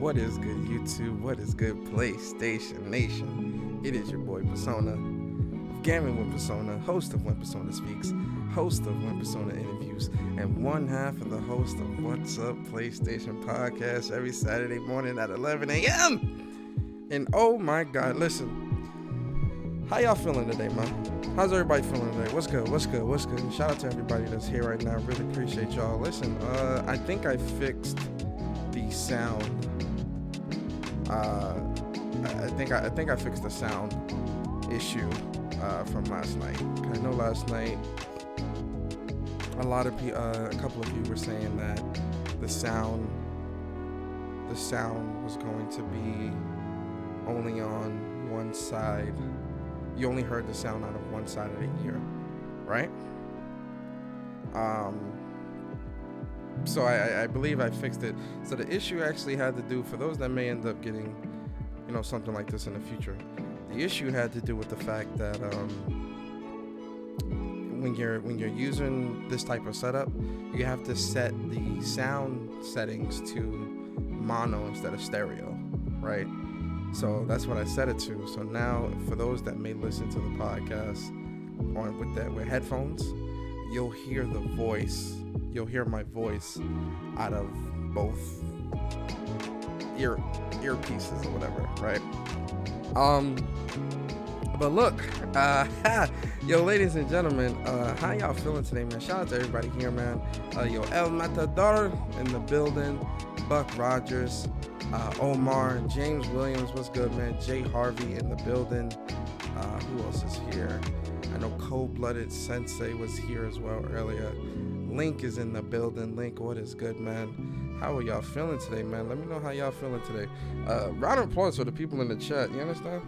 What is good, YouTube? What is good, PlayStation Nation? It is your boy Persona of Gaming with Persona, host of When Persona Speaks, host of When Persona Interviews, and one half of the host of What's Up PlayStation Podcast every Saturday morning at 11 a.m. And oh my God, listen, how y'all feeling today, man? How's everybody feeling today? What's good? Shout out to everybody that's here right now. Really appreciate y'all. Listen, I think I fixed the sound. I think I fixed the sound issue from last night. I know last night a couple of you were saying that the sound was going to be only on one side. You only heard the sound out of one side of the ear, right? So I believe I fixed it. So the issue actually had to do, for those that may end up getting, something like this in the future, the issue had to do with the fact that when you're using this type of setup, you have to set the sound settings to mono instead of stereo, right? So that's what I set it to. So now, for those that may listen to the podcast with headphones, you'll hear the voice. You'll hear my voice out of both earpieces or whatever, right? But look, yo, ladies and gentlemen, how y'all feeling today, man? Shout out to everybody here, man. Yo, El Matador in the building, Buck Rogers, Omar, James Williams, what's good, man? Jay Harvey in the building. Who else is here? I know Cold-Blooded Sensei was here as well earlier. Link is in the building. Link, what is good, man? How are y'all feeling today, man? Let me know how y'all feeling today. Round of applause for the people in the chat. You understand?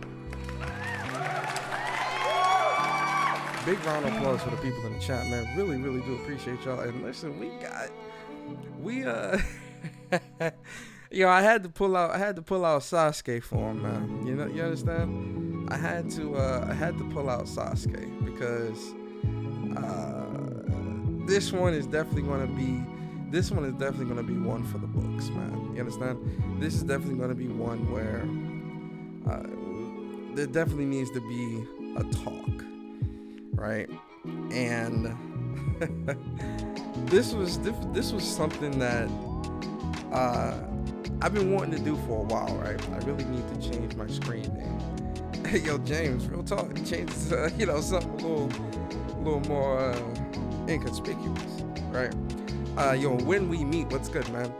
Big round of applause for the people in the chat, man. Really, really do appreciate y'all. And listen, I had to pull out Sasuke for him, man. You understand? I had to pull out Sasuke because this one is definitely gonna be one for the books, man. You understand? This is definitely gonna be one where there definitely needs to be a talk, right? And this was something that I've been wanting to do for a while, right? I really need to change my screen name. Hey, yo, James, real talk. Change something a little more inconspicuous, right? Yo, when we meet, what's good, man?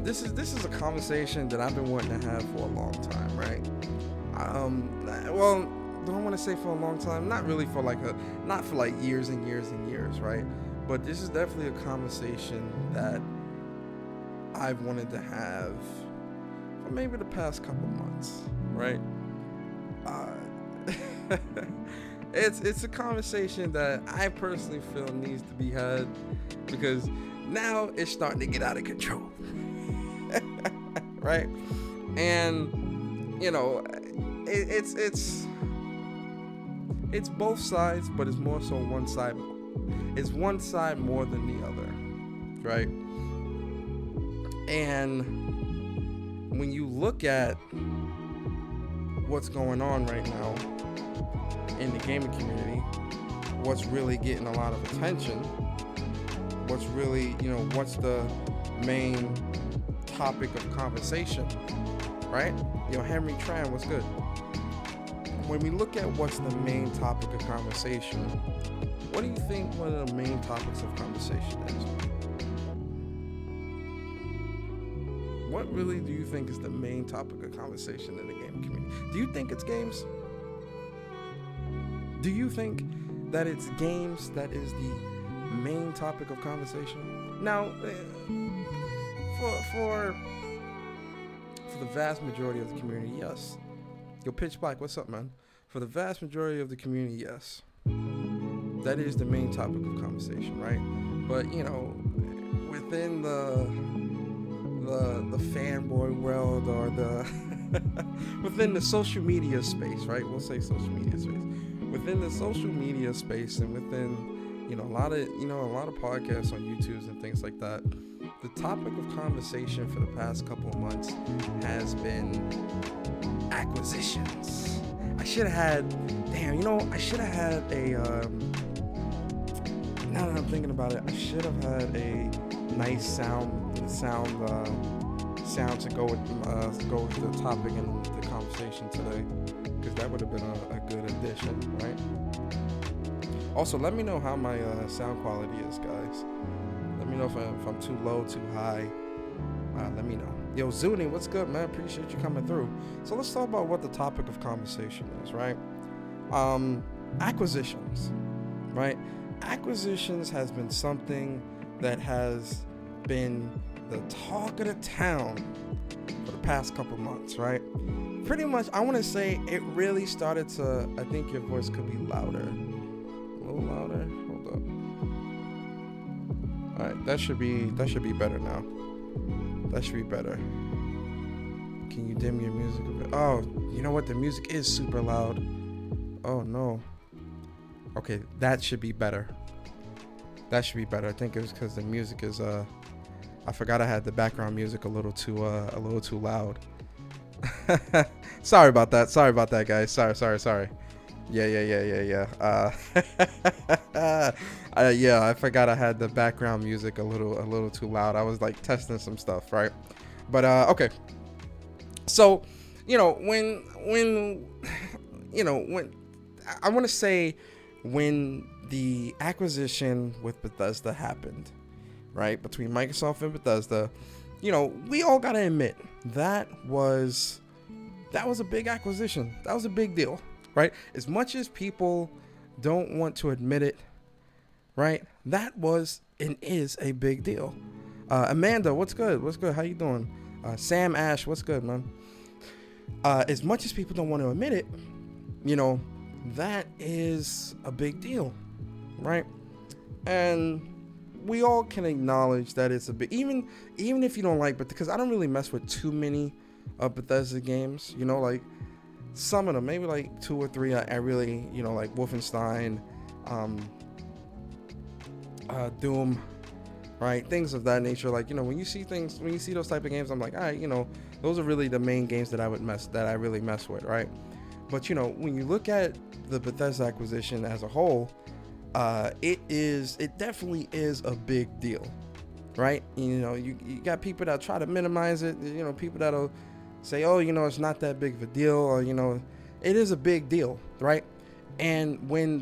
This is a conversation that I've been wanting to have for a long time, right? Well, do I want to say for a long time? Not really, not for years and years and years, right? But this is definitely a conversation that I've wanted to have for maybe the past couple months, right? It's a conversation that I personally feel needs to be had because now it's starting to get out of control, right? And it's both sides, but it's more so one side. It's one side more than the other, right? And when you look at what's going on right now in the gaming community, what's really getting a lot of attention, what's really, what's the main topic of conversation, right? Henry Tran, what's good? When we look at what's the main topic of conversation, what do you think one of the main topics of conversation is? What really do you think is the main topic of conversation in the gaming community? Do you think it's games? Do you think that it's games that is the main topic of conversation? Now, for the vast majority of the community, yes. Yo, Pitch Black, what's up, man? For the vast majority of the community, yes. That is the main topic of conversation, right? But, within the fanboy world or within the social media space, right? We'll say social media space. Within the social media space and within, a lot of podcasts on YouTube and things like that, the topic of conversation for the past couple of months has been acquisitions. I should have had, I should have had a, now that I'm thinking about it, I should have had a nice sound to go with the topic and the conversation today, because that would have been a good addition, right? Also, let me know how my sound quality is, guys. Let me know if I'm too low, too high. Let me know. Yo, Zuni, what's good, man? Appreciate you coming through. So let's talk about what the topic of conversation is, right? Acquisitions, right? Acquisitions has been something that has been the talk of the town for the past couple months, right? Pretty much, I want to say it really started to, I think your voice could be louder. A little louder. Hold up. All right, that should be better now. That should be better. Can you dim your music a bit? Oh, you know what? The music is super loud. Oh no. Okay, that should be better. That should be better. I think it was because the music is I forgot I had the background music a little too loud. Sorry about that, guys. Sorry. Yeah. Yeah, I forgot I had the background music a little too loud. I was like testing some stuff, right? But okay. So, when I want to say when the acquisition with Bethesda happened, right, between Microsoft and Bethesda, we all gotta admit that was a big acquisition. That was a big deal, right? As much as people don't want to admit it, right, that was and is a big deal. Amanda, what's good? How you doing? Sam Ash, what's good, man? As much as people don't want to admit it, that is a big deal, right? And we all can acknowledge that it's a bit, even if you don't like, but because I don't really mess with too many of Bethesda games, like some of them, maybe like 2 or 3 I really, like Wolfenstein, Doom, right, things of that nature. Like, when you see those type of games, I'm like, all right, those are really the main games that I really mess with, right? But when you look at the Bethesda acquisition as a whole, it definitely is a big deal, right? You got people that try to minimize it, people that'll say, oh, it's not that big of a deal, or it is a big deal, right? And when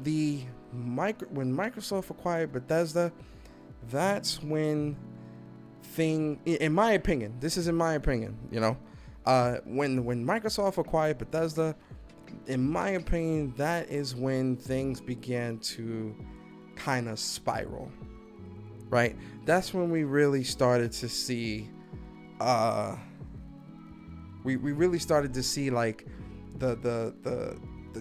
Microsoft acquired Bethesda, that's when in my opinion, when Microsoft acquired Bethesda, in my opinion, that is when things began to kind of spiral, right? That's when we really started to see, we really started to see like the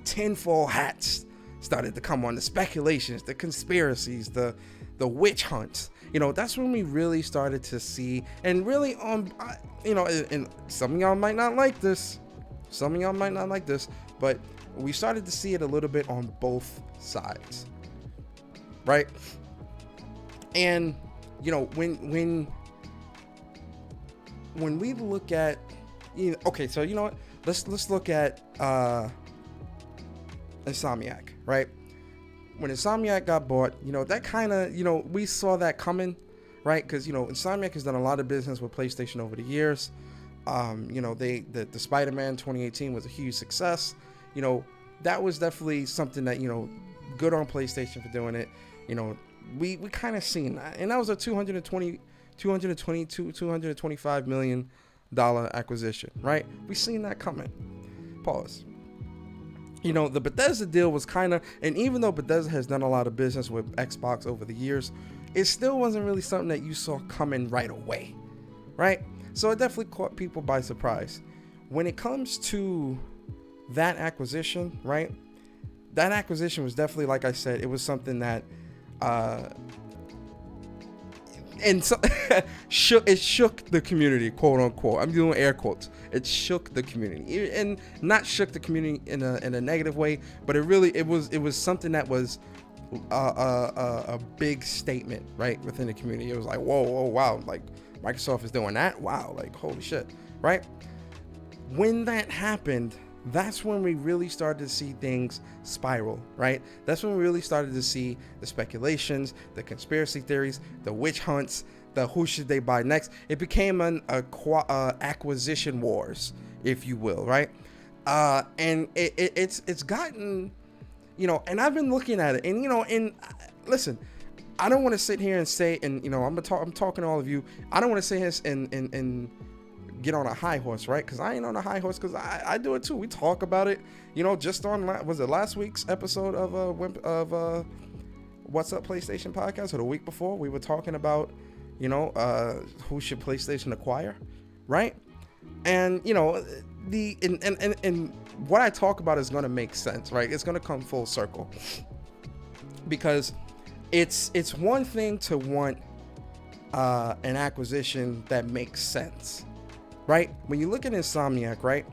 tinfoil hats started to come on, the speculations, the conspiracies, the witch hunts. That's when we really started to see, and really and some of y'all might not like this, but we started to see it a little bit on both sides, right? And when we look at, okay, so what? Let's look at Insomniac, right? When Insomniac got bought, that kind of, we saw that coming, right? Because Insomniac has done a lot of business with PlayStation over the years. The Spider-Man 2018 was a huge success. That was definitely something that, good on PlayStation for doing it. We kind of seen that, and that was a $225 million acquisition, right? We seen that coming. Pause. The Bethesda deal was kind of, and even though Bethesda has done a lot of business with Xbox over the years, it still wasn't really something that you saw coming right away, right? So it definitely caught people by surprise. When it comes to that acquisition, right? That acquisition was definitely, like I said, it was something that, and so it shook the community, quote unquote. I'm doing air quotes. It shook the community, and not shook the community in a negative way, but it was something that was a big statement, right, within the community. It was like, whoa, wow, like Microsoft is doing that. Wow, like holy shit, right? When that happened, that's when we really started to see things spiral, right? That's when we really started to see the speculations, the conspiracy theories, the witch hunts, the who should they buy next. It became an acquisition wars, if you will, right? And it's gotten, you know, and I've been looking at it, and you know, and listen, I don't want to sit here and say, and you know, I'm talking to all of you. I don't want to say this and get on a high horse, right? Because I ain't on a high horse, because I do it too. We talk about it, you know, just on was it last week's episode of What's Up PlayStation podcast, or the week before, we were talking about, you know, who should PlayStation acquire, right? And you know, and what I talk about is going to make sense, right? It's going to come full circle, because it's one thing to want an acquisition that makes sense, right? When you look at Insomniac, right,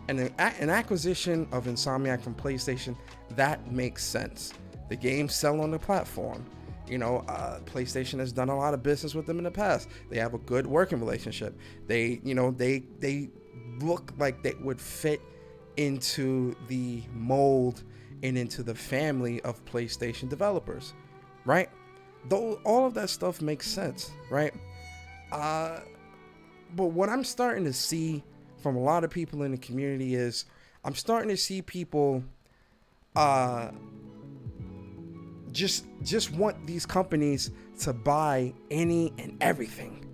and an acquisition of Insomniac from PlayStation, that makes sense. The games sell on the platform. You know, PlayStation has done a lot of business with them in the past. They have a good working relationship. They, you know, they look like they would fit into the mold and into the family of PlayStation developers, right? Though all of that stuff makes sense, right? But what I'm starting to see from a lot of people in the community is I'm starting to see people just want these companies to buy any and everything,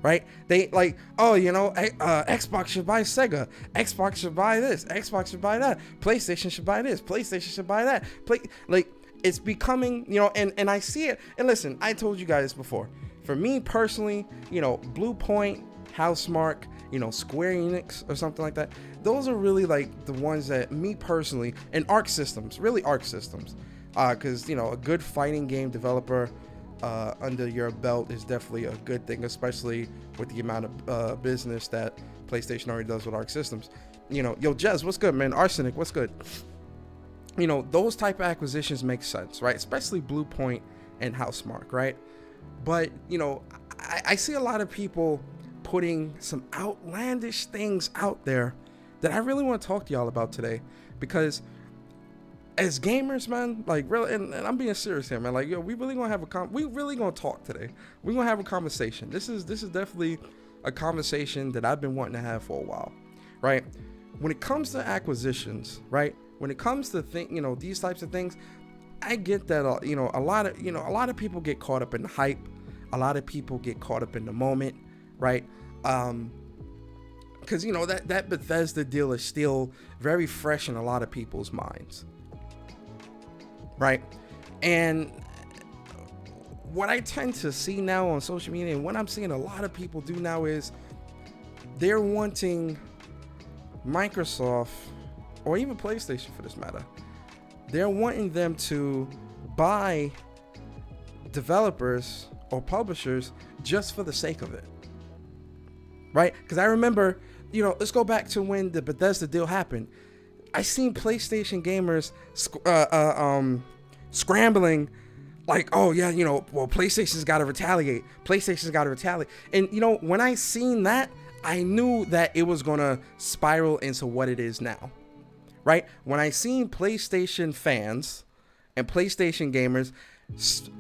right? They like, oh, you know, Xbox should buy Sega, Xbox should buy this, Xbox should buy that, PlayStation should buy this, PlayStation should buy that. Like it's becoming, you know, and I see it. And listen, I told you guys before, for me personally, you know, Blue Point, Housemarque, you know, Square Enix or something like that, those are really like the ones that me personally, and Arc Systems, really Arc Systems, because you know, a good fighting game developer under your belt is definitely a good thing, especially with the amount of business that PlayStation already does with Arc Systems. You know, yo, Jez, what's good, man? Arsenic, what's good? You know, those type of acquisitions make sense, right? Especially Blue Point and Housemarque, right? But you know, I see a lot of people putting some outlandish things out there that I really want to talk to y'all about today, because as gamers, man, like really, and I'm being serious here, man, like, yo, we really gonna have we really gonna talk today. We're gonna have a conversation. This is definitely a conversation that I've been wanting to have for a while, right? When it comes to acquisitions, right? When it comes to you know, these types of things, I get that, you know, a lot of people get caught up in the hype. A lot of people get caught up in the moment, right? Because, you know, that Bethesda deal is still very fresh in a lot of people's minds, right? And what I tend to see now on social media, and what I'm seeing a lot of people do now, is they're wanting Microsoft, or even PlayStation for this matter, they're wanting them to buy developers or publishers just for the sake of it, right? Because I remember, you know, let's go back to when the Bethesda deal happened. I seen PlayStation gamers scrambling, like, oh yeah, you know, well, PlayStation's got to retaliate. PlayStation's got to retaliate. And you know, when I seen that, I knew that it was gonna spiral into what it is now, right? When I seen PlayStation fans and PlayStation gamers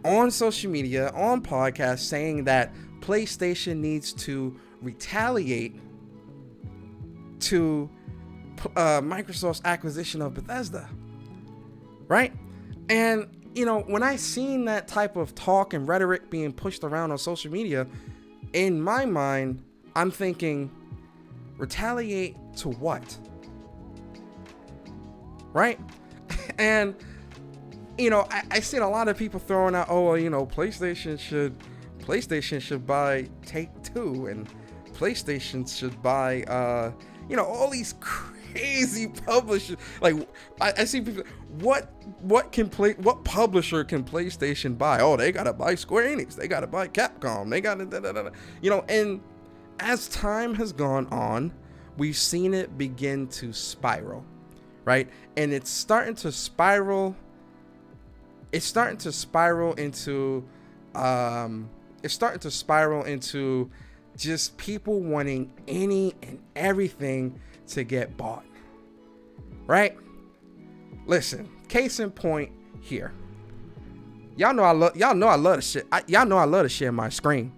on social media, on podcasts, saying that PlayStation needs to retaliate to Microsoft's acquisition of Bethesda, right? And you know, when I seen that type of talk and rhetoric being pushed around on social media, in my mind, I'm thinking, retaliate to what? Right? And you know, I seen a lot of people throwing out, oh, you know, PlayStation should buy Take-Two, and PlayStation should buy, you know, all these crazy publishers. Like, I see people, what publisher can PlayStation buy? Oh, they gotta buy Square Enix, they gotta buy Capcom, they gotta, you know. And as time has gone on, we've seen it begin to spiral, right? And it's starting to spiral it's starting to spiral into it's starting to spiral into just people wanting any and everything to get bought, right? Listen, case in point here. Y'all know I love to shit. Y'all know I love to share my screen.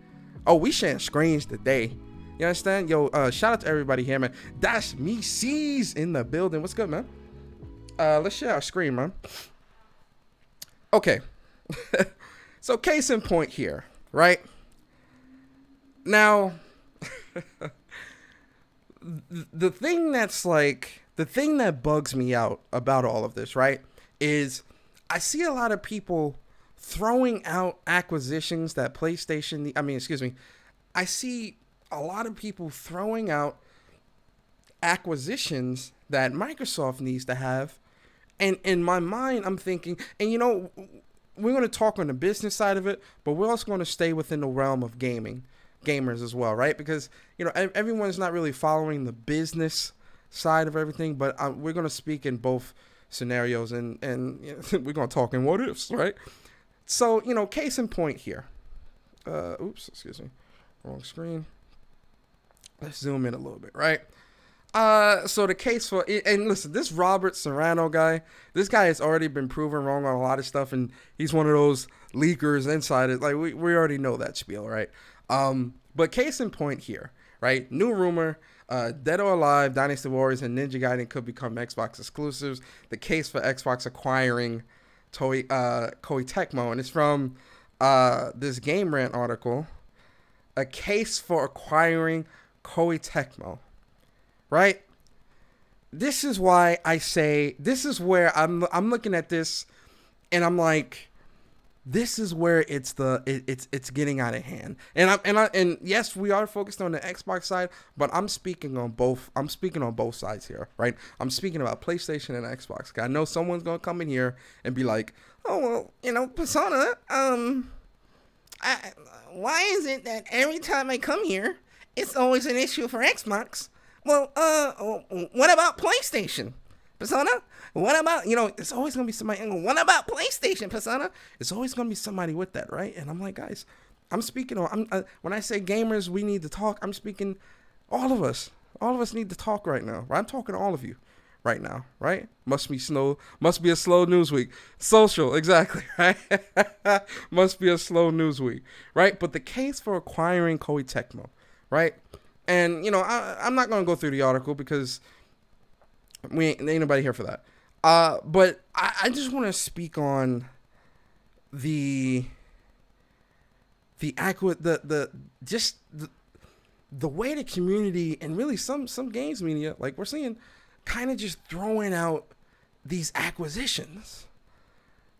Oh, we sharing screens today. You understand? Yo, shout out to everybody here, man. That's me, C's in the building. What's good, man? Let's share our screen, man. Okay. So case in point here, right? Now, the thing that bugs me out about all of this, right, is I see a lot of people throwing out acquisitions that PlayStation, I see a lot of people throwing out acquisitions that Microsoft needs to have. And in my mind, I'm thinking, and you know, we're going to talk on the business side of it, but we're also going to stay within the realm of gamers as well, right? Because, you know, everyone's not really following the business side of everything, but we're going to speak in both scenarios, and you know, we're going to talk in what ifs, right? So, you know, case in point here. Oops, excuse me. Wrong screen. Let's zoom in a little bit, right? So the case for, and listen, this Robert Serrano guy, this guy has already been proven wrong on a lot of stuff, and he's one of those leakers, insiders. Like, we already know that spiel, right? But case in point here, right? New rumor, Dead or Alive, Dynasty Warriors, and Ninja Gaiden could become Xbox exclusives. The case for Xbox acquiring Koei Tecmo, and it's from this Game Rant article. A case for acquiring Koei Tecmo. Right? This is why I say, this is where I'm looking at this and I'm like, this is where it's getting out of hand. And yes, we are focused on the Xbox side, but I'm speaking on both sides here, right? I'm speaking about PlayStation and Xbox. I know someone's going to come in here and be like, "Oh, well, you know, Persona, why is it that every time I come here, it's always an issue for Xbox? Well, what about PlayStation, Persona? What about, you know, it's always going to be somebody, what about PlayStation, Persona? It's always going to be somebody with that, right? And I'm like, guys, I'm speaking on, when I say gamers, we need to talk, I'm speaking, all of us need to talk right now, right? I'm talking to all of you right now, right? Must be a slow news week. Social, exactly, right? Must be a slow news week, right? But the case for acquiring Koei Tecmo, right? And, you know, I'm not going to go through the article because ain't nobody here for that. But I just want to speak on the way the community and really some games media, like we're seeing, kind of just throwing out these acquisitions,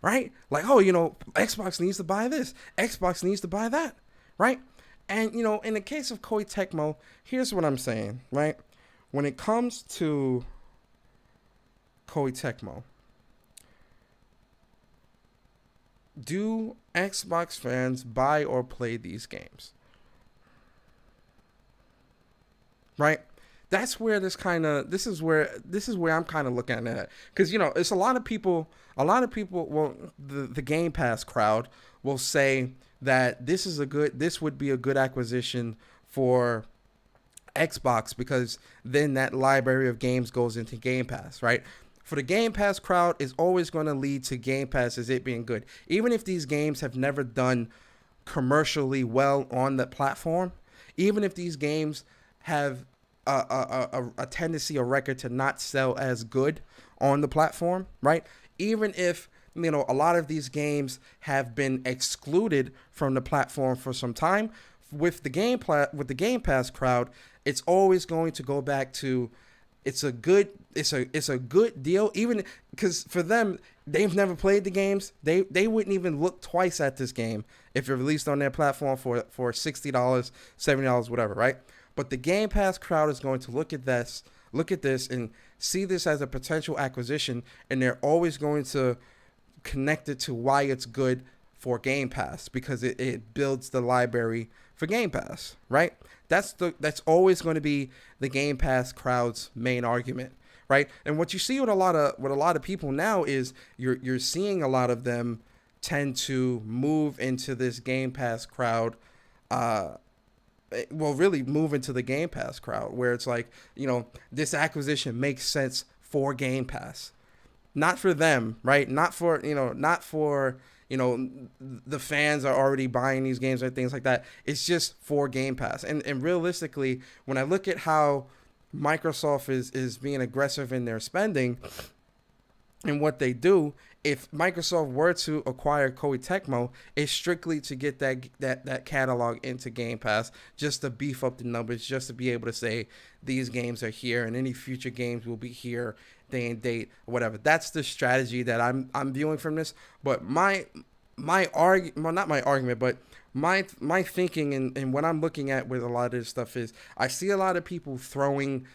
right? Like, oh, you know, Xbox needs to buy this, Xbox needs to buy that, right? And, you know, in the case of Koei Tecmo, here's what I'm saying, right? When it comes to Koei Tecmo, do Xbox fans buy or play these games? Right? That's where this is where I'm kind of looking at it. Because, you know, it's a lot of people, well, the Game Pass crowd will say that this would be a good acquisition for Xbox because then that library of games goes into Game Pass, right? For the Game Pass crowd, is always going to lead to Game Pass as it being good. Even if these games have never done commercially well on the platform, even if these games have a tendency, a record to not sell as good on the platform, right? Even if, you know, a lot of these games have been excluded from the platform for some time, with the Game Pass crowd, it's always going to go back to it's a good deal, even because for them, they've never played the games. They wouldn't even look twice at this game if it released on their platform for $60, $70, whatever, right? But the Game Pass crowd is going to look at this and see this as a potential acquisition, and they're always going to connect it to why it's good for Game Pass, because it builds the library for Game Pass, right? That's always going to be the Game Pass crowd's main argument, right? And what you see with a lot of people now is you're seeing a lot of them tend to move into this Game Pass crowd. Well, really move into the Game Pass crowd where it's like, this acquisition makes sense for Game Pass, not for them, right? Not for the fans are already buying these games or things like that. It's just for Game Pass. And realistically, when I look at how Microsoft is being aggressive in their spending and what they do, if Microsoft were to acquire Koei Tecmo, it's strictly to get that catalog into Game Pass, just to beef up the numbers, just to be able to say these games are here and any future games will be here, day and date, whatever. That's the strategy that I'm viewing from this. But my thinking and what I'm looking at with a lot of this stuff is I see a lot of people throwing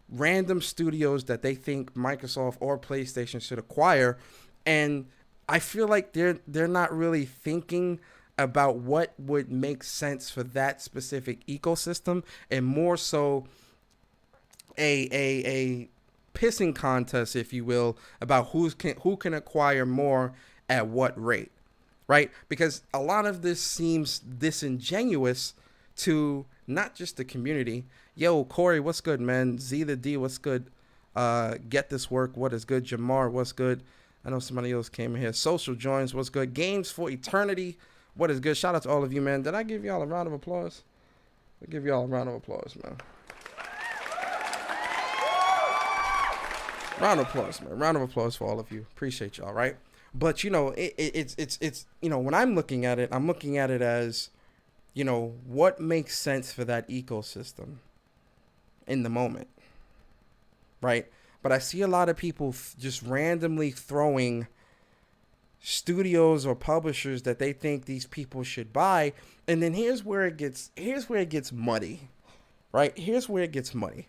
random studios that they think Microsoft or PlayStation should acquire, and I feel like they're not really thinking about what would make sense for that specific ecosystem, and more so a pissing contest, if you will, about who can acquire more at what rate, right? Because a lot of this seems disingenuous to not just the community. Yo, Corey, what's good, man? Z the D, what's good? Get This Work, what is good? Jamar, what's good? I know somebody else came in here. Social Joins, what's good? Games for Eternity, what is good? Shout out to all of you, man. Did I give y'all a round of applause? I'll give y'all a round of applause, man. Round of applause, man. Round of applause for all of you. Appreciate y'all, right? But, it's when I'm looking at it as, what makes sense for that ecosystem in the moment, right? But I see a lot of people just randomly throwing studios or publishers that they think these people should buy, and then here's where it gets muddy, right? Here's where it gets muddy.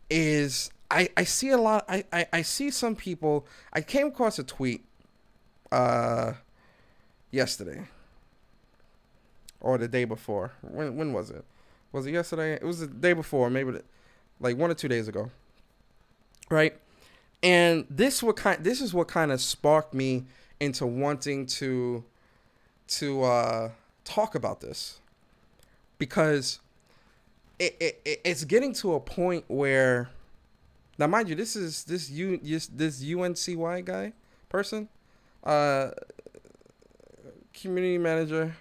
Is I see a lot. I see some people. I came across a tweet yesterday or the day before. When was it? Was it yesterday? It was the day before, maybe like 1 or 2 days ago. Right? And this is what kind of sparked me into wanting to talk about this, because it's getting to a point where, now mind you, this UNCY guy person, community manager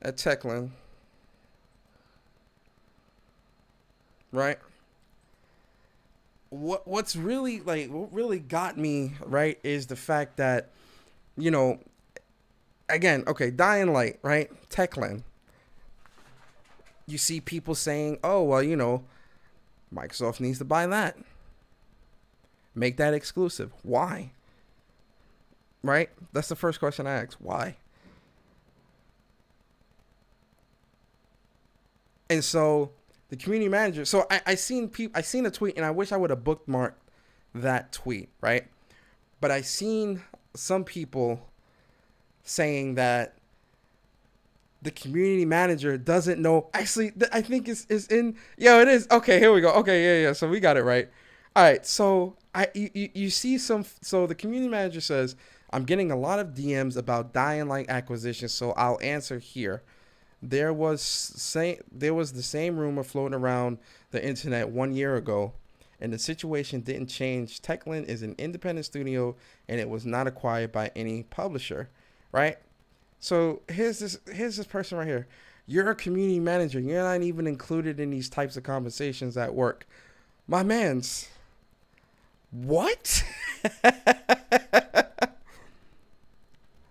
at Techland, right? What really got me, right, is the fact that, again, okay, Dying Light, right? Techland. You see people saying, oh, well, Microsoft needs to buy that. Make that exclusive. Why? Right? That's the first question I ask. Why? And so the community manager, so I seen a tweet, and I wish I would have bookmarked that tweet, right? But I seen some people saying that the community manager doesn't know. Actually, I think it's in. Yo, it is. Okay, here we go. Okay, yeah. So we got it right. All right. So you see some. So the community manager says, I'm getting a lot of DMs about Dying Light acquisition, so I'll answer here. There was the same rumor floating around the internet 1 year ago, and the situation didn't change. Techland is an independent studio, and it was not acquired by any publisher, right? So here's this person right here. You're a community manager. You're not even included in these types of conversations at work. My man's. What?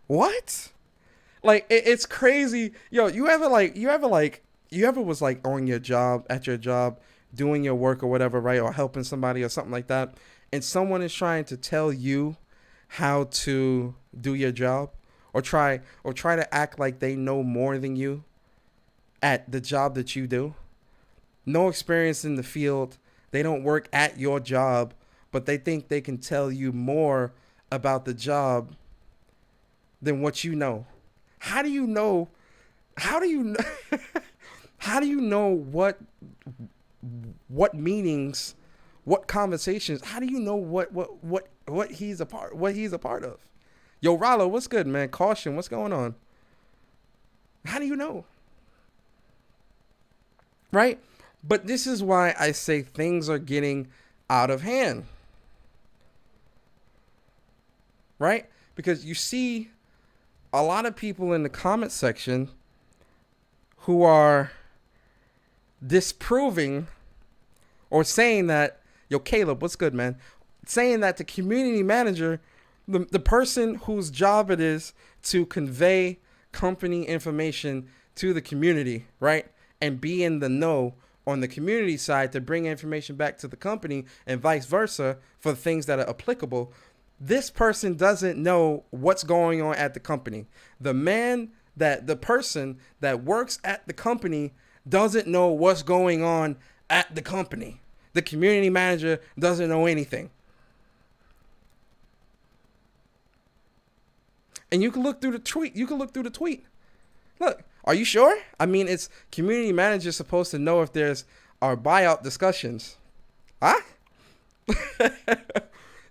What? Like, it's crazy. Yo, you ever was like on your job, at your job, doing your work or whatever, right? Or helping somebody or something like that, and someone is trying to tell you how to do your job, or try to act like they know more than you at the job that you do. No experience in the field. They don't work at your job, but they think they can tell you more about the job than what you know. How do you know? How do you know what meanings, what conversations? How do you know what he's a part of? Yo, Rollo, what's good, man? Caution, what's going on? How do you know? Right? But this is why I say things are getting out of hand. Right? Because you see a lot of people in the comment section who are disproving or saying that, yo, Caleb, what's good, man? Saying that the community manager, the person whose job it is to convey company information to the community, right? And be in the know on the community side to bring information back to the company and vice versa for things that are applicable. This person doesn't know what's going on at the company. The person that works at the company doesn't know what's going on at the company. The community manager doesn't know anything. And you can look through the tweet. Look, are you sure? I mean, it's community manager supposed to know if there's our buyout discussions. Huh?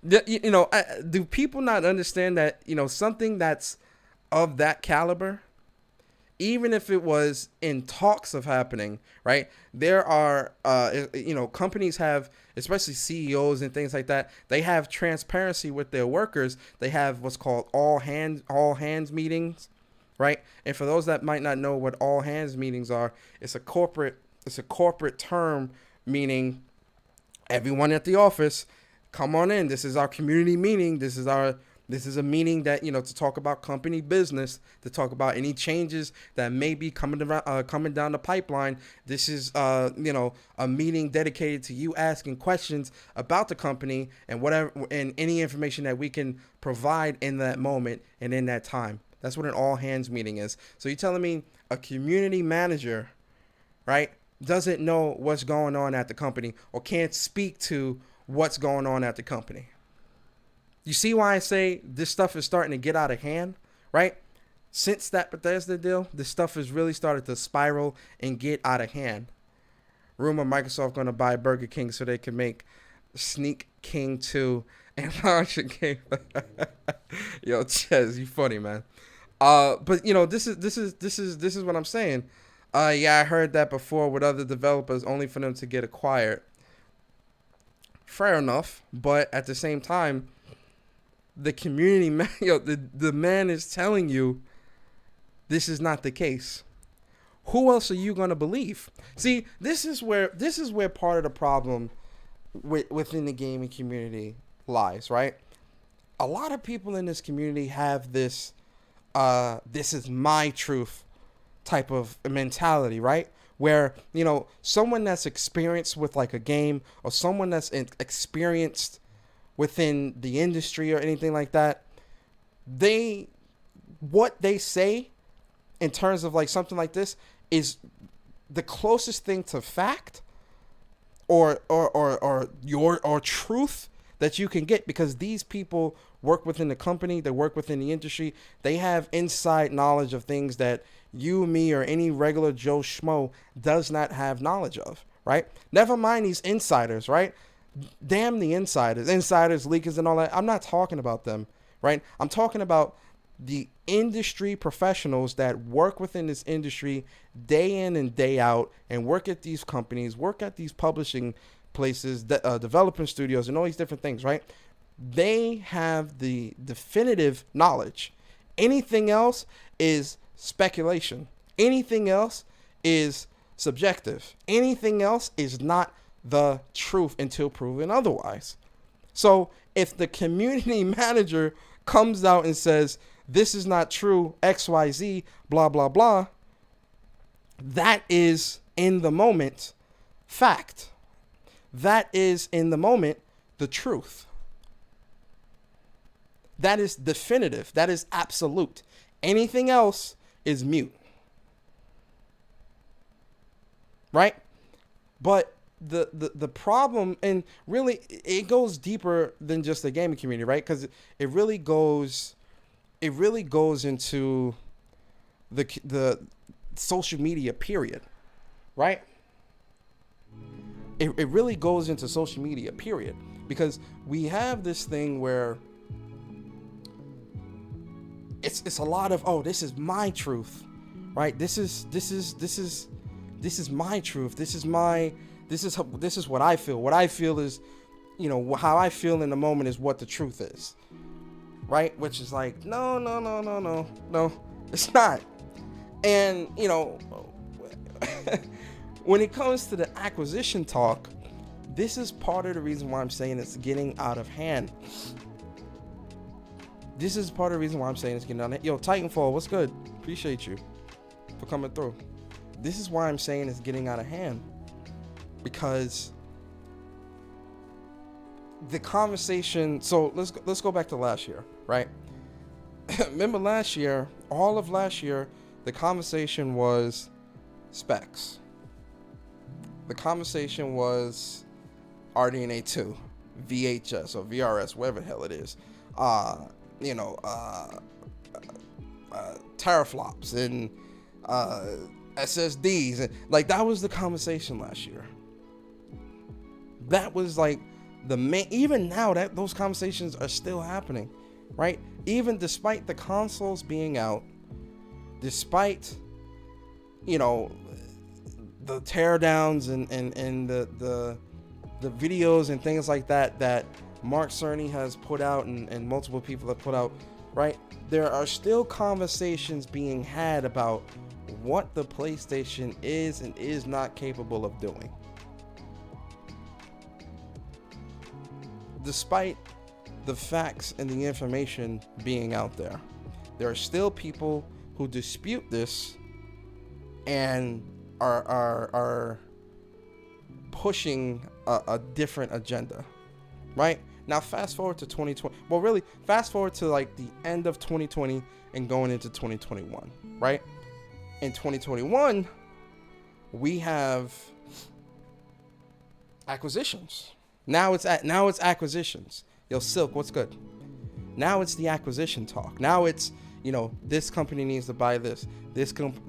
Do people not understand that, something that's of that caliber, even if it was in talks of happening, right? There are, companies have, especially CEOs and things like that, they have transparency with their workers. They have what's called all hands meetings, right? And for those that might not know what all hands meetings are, it's a corporate term meaning everyone at the office, come on in. This is our community meeting. This is a meeting that, to talk about company business, to talk about any changes that may be coming down the pipeline. This is, a meeting dedicated to you asking questions about the company and whatever, and any information that we can provide in that moment and in that time. That's what an all hands meeting is. So you're telling me a community manager, right, doesn't know what's going on at the company or can't speak to what's going on at the company? You see why I say this stuff is starting to get out of hand, right? Since that Bethesda deal, this stuff has really started to spiral and get out of hand. Rumor Microsoft going to buy Burger King so they can make Sneak King 2 and launch a game. Yo, Ches, you funny, man. But this is what I'm saying. Yeah, I heard that before with other developers, only for them to get acquired. Fair enough, but at the same time, the community man, the man is telling you this is not the case. Who else are you gonna believe? See, this is where part of the problem within the gaming community lies, right? A lot of people in this community have this this is my truth type of mentality, right? Where, someone that's experienced with like a game or someone that's experienced within the industry or anything like that, what they say in terms of like something like this is the closest thing to fact or truth that you can get, because these people work within the company, they work within the industry, they have inside knowledge of things that you, me, or any regular Joe Schmo does not have knowledge of, right? Never mind these insiders, right? Damn the insiders, leakers, and all that. I'm not talking about them, right? I'm talking about the industry professionals that work within this industry day in and day out and work at these companies, work at these publishing places, developing studios, and all these different things, right? They have the definitive knowledge. Anything else is speculation. Anything else is subjective. Anything else is not the truth until proven otherwise. So if the community manager comes out and says, this is not true, XYZ, blah, blah, blah, that is in the moment fact. That is in the moment the truth. That is definitive. That is absolute. Anything else is mute. Right? But the problem, and really it goes deeper than just the gaming community, right? Because it really goes into the social media period, right? It really goes into social media period, because we have this thing where it's a lot of, oh, this is my truth, right? This is my truth. This is what I feel. What I feel is, how I feel in the moment is what the truth is, right? Which is like, no, it's not. And when it comes to the acquisition talk, this is part of the reason why I'm saying it's getting out of hand. This is part of the reason why I'm saying it's getting out of hand. Yo, Titanfall, what's good? Appreciate you for coming through. This is why I'm saying it's getting out of hand. Because the conversation, so let's go back to last year, right? Remember last year, all of last year, the conversation was specs. The conversation was RDNA 2, VHS or VRS, whatever the hell it is. Teraflops and SSDs, and like that was the conversation last year. That was like the main. Even now, that those conversations are still happening, right? Even despite the consoles being out, despite the teardowns and the videos and things like that Mark Cerny has put out and multiple people have put out, right? There are still conversations being had about what the PlayStation is and is not capable of doing. Despite the facts and the information being out there, there are still people who dispute this and are pushing a different agenda, right? Now fast forward to 2020. Well, really, fast forward to like the end of 2020 and going into 2021, right? In 2021, we have acquisitions. Now it's acquisitions. Yo, Silk, what's good? Now it's the acquisition talk. Now it's, this company needs to buy this. This company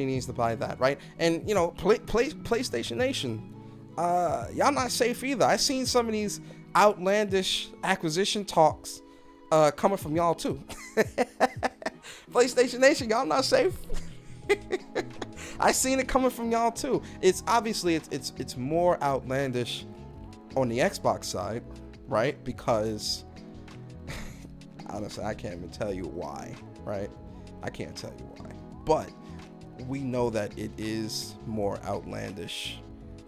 needs to buy that, right? And PlayStation Nation, y'all not safe either. I seen some of these outlandish acquisition talks coming from y'all too. PlayStation Nation, y'all not safe. I seen it coming from y'all too. It's obviously it's more outlandish on the Xbox side, right? Because honestly, I can't even tell you why, right? I can't tell you why, but we know that it is more outlandish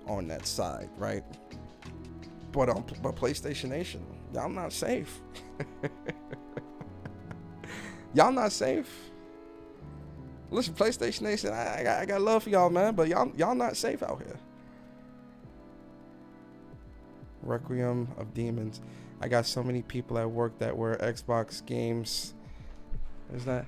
on that side, right? But PlayStation Nation, y'all not safe. Y'all not safe. Listen, PlayStation Nation, I got love for y'all, man, but y'all not safe out here. Requiem of Demons. I got so many people at work that were Xbox games. Is that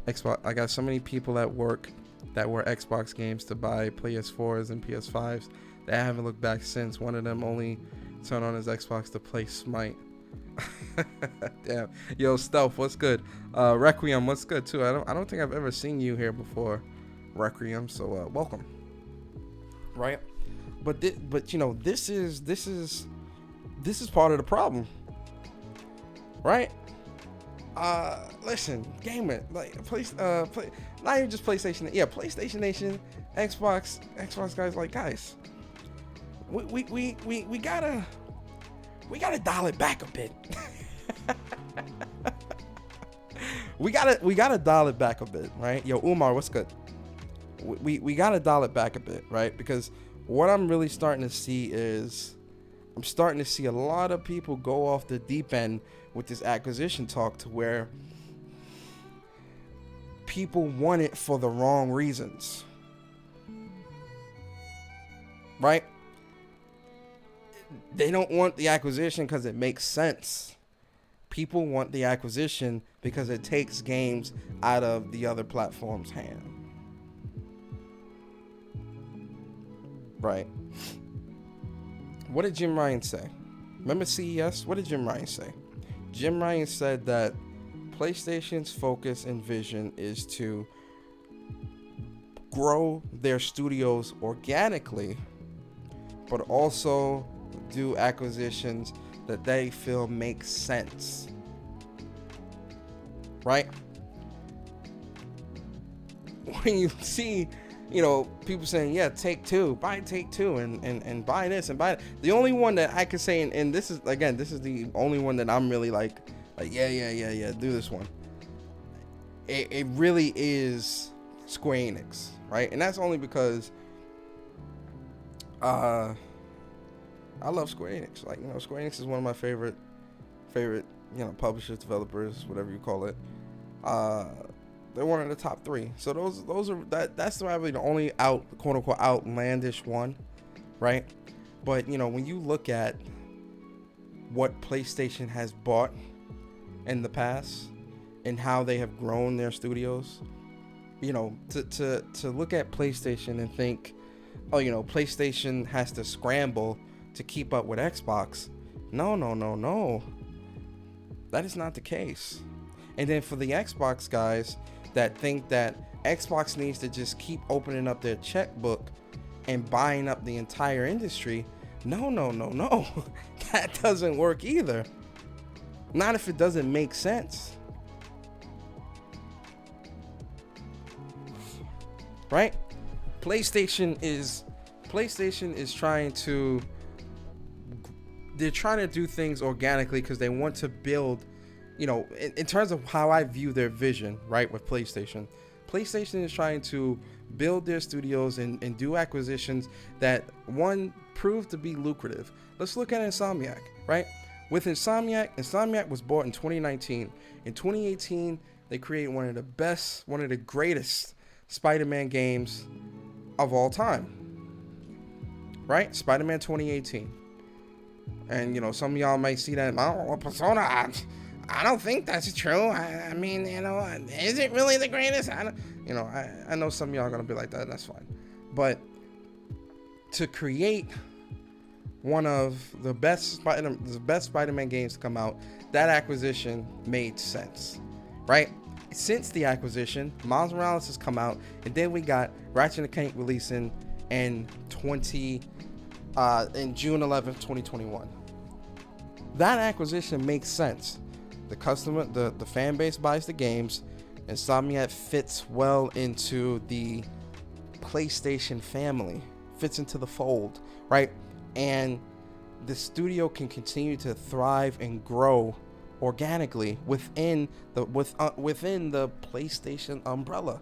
Xbox? I got so many people at work that were Xbox games to buy PS4s and PS5s that I haven't looked back since. One of them only turned on his Xbox to play Smite. Damn. Yo, Stealth, what's good? Requiem, what's good too? I don't think I've ever seen you here before, Requiem. So welcome. Right? But this is part of the problem. Right? Listen, gamer, like not even just PlayStation. Yeah, PlayStation Nation, Xbox guys, like guys, we gotta dial it back a bit. we gotta dial it back a bit, right? Yo, Umar, what's good? We gotta dial it back a bit, right? Because what I'm really starting to see is I'm starting to see a lot of people go off the deep end with this acquisition talk to where people want it for the wrong reasons. Right? They don't want the acquisition because it makes sense. People want the acquisition because it takes games out of the other platform's hand. Right? What did Jim Ryan say? Remember CES? What did Jim Ryan say? Jim Ryan said that PlayStation's focus and vision is to grow their studios organically, but also do acquisitions that they feel make sense. right? When you see, you know, people saying, yeah, Take-Two, buy Take-Two and buy this and buy that. The only one that I can say, and this is, again, this is the only one that I'm really like, yeah, do this one. It really is Square Enix, right? And that's only because I love Square Enix. Like, you know, Square Enix is one of my favorite, you know, publishers, developers, whatever you call it. They're one of the top 3. So those are that's probably the only quote unquote outlandish one, right? But you know, when you look at what PlayStation has bought in the past and how they have grown their studios, you know, to look at PlayStation and think, oh, you know, PlayStation has to scramble to keep up with Xbox. No. That is not the case. And then for the Xbox guys that think that Xbox needs to just keep opening up their checkbook and buying up the entire industry, no. That doesn't work either. Not if it doesn't make sense. Right? PlayStation is trying to, they're trying to do things organically because they want to build, you know, in terms of how I view their vision, right, with PlayStation is trying to build their studios and do acquisitions that, one, prove to be lucrative. Let's look at Insomniac, right? With Insomniac was bought in 2019. In 2018, they created one of the greatest Spider-Man games of all time, right? Spider-Man 2018. And, you know, some of y'all might see that, oh, Persona, I don't think that's true. I mean, you know, is it really the greatest? I know some of y'all are gonna be like that. That's fine. But to create one of the best Spider-Man games to come out, that acquisition made sense, right? Since the acquisition, Miles Morales has come out, and then we got Ratchet & Clank releasing in June 11th, 2021. That acquisition makes sense. The fan base buys the games. Insomniac fits well into the PlayStation family, fits into the fold, right? And the studio can continue to thrive and grow organically within the PlayStation umbrella,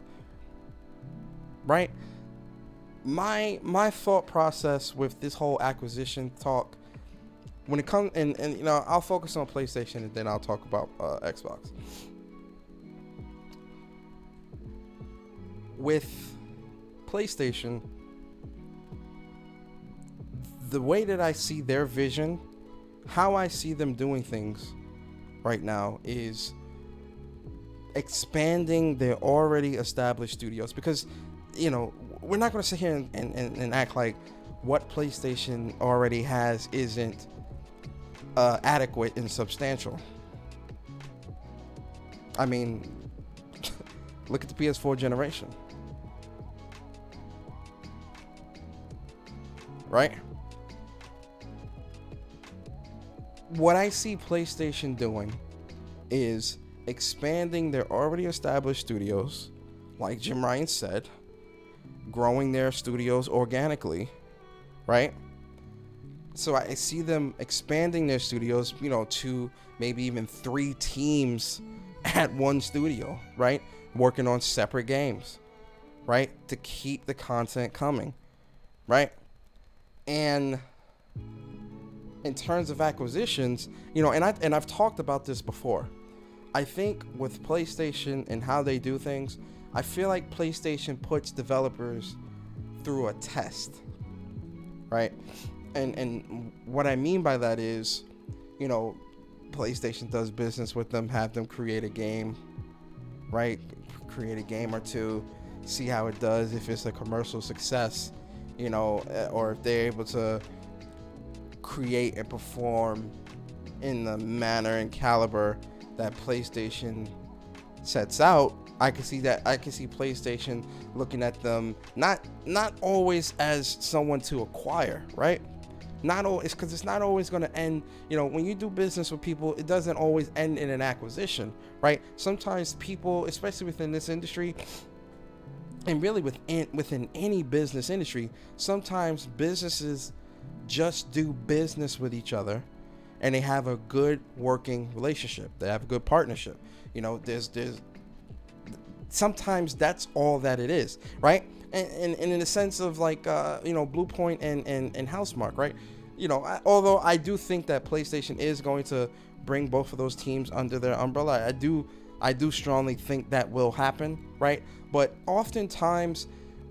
right? My thought process with this whole acquisition talk, when it comes, and you know, I'll focus on PlayStation and then I'll talk about Xbox. With PlayStation, the way that I see their vision, how I see them doing things right now, is expanding their already established studios. Because, you know, we're not going to sit here and act like what PlayStation already has isn't adequate and substantial. I mean, look at the PS4 generation, right? What I see PlayStation doing is expanding their already established studios, like Jim Ryan said, growing their studios organically, right? So I see them expanding their studios, you know, to maybe even 3 teams at one studio, right? Working on separate games, right? To keep the content coming, right? And in terms of acquisitions, you know, and I've talked about this before. I think with PlayStation and how they do things, I feel like PlayStation puts developers through a test, right? And what I mean by that is, you know, PlayStation does business with them, have them create a game, right? Create a game or two, see how it does, if it's a commercial success, you know, or if they're able to create and perform in the manner and caliber that PlayStation sets out. I can see PlayStation looking at them not always as someone to acquire, right? Not always, because it's not always going to end. When you do business with people, it doesn't always end in an acquisition, right? Sometimes people, especially within this industry, and really within any business industry, sometimes businesses just do business with each other, and they have a good working relationship. They have a good partnership. There's sometimes that's all that it is, right? And in the sense of like Blue Point and Housemarque, right? Although I do think that PlayStation is going to bring both of those teams under their umbrella, I do strongly think that will happen, right? But oftentimes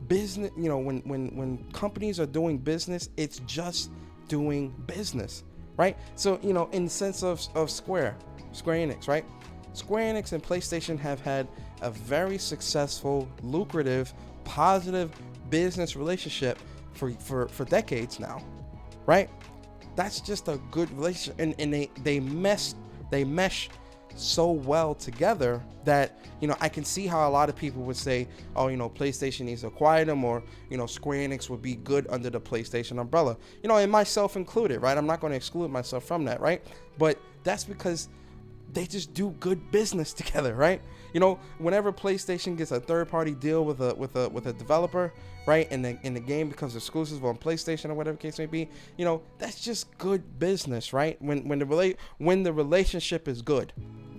business, when companies are doing business, it's just doing business, right? So in the sense of Square Enix, right? Square Enix and PlayStation have had a very successful, lucrative, positive business relationship for decades now, right? That's just a good relationship, and they mesh so well together that I can see how a lot of people would say, oh, PlayStation needs to acquire them, or Square Enix would be good under the PlayStation umbrella, and myself included, right? I'm not going to exclude myself from that, right? But that's because they just do good business together, right? Whenever PlayStation gets a third-party deal with a developer, right, and the game becomes exclusive on PlayStation or whatever the case may be, that's just good business, right? When the relationship is good,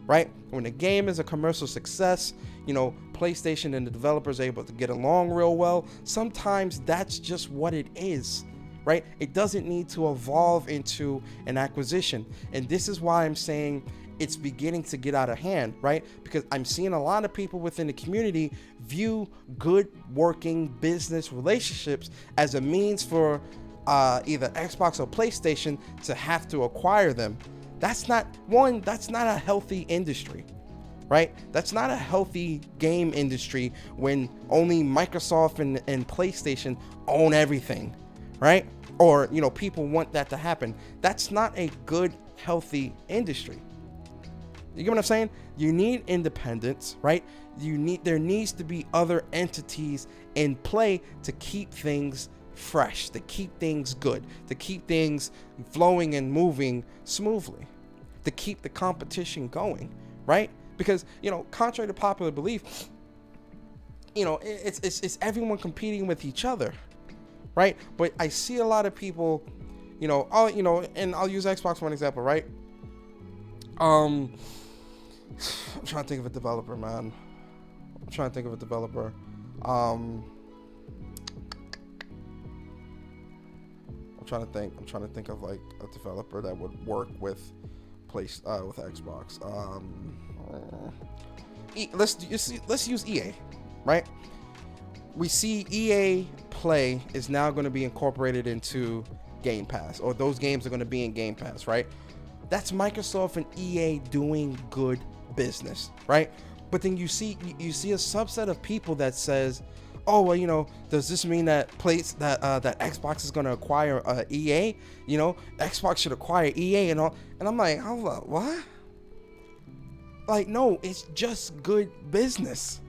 right? When the game is a commercial success, PlayStation and the developers are able to get along real well. Sometimes that's just what it is, right? It doesn't need to evolve into an acquisition, and this is why I'm saying it's beginning to get out of hand, right? Because I'm seeing a lot of people within the community view good working business relationships as a means for either Xbox or PlayStation to have to acquire them. That's not a healthy industry, right? That's not a healthy game industry when only Microsoft and PlayStation own everything, right? Or, people want that to happen. That's not a good, healthy industry. You get what I'm saying? You need independence, right? There needs to be other entities in play to keep things fresh, to keep things good, to keep things flowing and moving smoothly, to keep the competition going, right? Because, contrary to popular belief, it's everyone competing with each other, right? But I see a lot of people, and I'll use Xbox for an example, right? I'm trying to think of a developer, man. I'm trying to think of a developer. I'm trying to think of like a developer that would work with Xbox. Let's use EA, right? We see EA Play is now going to be incorporated into Game Pass, or those games are going to be in Game Pass, right? That's Microsoft and EA doing good business, right? But then you see a subset of people that says, oh, well, does this mean that that Xbox is going to acquire EA? Xbox should acquire EA and all. And I'm like, hold up, what? Like, no, it's just good business,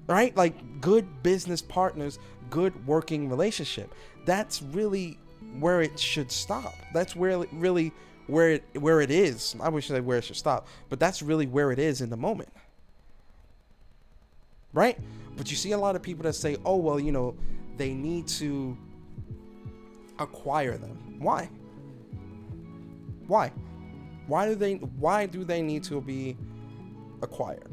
right? Like, good business partners, good working relationship. That's really where it should stop. That's really where it is. I wish I said where it should stop, but that's really where it is in the moment, right? But you see a lot of people that say, oh, well, they need to acquire them. Why do they need to be acquired?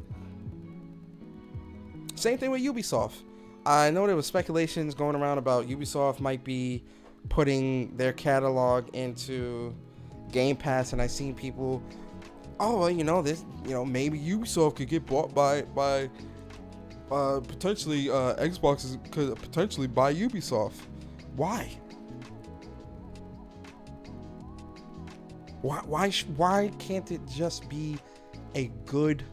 Same thing with Ubisoft. I know there was speculations going around about Ubisoft might be putting their catalog into Game Pass, and I seen people, oh, well, this, maybe Ubisoft could get bought by potentially Xbox could potentially buy Ubisoft. Why? Why can't it just be a good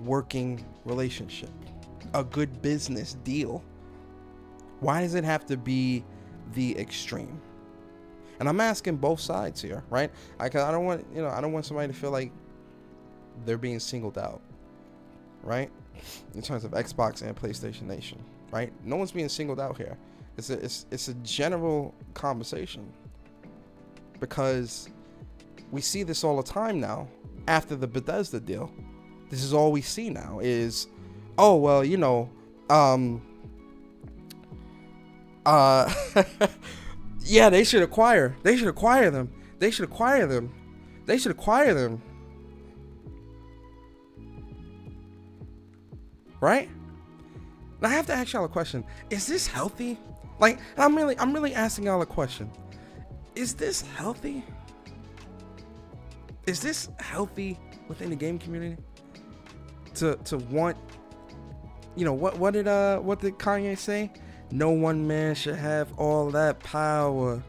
working relationship, a good business deal? Why does it have to be the extreme? And I'm asking both sides here, right? I don't want somebody to feel like they're being singled out, right? In terms of Xbox and PlayStation Nation, right? No one's being singled out here. It's a general conversation, because we see this all the time now after the Bethesda deal. This is all we see now is, oh, well, you know, yeah, they should acquire them. Right? Now I have to ask y'all a question. Is this healthy? Like, I'm really asking y'all a question. Is this healthy? Is this healthy within the game community? To want, you know, what did Kanye say? No one man should have all that power.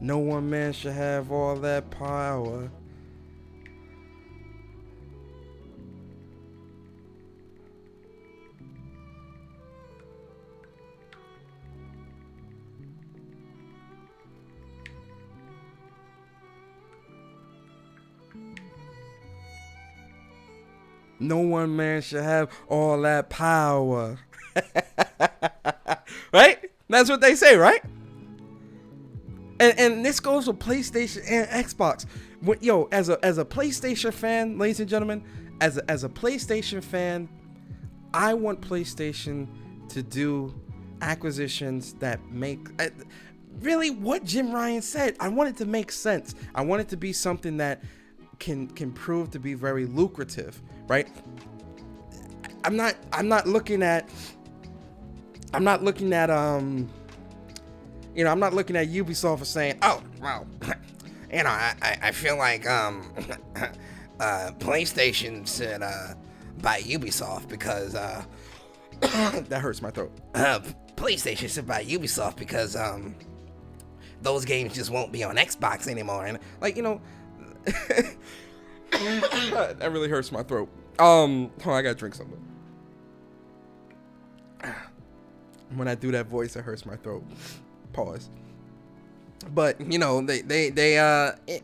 No one man should have all that power. No one man should have all that power. Right? That's what they say, right? And this goes with PlayStation and Xbox. Yo, as a PlayStation fan, ladies and gentlemen, as a PlayStation fan, I want PlayStation to do acquisitions that make really what Jim Ryan said. I want it to make sense. I want it to be something that can prove to be very lucrative, right? I'm not looking at you know, I'm not looking at Ubisoft for saying, oh, well, you know, I feel like PlayStation should buy Ubisoft because that hurts my throat. PlayStation should buy Ubisoft because those games just won't be on Xbox anymore, and like, you know, that really hurts my throat. Hold on, I gotta drink something. When I do that voice, it hurts my throat. Pause. But you know, they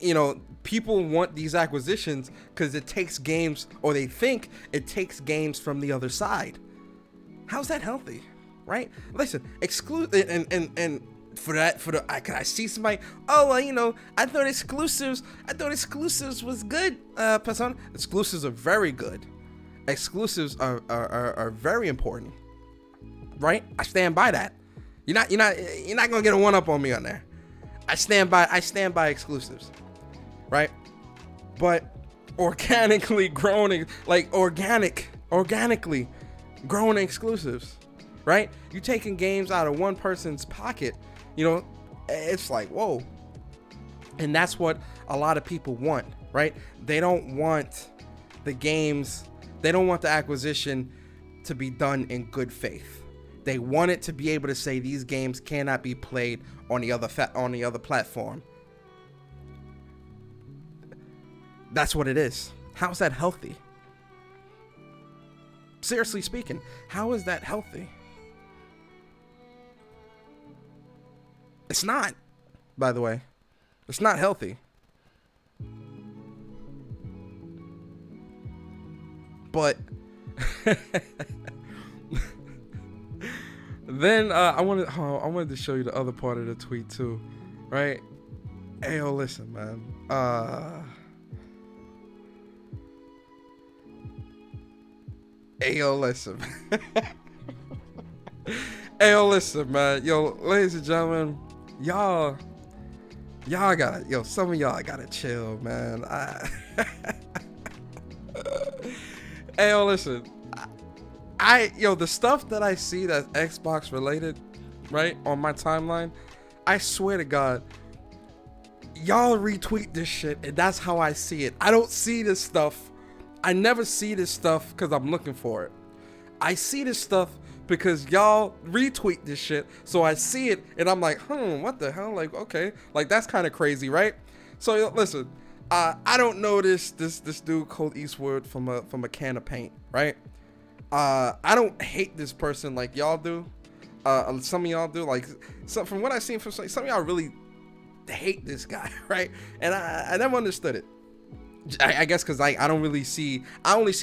you know, people want these acquisitions because it takes games, or they think it takes games from the other side. How's that healthy, right? Listen, exclude and for the I see somebody, oh, well, you know, I thought exclusives was good. Persona exclusives are very good. Exclusives are very important, right? I stand by that. You're not gonna get a one up on me on there. I stand by exclusives, right? But organically growing, like organically growing exclusives, right? You taking games out of one person's pocket, you know, it's like, whoa. And that's what a lot of people want, right? They don't want the games, they don't want the acquisition to be done in good faith. They want it to be able to say these games cannot be played on the other platform. That's what it is. How's that healthy? Seriously speaking, how is that healthy? It's not, by the way. It's not healthy. But then I wanted to show you the other part of the tweet too, right? Hey, yo, listen, man. Hey, yo, listen. Hey, yo, listen, man. Yo, ladies and gentlemen, y'all gotta, yo, some of y'all gotta chill, man. Hey, yo, listen. The stuff that I see that's Xbox related, right, on my timeline, I swear to God, y'all retweet this shit, and that's how I see it. I don't see this stuff. I never see this stuff because I'm looking for it. I see this stuff because y'all retweet this shit, so I see it, and I'm like, what the hell? Like, okay, like that's kind of crazy, right? So listen, I don't know this dude Colt Eastwood from a can of paint, right? I don't hate this person like y'all do. Some of y'all do. Like, so from what I've seen from some of y'all really hate this guy, right? And I never understood it. I guess because I only see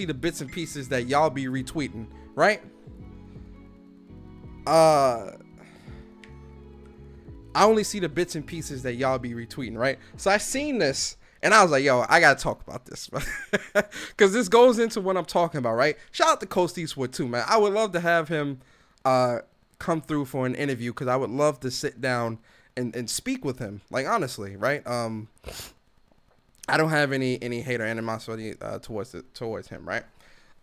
the bits and pieces that y'all be retweeting, right? I I only see the bits and pieces that y'all be retweeting, right? So I seen this and I was like, yo, I gotta talk about this, because this goes into what I'm talking about, right? Shout out to Coast Eastwood too, man. I would love to have him come through for an interview, because I would love to sit down and speak with him, like, honestly, right? I don't have any hate or animosity towards him, right?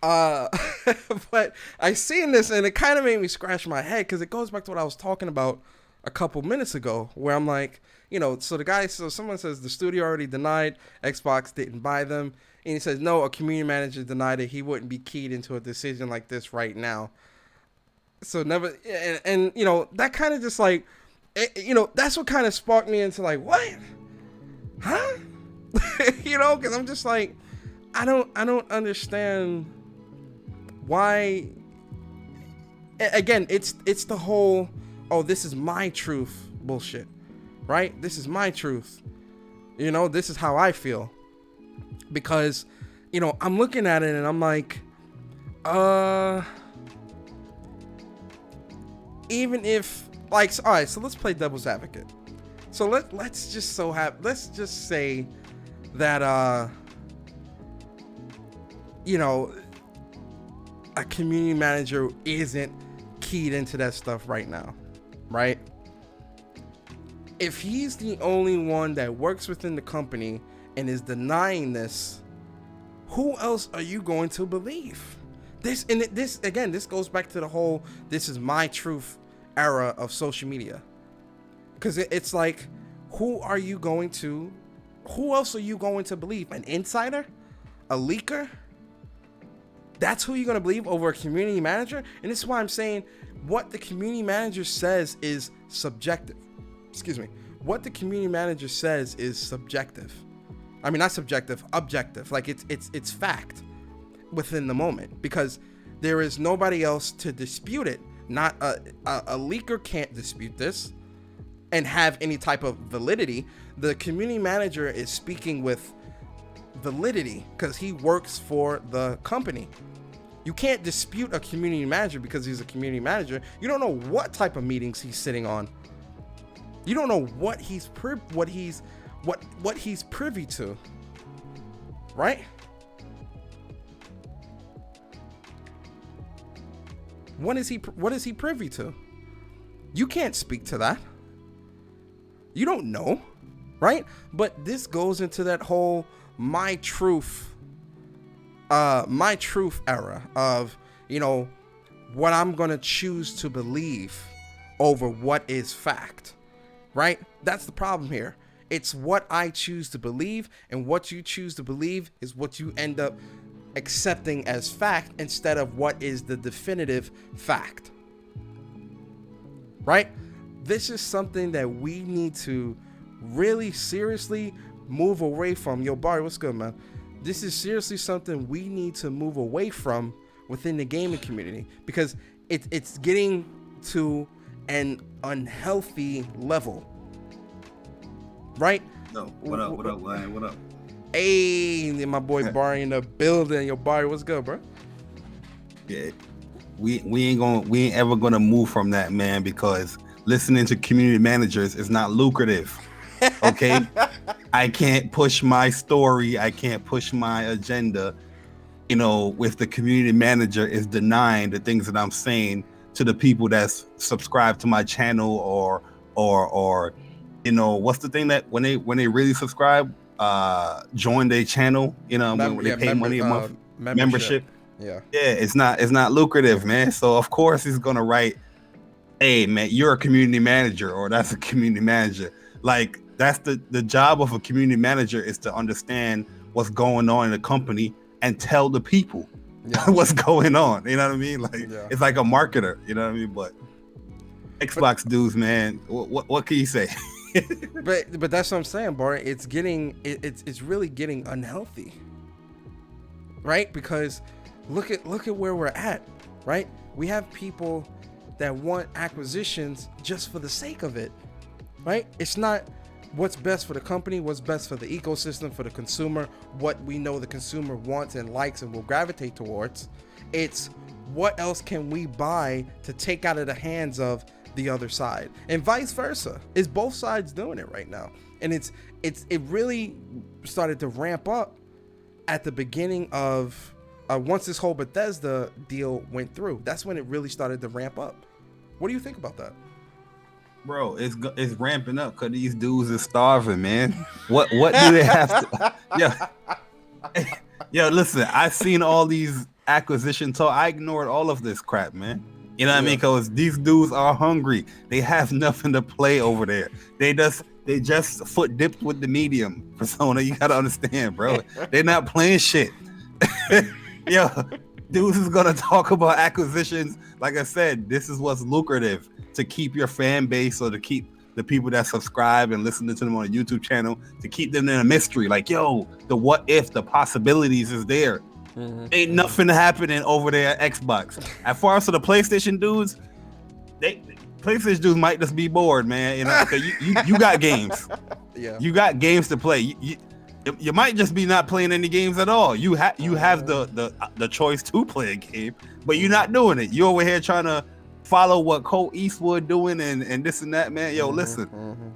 But I seen this and it kind of made me scratch my head, because it goes back to what I was talking about a couple minutes ago, where I'm like, so someone says the studio already denied Xbox didn't buy them, and he says no, a community manager denied it, he wouldn't be keyed into a decision like this right now. So never, and that kind of just like, that's what kind of sparked me into like, what, huh? Because I'm just like, I don't understand why. Again, it's the whole, oh, this is my truth bullshit, right? This is my truth. This is how I feel. Because, I'm looking at it and I'm like, even if, like, all right, so let's play devil's advocate. So let's just say that a community manager isn't keyed into that stuff right now, right? If he's the only one that works within the company and is denying this, who else are you going to believe? This goes back to the whole this is my truth era of social media, because it's like, who else are you going to believe? An insider, a leaker? That's who you're going to believe over a community manager? And this is why I'm saying what the community manager says is subjective. Excuse me. What the community manager says is subjective. I mean, not subjective, objective. Like, it's fact within the moment, because there is nobody else to dispute it. Not a leaker can't dispute this and have any type of validity. The community manager is speaking with validity because he works for the company. You can't dispute a community manager because he's a community manager. You don't know what type of meetings he's sitting on. You don't know what he's privy to, right? What is he privy to? You can't speak to that. You don't know, right? But this goes into that whole my truth era of, what I'm going to choose to believe over what is fact, right? That's the problem here. It's what I choose to believe, and what you choose to believe is what you end up accepting as fact instead of what is the definitive fact, right? This is something that we need to really seriously move away from. Yo, Barry, what's good, man? This is seriously something we need to move away from within the gaming community, because it's getting to an unhealthy level, right? No, what up, Lion? What up? Hey, my boy Barry in the building. Yo, Barry, what's good, bro? Yeah, we ain't ever gonna move from that, man, because listening to community managers is not lucrative. Okay, I can't push my story. I can't push my agenda. If the community manager is denying the things that I'm saying to the people that's subscribed to my channel, or what's the thing that when they really subscribe, join their channel, when they pay money a month, membership. Yeah, it's not lucrative, man. So of course he's gonna write, hey man, you're a community manager, or that's a community manager. Like, that's the job of a community manager, is to understand what's going on in the company and tell the people what's going on. You know what I mean? Like, it's like a marketer, you know what I mean? But Xbox dudes, man, what can you say? but that's what I'm saying, Barry. It's really getting unhealthy, right? Because look at where we're at, right? We have people that want acquisitions just for the sake of it, right? It's not what's best for the company, what's best for the ecosystem, for the consumer, what we know the consumer wants and likes and will gravitate towards. It's what else can we buy to take out of the hands of the other side, and vice versa. It's both sides doing it right now, and it really started to ramp up at the beginning of once this whole Bethesda deal went through. That's when it really started to ramp up. What do you think about that? Bro, it's ramping up because these dudes are starving, man. What do they have to? Yo, listen, I've seen all these acquisition talk. I ignored all of this crap, man. You know what I mean? Because these dudes are hungry. They have nothing to play over there. They just foot dipped with the medium persona. You gotta understand, bro. They're not playing shit. Yo, dudes is gonna talk about acquisitions. Like I said, this is what's lucrative to keep your fan base or to keep the people that subscribe and listen to them on a YouTube channel, to keep them in a mystery. Like, yo, the what if, the possibilities is there. Mm-hmm. Ain't nothing happening over there at Xbox. As far as the PlayStation dudes, PlayStation dudes might just be bored, man. You know, you got games. Yeah. You got games to play. You might just be not playing any games at all. You have the choice to play a game, but you're not doing it. You're over here trying to follow what Cole Eastwood doing and this and that, man. Yo, listen.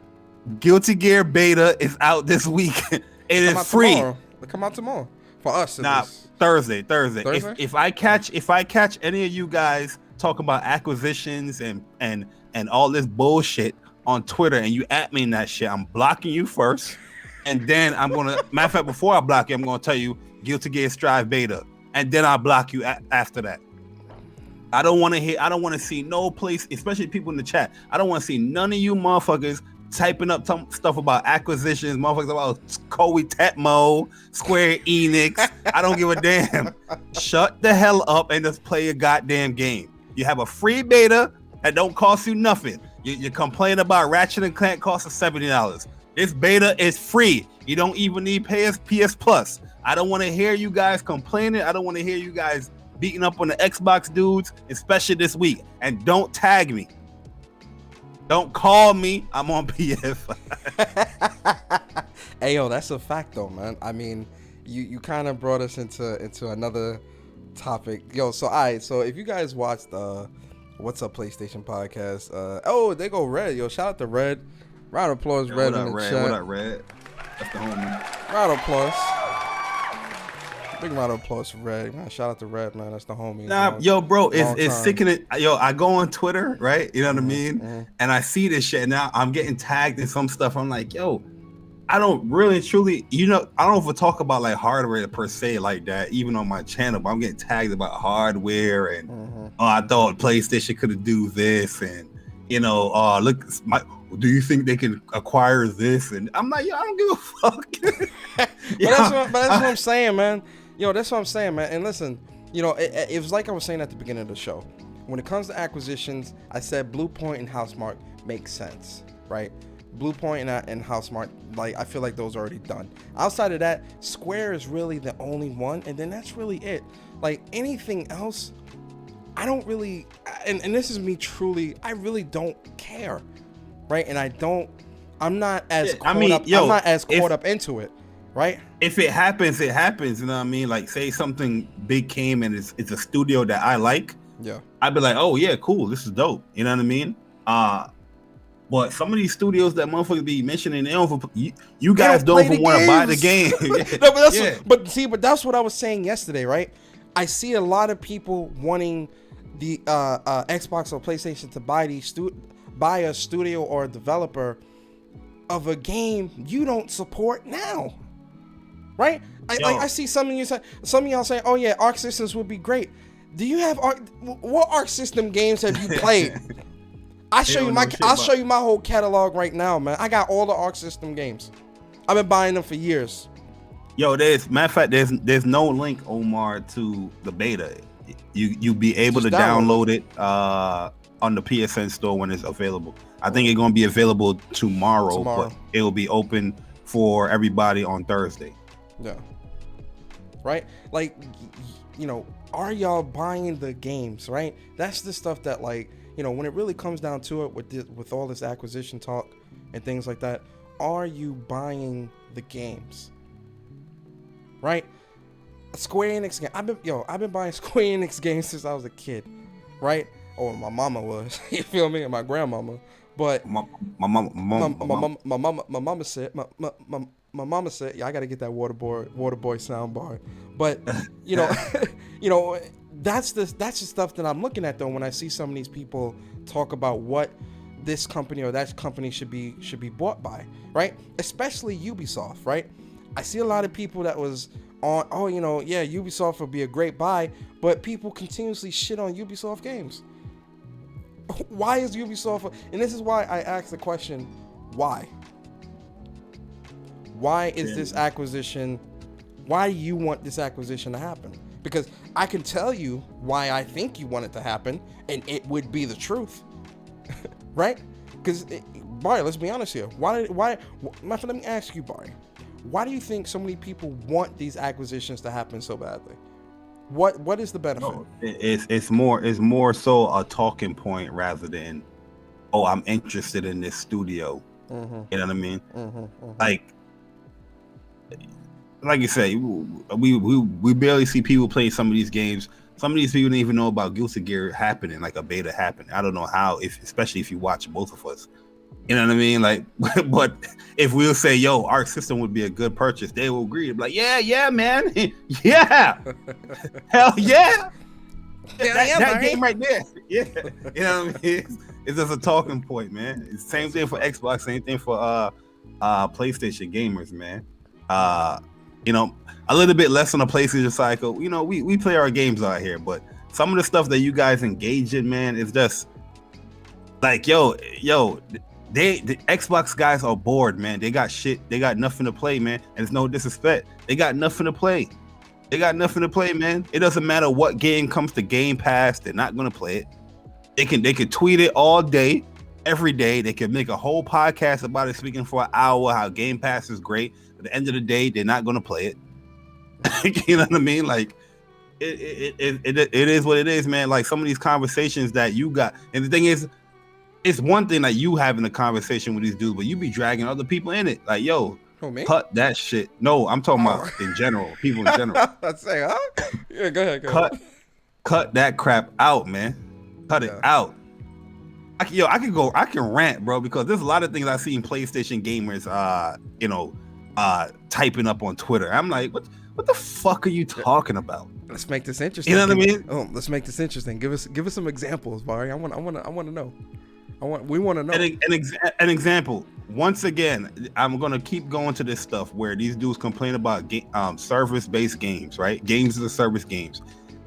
Guilty Gear beta is out this week. It is free. It'll come out tomorrow for us. Nah, Thursday. If I catch any of you guys talking about acquisitions and all this bullshit on Twitter and you at me in that shit, I'm blocking you first. And then I'm gonna, matter of fact, before I block you, I'm gonna tell you Guilty Gear Strive beta, and then I'll block you after that. I don't want to see no place, especially people in the chat. I don't want to see none of you motherfuckers typing up stuff about acquisitions, motherfuckers about Koei Tecmo, Square Enix. I don't give a damn. Shut the hell up and just play a goddamn game. You have a free beta that don't cost you nothing. You complain about Ratchet & Clank costing $70. This beta is free. You don't even need PS Plus. I don't want to hear you guys complaining. I don't want to hear you guys beating up on the Xbox dudes, especially this week. And don't tag me. Don't call me. I'm on PS5. Hey, yo, that's a fact, though, man. I mean, you kind of brought us into another topic. Yo, so if you guys watched What's Up PlayStation podcast, there go Red. Yo, shout out to Red. Round of applause, Red, in the chat. What up, Red? That's the homie. Round of applause. Big round of applause for Red. Man, shout out to Red, man. That's the homie. Nah, yo, bro, it's sickening. Yo, I go on Twitter, right? You know what I mean? Mm-hmm. And I see this shit. And now I'm getting tagged in some stuff. I'm like, yo, I don't really, truly, I don't know if we talk about like hardware per se like that, even on my channel, but I'm getting tagged about hardware and, I thought PlayStation could do this. And, look, do you think they can acquire this? And I'm like, yo, I don't give a fuck. But that's what I'm saying, man. Yo, that's what I'm saying, man. And listen, it was like I was saying at the beginning of the show. When it comes to acquisitions, I said Bluepoint and Housemarque makes sense, right? Bluepoint and Housemarque, like, I feel like those are already done. Outside of that, Square is really the only one, and then that's really it. Like, anything else, I don't really, and this is me truly, I really don't care, right? And I'm not as caught up into it, right? If it happens, it happens. You know what I mean? Like, say something big came and it's a studio that I like. Yeah. I'd be like, oh yeah, cool. This is dope. You know what I mean? But some of these studios that motherfuckers be mentioning, you guys don't even want to buy the game. But that's what I was saying yesterday, right? I see a lot of people wanting the Xbox or PlayStation to buy a studio or a developer of a game you don't support now, right? I see some of y'all saying, "Oh yeah, Arc Systems would be great." Do you have what Arc System games have you played? I'll show you my whole catalog right now, man. I got all the Arc System games. I've been buying them for years. Yo, matter of fact, there's no link, Omar, to the beta. You be able to download it on the PSN store when it's available. I think it's gonna be available tomorrow, but it will be open for everybody on Thursday. Yeah. Right? Like, are y'all buying the games, right? That's the stuff that, like, when it really comes down to it with all this acquisition talk and things like that, are you buying the games? Right? Square Enix game. I've been buying Square Enix games since I was a kid, right? Oh, my mama was. You feel me? And my grandmama. But my mama said, my mama said, yeah, I got to get that Waterboy sound bar. But you know, you know, that's the stuff that I'm looking at though when I see some of these people talk about what this company or that company should be bought by, right? Especially Ubisoft, right? I see a lot of people that was on, oh, you know, yeah, Ubisoft would be a great buy, but people continuously shit on Ubisoft games. Why is Ubisoft, and this is why I asked the question, why? Why is this acquisition, why do you want this acquisition to happen? Because I can tell you why I think you want it to happen, and it would be the truth, right? Because, Barry, let's be honest here. Let me ask you, Barry, why do you think so many people want these acquisitions to happen so badly? What is the benefit? No, it's more so a talking point rather than, oh, I'm interested in this studio. Mm-hmm. You know what I mean? Mm-hmm, mm-hmm. Like you say, we barely see people play some of these games. Some of these people didn't even know about Guilty Gear happening, like a beta happening. I don't know how, especially if you watch both of us. You know what I mean? Like, but if we'll say, yo, Arc System would be a good purchase, they will agree. Like, yeah, man. Yeah. Hell yeah. That game right there. Yeah. You know what I mean? It's just a talking point, man. It's the same thing for Xbox, same thing for PlayStation gamers, man. You know, a little bit less on the PlayStation cycle. You know, we play our games out here, but some of the stuff that you guys engage in, man, is just like, yo, the Xbox guys are bored, man. They got shit. They got nothing to play, man. And it's no disrespect. They got nothing to play. Man. It doesn't matter what game comes to Game Pass. They're not gonna play it. They can tweet it all day, every day. They can make a whole podcast about it, speaking for an hour how Game Pass is great. At the end of the day, they're not gonna play it. You know what I mean? Like it is what it is, man. Like some of these conversations that you got, and the thing is, it's one thing that you having a conversation with these dudes, but you be dragging other people in it. Like, yo, cut that shit. No, I'm talking about in general, people in general. I'd say, huh? Yeah, go ahead. Cut that crap out, man. Cut it out. I can rant, bro, because there's a lot of things I've seen PlayStation gamers, typing up on Twitter. I'm like, what the fuck are you talking about? Let's make this interesting. You know what I mean? Oh, let's make this interesting. Give us some examples, Barry. I want to know. We want to know. An example. Once again, I'm gonna keep going to this stuff where these dudes complain about service-based games, right? Games as a service games,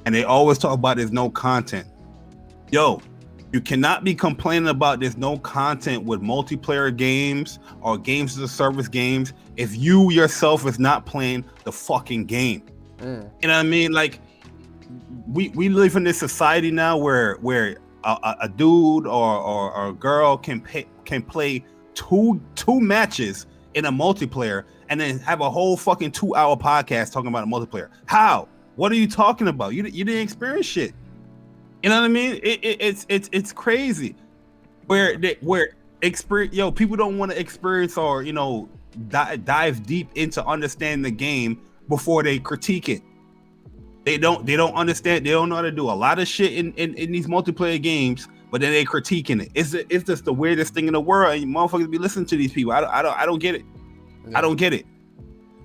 and they always talk about there's no content. Yo, you cannot be complaining about there's no content with multiplayer games or games as a service games if you yourself is not playing the fucking game. You know what I mean? Like, we live in this society now where a dude or a girl can play two matches in a multiplayer and then have a whole fucking 2-hour podcast talking about a multiplayer. How? What are you talking about? You didn't experience shit. You know what I mean? It's crazy. Where experience, people don't want to experience or dive deep into understanding the game before they critique it. They don't understand. They don't know how to do a lot of shit in these multiplayer games, but then they critiquing it. It's just the weirdest thing in the world. And motherfuckers be listening to these people. I don't get it. Yeah. I don't get it.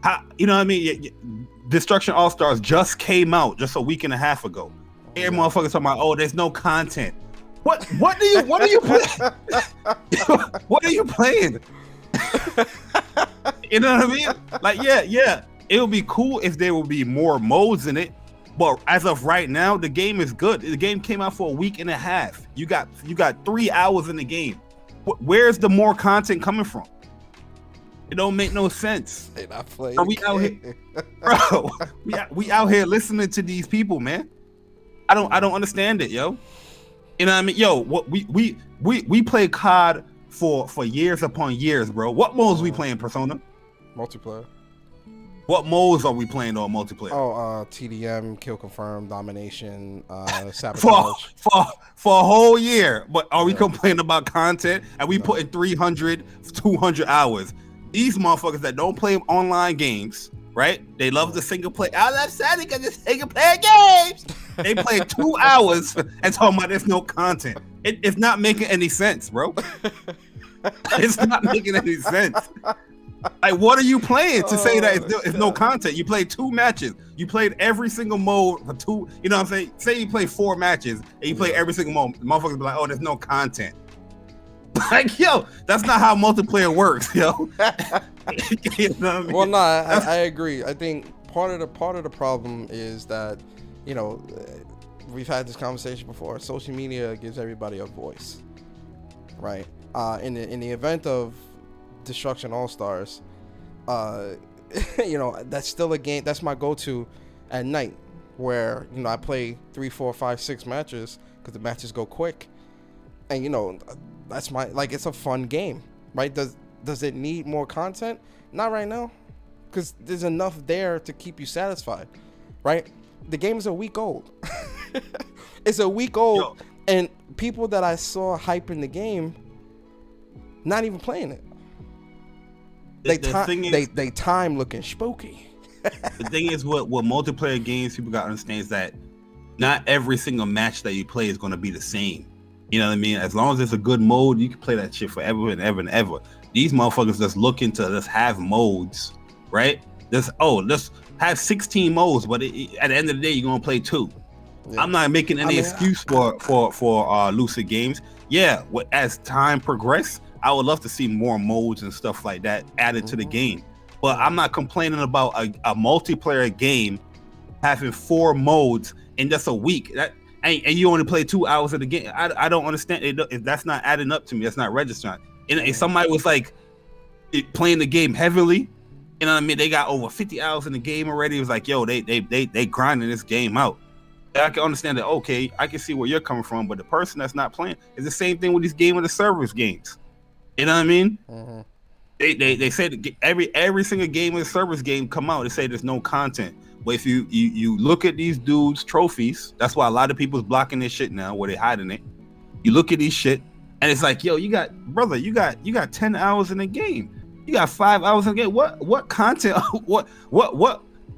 How, you know what I mean? Destruction All Stars just came out just a week and a half ago. Every motherfuckers talking about, oh, there's no content. What are you playing? What are you playing? You know what I mean? Like, yeah. It would be cool if there would be more modes in it. But as of right now, the game is good. The game came out for a week and a half. You got 3 hours in the game. Where's the more content coming from? It don't make no sense. They not playing. We out here, bro. We out here listening to these people, man. I don't understand it, yo. You know what I mean? Yo, what we play COD for years upon years, bro. What modes we playing, Persona? Multiplayer. What modes are we playing on multiplayer? Oh, TDM, kill confirm, domination, sabotage. For a whole year. But are we complaining about content? And we put in 300, 200 hours. These motherfuckers that don't play online games, right? They love the single player. I love Sonic because it's single player games. They play 2 hours and talking about there's no content. It's not making any sense, bro. It's not making any sense. Like, what are you playing to say that it's no content? You played 2 matches. You played every single mode for 2. You know what I'm saying? Say you play 4 matches and you play every single mode. Motherfuckers be like, oh, there's no content. Like, yo, that's not how multiplayer works, yo. You know what I mean? Well, no, I agree. I think part of the problem is that, you know, we've had this conversation before. Social media gives everybody a voice, right? In the event of Destruction All-Stars, you know, that's still a game. That's my go-to at night, where, you know, I play 3, 4, 5, 6 matches because the matches go quick, and, you know, that's my, like, it's a fun game, right? Does it need more content? Not right now, because there's enough there to keep you satisfied, right? The game is a week old. It's a week old. Yo. And people that I saw hyping the game, not even playing it. They time looking spooky. The thing is, what multiplayer games people gotta understand is that not every single match that you play is gonna be the same. You know what I mean? As long as it's a good mode, you can play that shit forever and ever and ever. These motherfuckers just looking to just have modes, right? Let's have 16 modes, but at the end of the day, you're gonna play 2. Yeah. I'm not making any excuse for Lucid Games. Yeah, as time progresses, I would love to see more modes and stuff like that added to the game. But I'm not complaining about a multiplayer game having 4 modes in just a week. And you only play 2 hours of the game. I don't understand it. That's not adding up to me. That's not registering. And somebody was like playing the game heavily. You know what I mean? They got over 50 hours in the game already. It was like, yo, they grinding this game out. I can understand that. Okay, I can see where you're coming from, but the person that's not playing is the same thing with these Game of the Service games. You know what I mean? Mm-hmm. They say that every single Game of the Service game come out, they say there's no content. But if you look at these dudes' trophies, that's why a lot of people's blocking this shit now, where they hiding it. You look at these shit, and it's like, yo, you got 10 hours in the game. You got 5 hours in the game. What content?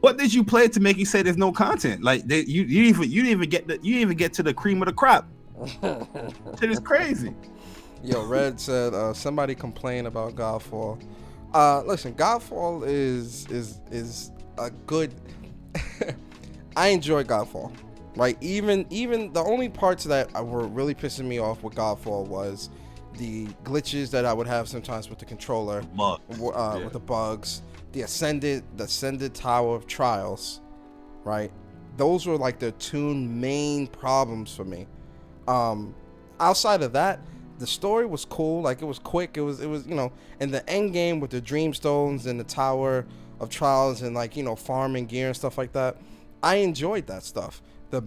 What did you play to make you say there's no content? Like you didn't even get to the cream of the crop. Shit is crazy. Yo, Red said somebody complained about Godfall. Listen, Godfall is a good. I enjoy Godfall, right? Even the only parts that were really pissing me off with Godfall was the glitches that I would have sometimes with the controller, with the bugs, the ascended Tower of Trials, right? Those were like the 2 main problems for me. Outside of that, the story was cool. Like, it was quick. It was, you know, and the end game with the Dreamstones and the Tower of Trials and, like, you know, farming gear and stuff like that. I enjoyed that stuff. The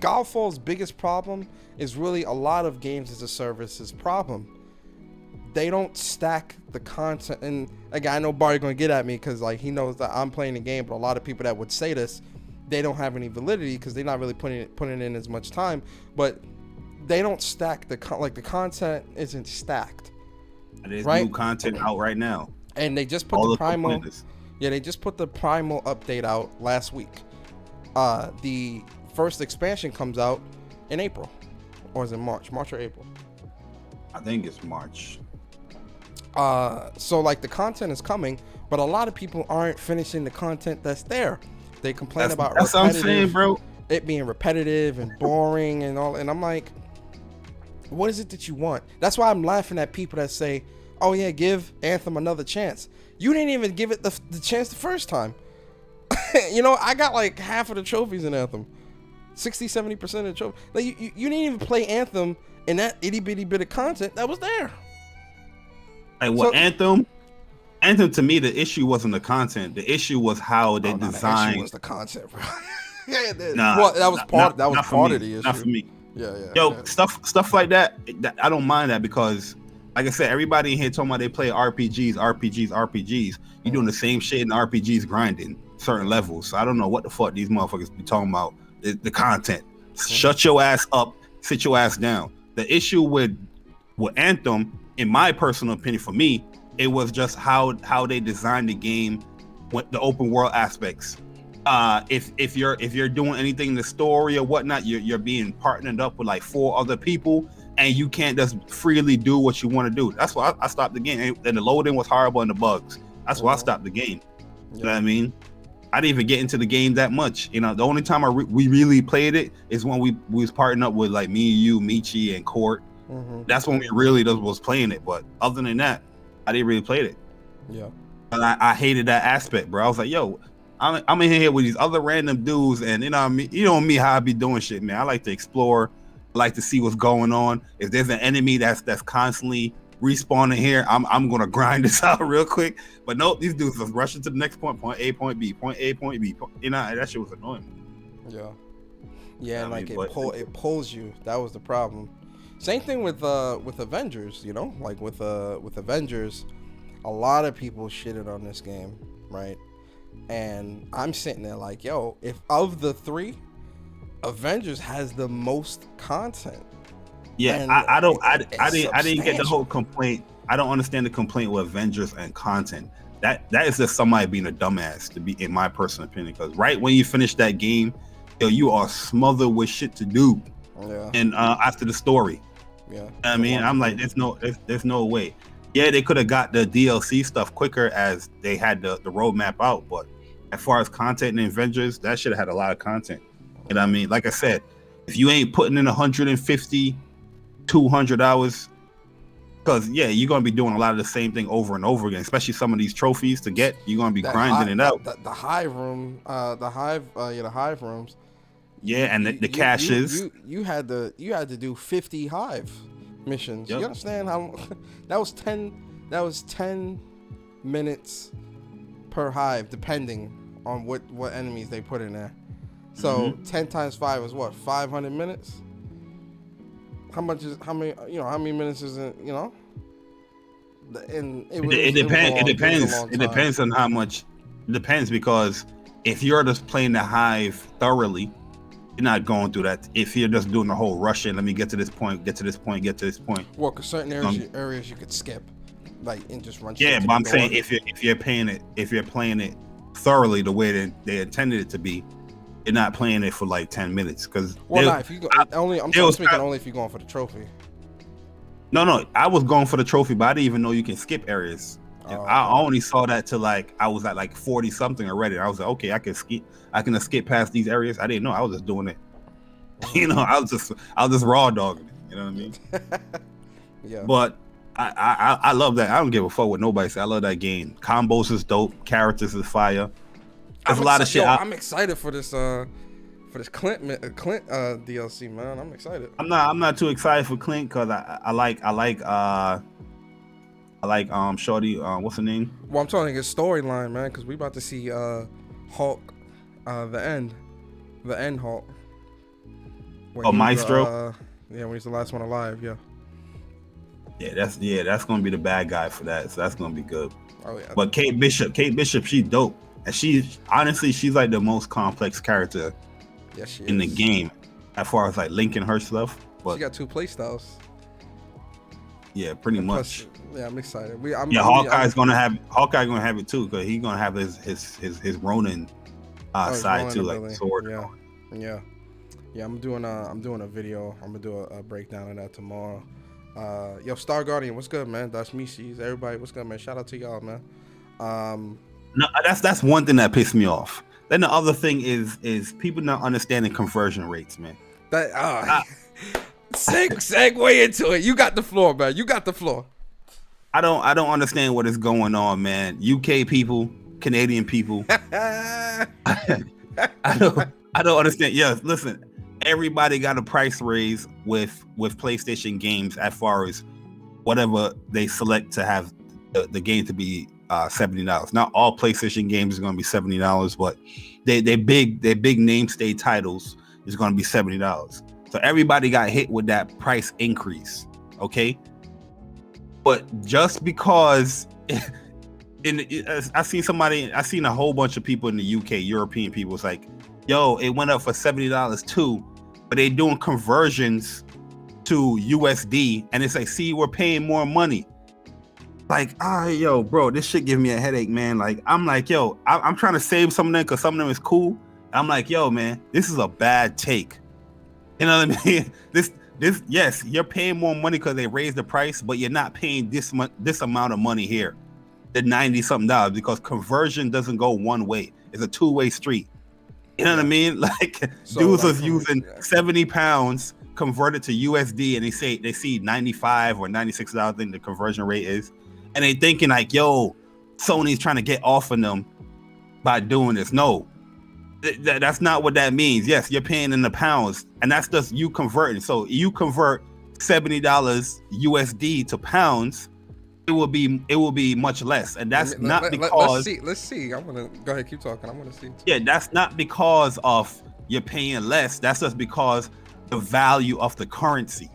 Godfall's biggest problem is really a lot of games as a service's problem. They don't stack the content. And again, I know Barry gonna get at me because, like, he knows that I'm playing the game, but a lot of people that would say this, they don't have any validity because they're not really putting in as much time. But they don't stack the content isn't stacked. There's new content out right now, and they just put the primal. Yeah, they just put the primal update out last week. The first expansion comes out in April, or is it March or April? I think it's March. So like the content is coming, but a lot of people aren't finishing the content that's there. They complain about that's what I'm saying, bro. It being repetitive and boring and all, and I'm like, what is it that you want? That's why I'm laughing at people that say, oh yeah, give Anthem another chance. You didn't even give it the chance the first time. You know, I got like half of the trophies in Anthem. 60-70% of the trophies. Like, you didn't even play Anthem in that itty bitty bit of content that was there. Hey, well, Anthem to me, the issue wasn't the content. The issue was how they designed. The issue was the content, bro. Yeah, well, that was part of the issue. Not for me. Yeah. Yo, stuff like that, I don't mind that because, like I said, everybody in here talking about they play RPGs. You're doing the same shit in RPGs, grinding certain levels. So I don't know what the fuck these motherfuckers be talking about. The content. Shut your ass up. Sit your ass down. The issue with Anthem, in my personal opinion, for me, it was just how they designed the game the open world aspects. If you're doing anything in the story or whatnot, you're being partnered up with like 4 other people, and you can't just freely do what you want to do. That's why I stopped the game. And the loading was horrible and the bugs. That's why I stopped the game. Yeah. You know what I mean? I didn't even get into the game that much. You know, the only time we really played it is when we was partnering up with like me, you, Michi, and Court. That's when we really was playing it. But other than that, I didn't really play it. Yeah. And I hated that aspect, bro. I was like, yo, I'm in here with these other random dudes, and you know me, how I be doing shit, man. I like to explore, I like to see what's going on. If there's an enemy that's constantly respawning here, I'm gonna grind this out real quick. But nope, these dudes are rushing to the next point A, point B, point A, point B. You know, that shit was annoying. Yeah, and like it pulls you. That was the problem. Same thing with Avengers. You know, like with Avengers, a lot of people shitted on this game, right? And I'm sitting there like, yo, if of the 3, Avengers has the most content. Yeah, I didn't get the whole complaint. I don't understand the complaint with Avengers and content. That is just somebody being a dumbass, to be, in my personal opinion. Because right when you finish that game, yo, you are smothered with shit to do. Yeah. And after the story. Yeah. I mean, I'm like, there's no way. Yeah, they could have got the DLC stuff quicker as they had the roadmap out, but as far as content in Avengers, that should have had a lot of content. You know what I mean? Like I said, if you ain't putting in 150, 200 hours, because yeah, you're gonna be doing a lot of the same thing over and over again, especially some of these trophies to get. You're gonna be grinding it out. The hive room, the hive rooms. Yeah, and the caches. You had to do 50 hive missions. Yep. You understand how that was 10 minutes per hive, depending on what enemies they put in there. So 10 times 5 is what, 500 minutes? How many minutes is it, you know? And it depends on how much. It depends, because if you're just playing the hive thoroughly, you're not going through that. If you're just doing the whole rushing, let me get to this point, get to this point, get to this point. Well, because certain areas you could skip, like, and just run. Yeah, but I'm saying if you're playing it thoroughly the way they intended it to be, you're not playing it for like 10 minutes. Because if you go, I'm speaking only if you're going for the trophy. No, I was going for the trophy, but I didn't even know you can skip areas. I only saw that till like I was at like 40 something already. I was like, okay, I can skip past these areas. I didn't know. I was just doing it. You know, I was just raw dogging it. You know what I mean? Yeah. But I love that. I don't give a fuck what nobody says. I love that game. Combos is dope. Characters is fire. There's a lot of shit. I'm excited for this Clint DLC, man. I'm excited. I'm not too excited for Clint because I like Shorty, what's her name? Well, I'm talking his storyline, man, because we about to see Hulk, the end Hulk. Maestro. When he's the last one alive. Yeah, that's gonna be the bad guy for that. So that's gonna be good. Oh yeah. But Kate Bishop, she's dope, and she's like the most complex character. Yes, she in the game, as far as like linking her stuff. But she got 2 play styles. Yeah, pretty much. Yeah, I'm excited. Hawkeye's gonna have it too, because he's gonna have his Ronin side too, like the sword. Yeah. I'm doing a video. I'm gonna do a breakdown of that tomorrow. Yo, Star Guardian, what's good, man? That's me. She's everybody. What's good, man? Shout out to y'all, man. No, that's one thing that pissed me off. Then the other thing is people not understanding conversion rates, man. Segue into it. You got the floor, man. You got the floor. I don't understand what is going on, man. UK people, Canadian people. I don't understand. Yes, listen. Everybody got a price raise with PlayStation games as far as whatever they select to have the game to be $70. Not all PlayStation games are going to be $70, but they big name state titles is going to be $70. So everybody got hit with that price increase, okay? But just because I seen a whole bunch of people in the UK, European people, it's like, yo, it went up for $70 too, but they doing conversions to USD, and it's like, see, we're paying more money. like, yo, bro, this shit give me a headache, man. Like, I'm like, yo, I'm trying to save some of them because some of them is cool. I'm like, yo, man, this is a bad take. You know what I mean? This, yes, you're paying more money because they raised the price, but you're not paying this amount of money here, the $90-something, because conversion doesn't go one way. It's a two-way street. You know what I mean? Like, so, dudes was using 70 pounds converted to USD, and they see 95 or $96, I think the conversion rate is, and they thinking like, yo, Sony's trying to get off of them by doing this. No, that's not what that means. Yes, you're paying in the pounds, and that's just you converting. So you convert $70 USD to pounds, it will be much less, and that's not because. Let's see. I'm gonna go ahead, keep talking. I want to see. Yeah, that's not because of you're paying less. That's just because the value of the currency.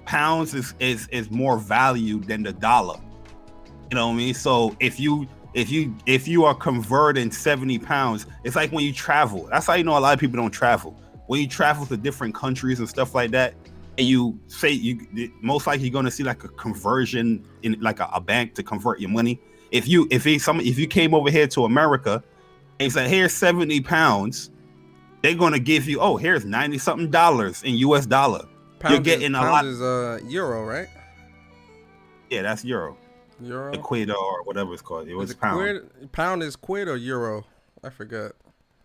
Pounds is more value than the dollar. You know what I mean? So if you are converting 70 pounds, it's like when you travel. That's how you know a lot of people don't travel. When you travel to different countries and stuff like that, and you say you most likely you're gonna see like a conversion in like a bank to convert your money. If you came over here to America and you said, here's 70 pounds, they're gonna give you, oh, here's $90-something in US dollar. You're getting a lot. Is euro, right? Yeah, that's euro. Euro, the quid or whatever it's called. It was pound. Pound is quid or euro? I forgot.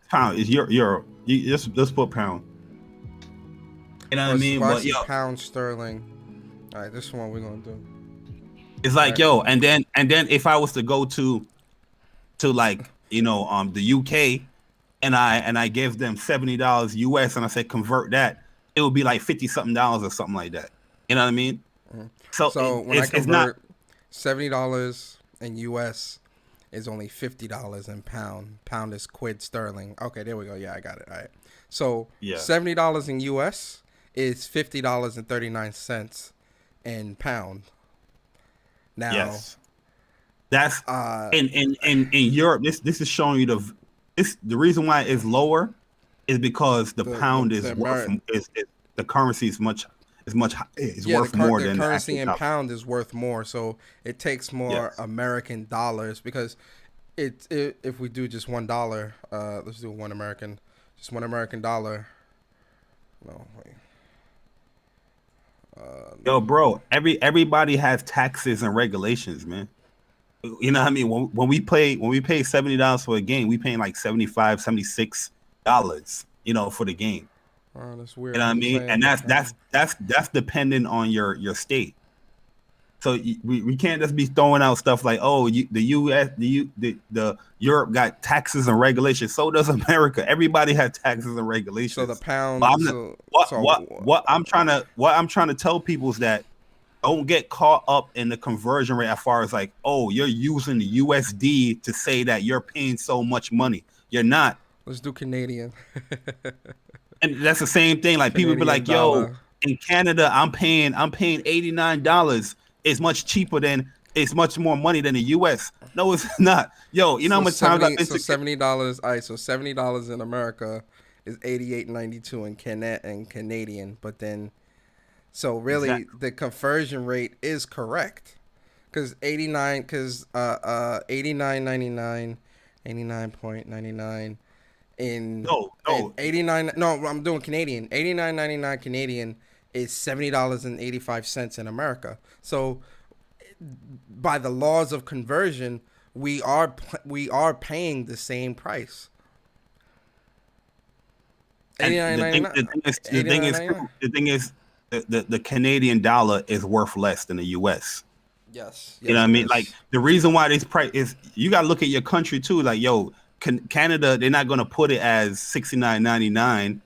Pound is euro. You just put pound. You know what I mean? But pound sterling. All right, this one we're gonna do. It's like, yo, and then if I was to go to like, you know, the UK, and I give them $70 US, and I say convert that, it would be like $50-something or something like that. You know what I mean? Mm-hmm. So when I convert $70 in US is only $50 in pound. Pound is quid sterling. Okay, there we go. Yeah, I got it. All right. So $70 in US is $50.39 in pound. Now, yes, that's in Europe. This is showing you the reason why it's lower is because the pound is worth the currency is much. It's worth more than the currency in pound is worth more, so it takes more American dollars because if we do just $1, let's do one American dollar. No, wait. Yo, bro, everybody has taxes and regulations, man. You know what I mean? When we pay $70 for a game, we paying like $75, $76, you know, for the game. Oh, that's weird. You know what I mean? And that's dependent on your state. So we can't just be throwing out stuff like, oh, the U.S. the Europe got taxes and regulations. So does America. Everybody has taxes and regulations. So the pound. What I'm trying to tell people is that don't get caught up in the conversion rate as far as like, oh, you're using the USD to say that you're paying so much money. You're not. Let's do Canadian. And that's the same thing. Like Canadian people be like, yo, in Canada, I'm paying $89. It's much cheaper it's much more money than the US. No, it's not. Yo, you know how much time I've been to $70. All right, so $70 in America is $88.92 in Canadian. But then, so really the conversion rate is correct because 89.99 in 89. No, I'm doing Canadian. $89.99 Canadian is $70.85 in America. So, by the laws of conversion, we are paying the same price. The thing is, the Canadian dollar is worth less than the US. Yes. You know what I mean? Like the reason why this price is, you got to look at your country too. Like, yo, Canada, they're not going to put it as $69.99.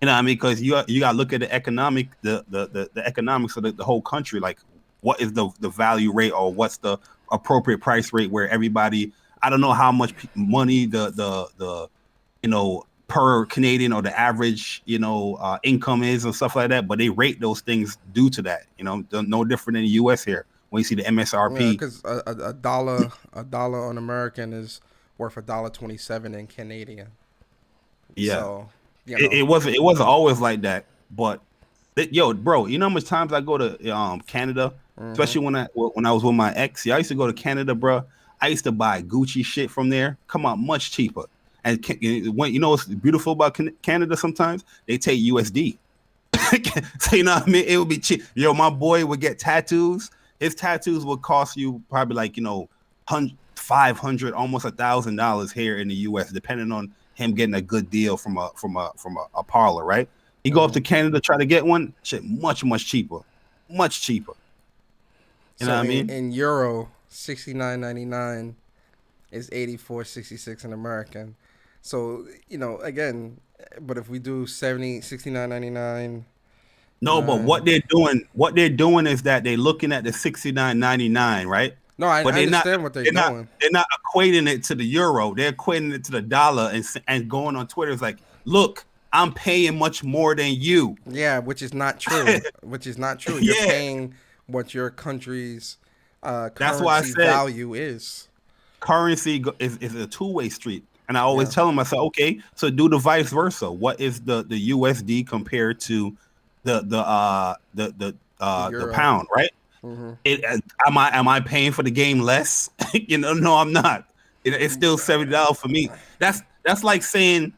You know what I mean? Because you got to look at the economics of the whole country. Like, what is the value rate, or what's the appropriate price rate where everybody? I don't know how much money the you know, per Canadian or the average, you know, income is and stuff like that. But they rate those things due to that. You know, no different than the U.S. here when you see the MSRP. Because a dollar on American is worth $1.27 in Canadian. Yeah. So, you know. It wasn't always like that, but Yo, bro, you know how much times I go to Canada, especially when I was with my ex. Yeah, I used to go to Canada, bro. I used to buy Gucci shit from there. Come out much cheaper. And when you know what's beautiful about Canada? Sometimes they take USD. So you know what I mean? It would be cheap. Yo, my boy would get tattoos. His tattoos would cost you probably like, you know, $500, almost $1,000 here in the US, depending on him getting a good deal from a parlor, right? You go up to Canada, try to get one, shit, much cheaper. Much cheaper. You know what I mean? In euro, $69.99 is $84.66 in American. So, you know, again, but if we do $69.99. No, but what they're doing is that they're looking at the $69.99, right? No, I understand what they're doing. They're not equating it to the euro. They're equating it to the dollar and going on Twitter. It's like, look, I'm paying much more than you. Yeah, which is not true. You're paying what your country's currency value is. Currency is a two-way street. And I always tell them, I say, okay, so do the vice versa. What is the USD compared to the pound, right? Mm-hmm. Am I paying for the game less? You know, no, I'm not. It's still $70 for me. That's like saying,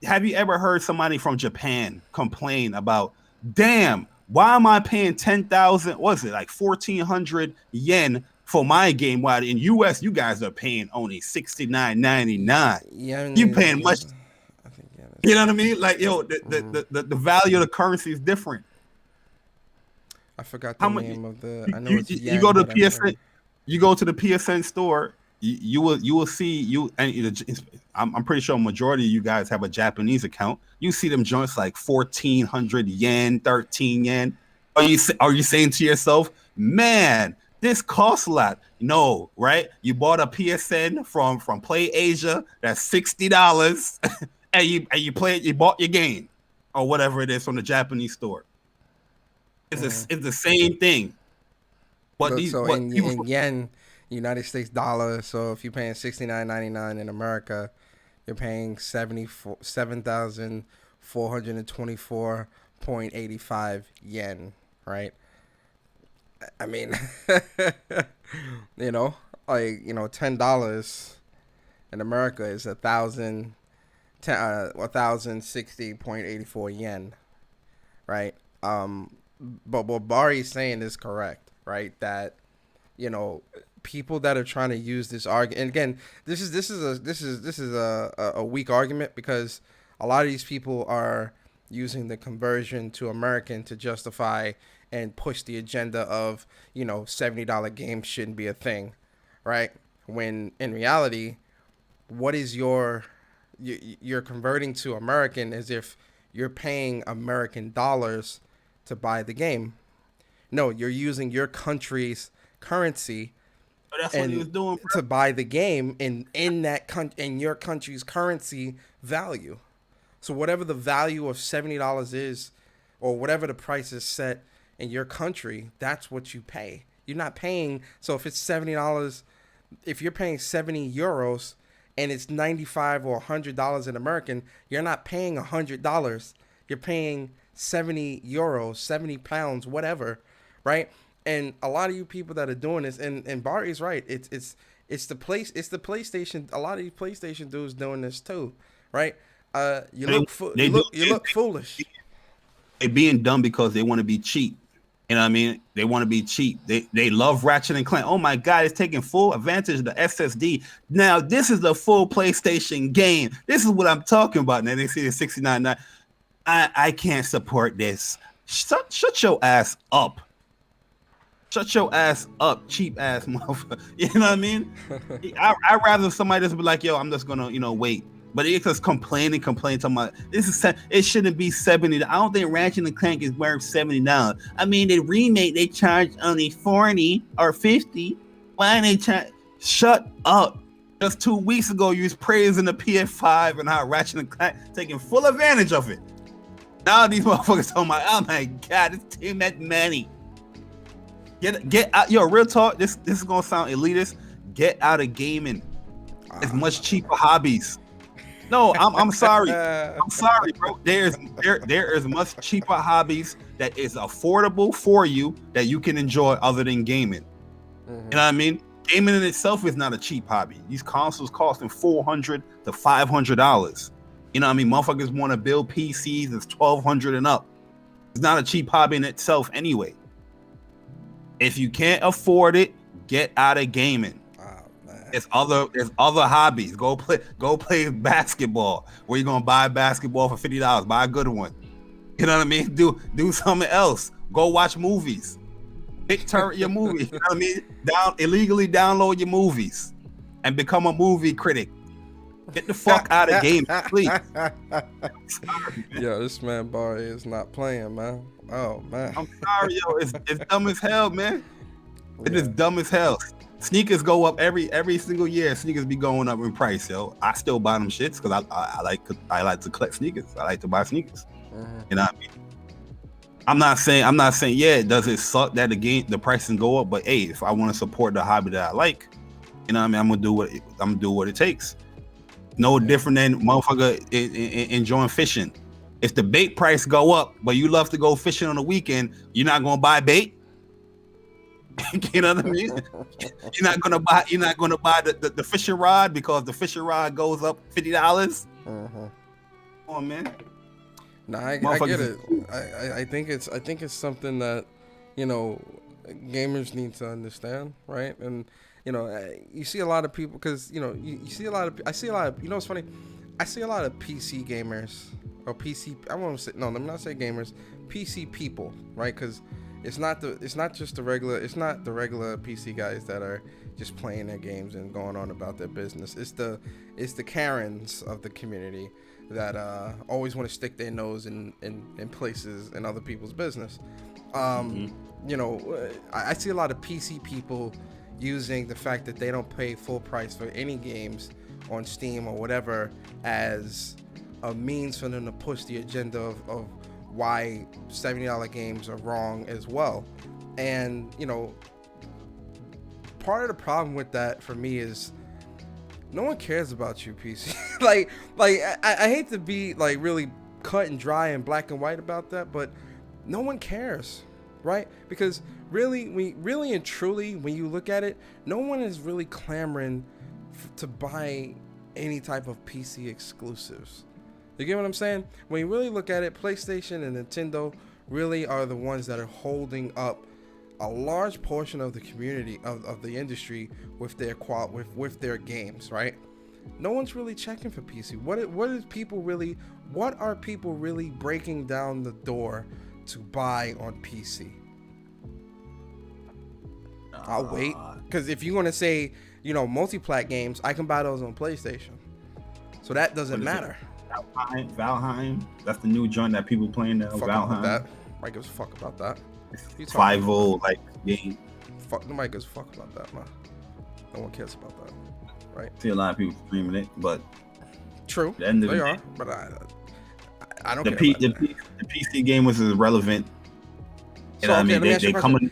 have you ever heard somebody from Japan complain about, damn, why am I paying 10,000? What's it like 1,400 yen for my game? While in US, you guys are paying only $69.99. Yeah, you paying much. I think, you know what I mean? Like, yo, the value of the currency is different. I forgot the name of the. I know you go to PSN. You go to the PSN store. You will see I'm pretty sure a majority of you guys have a Japanese account. You see them joints like 1,400 yen, 13 yen. Are you saying to yourself, man, this costs a lot? No, right? You bought a PSN from Play Asia that's $60, and you play it. You bought your game or whatever it is from the Japanese store. It's the same thing. But in yen, United States dollar. So if you're paying $69.99 in America, you're paying 7,424.85 yen, right? I mean, you know, like, you know, $10 in America is 1,060.84 yen, right? But what Bari's saying is correct, right? That, you know, people that are trying to use this argument, and again, this is a weak argument, because a lot of these people are using the conversion to American to justify and push the agenda of, you know, $70 games shouldn't be a thing, right? When in reality, what is you're converting to American as if you're paying American dollars to buy the game. No, you're using your country's currency that's what he was doing, to buy the game in your country's currency value. So whatever the value of $70 is, or whatever the price is set in your country, that's what you pay. You're not paying. So if it's $70, if you're paying 70 euros and it's $95 or $100 in American, you're not paying $100. You're paying 70 euros, 70 pounds, whatever, right? And a lot of you people that are doing this, and Bari's right, it's the PlayStation. A lot of these PlayStation dudes doing this too, right? You look foolish. They're being dumb because they want to be cheap. You know what I mean? They want to be cheap. They love Ratchet and Clank. Oh my God, it's taking full advantage of the SSD. Now this is the full PlayStation game. This is what I'm talking about. Now they see the $69.99. I can't support this. Shut your ass up. Shut your ass up, cheap ass motherfucker. You know what I mean? I'd rather somebody just be like, yo, I'm just gonna, wait. But it's just complaining, talking about it shouldn't be $70. I don't think Ratchet and Clank is worth $70. I mean, the remake they charge only $40 or $50. Why they charge? Shut up. Just 2 weeks ago, you was praising the PS5 and how Ratchet and Clank taking full advantage of it. Now these motherfuckers talking about, oh my God, it's too much money. Get out, yo, real talk. This is gonna sound elitist. Get out of gaming. It's much cheaper hobbies. No, I'm sorry. I'm sorry, bro. There is much cheaper hobbies that is affordable for you that you can enjoy other than gaming. You know what I mean? Gaming in itself is not a cheap hobby. These consoles costing $400 to $500. You know what I mean? Motherfuckers want to build PCs that's $1,200 and up. It's not a cheap hobby in itself anyway. If you can't afford it, get out of gaming. There's other hobbies. Go play basketball. Where you gonna buy a basketball for $50? Buy a good one. You know what I mean? Do something else. Go watch movies. Turn your movie. You know what I mean? Illegally download your movies and become a movie critic. Get the fuck out of games, please. Sorry, yo, this man Barry is not playing, man. Oh man. I'm sorry, yo. It's dumb as hell, man. It is dumb as hell. Sneakers go up every single year. Sneakers be going up in price, yo. I still buy them shits because I like to collect sneakers. I like to buy sneakers. You know what I mean? I'm not saying yeah, does it suck that the price can go up? But hey, if I want to support the hobby that I like, you know what I mean, I'm gonna do what it takes. No different than motherfucker enjoying fishing. If the bait price go up, but you love to go fishing on the weekend, you're not gonna buy bait. You know what I mean? You're not gonna buy the fishing rod because the fishing rod goes up $50. Come on, man. Nah, I get it. I think it's something that, you know, gamers need to understand, right? And you know, you see a lot of people because you know I see a lot of you know what's funny? I see a lot of PC gamers or PC. I won't say no. Let me not say gamers. PC people, right? Because it's not the regular PC guys that are just playing their games and going on about their business. It's the Karens of the community that always want to stick their nose in places in other people's business. You know, I see a lot of PC people using the fact that they don't pay full price for any games on Steam or whatever as a means for them to push the agenda of why $70 games are wrong as well. And you know, part of the problem with that for me is no one cares about you, PC. I hate to be like really cut and dry and black and white about that, but no one cares, right? Because really and truly, when you look at it, no one is really clamoring to buy any type of PC exclusives. You get what I'm saying? When you really look at it, PlayStation and Nintendo really are the ones that are holding up a large portion of the community of the industry with their games, right? No one's really checking for PC. What are people really breaking down the door to buy on PC? I'll wait, because if you're gonna say, you know, multi-plat games, I can buy those on PlayStation, so that doesn't matter. Valheim, that's the new joint that people playing now. Valheim. That. Nobody gives a fuck about that. 5-0 like game. Nobody gives a fuck about that, man. No one cares about that, right? See a lot of people streaming it, but true, they are. But I don't care. The PC game was irrelevant. You know what I mean? They coming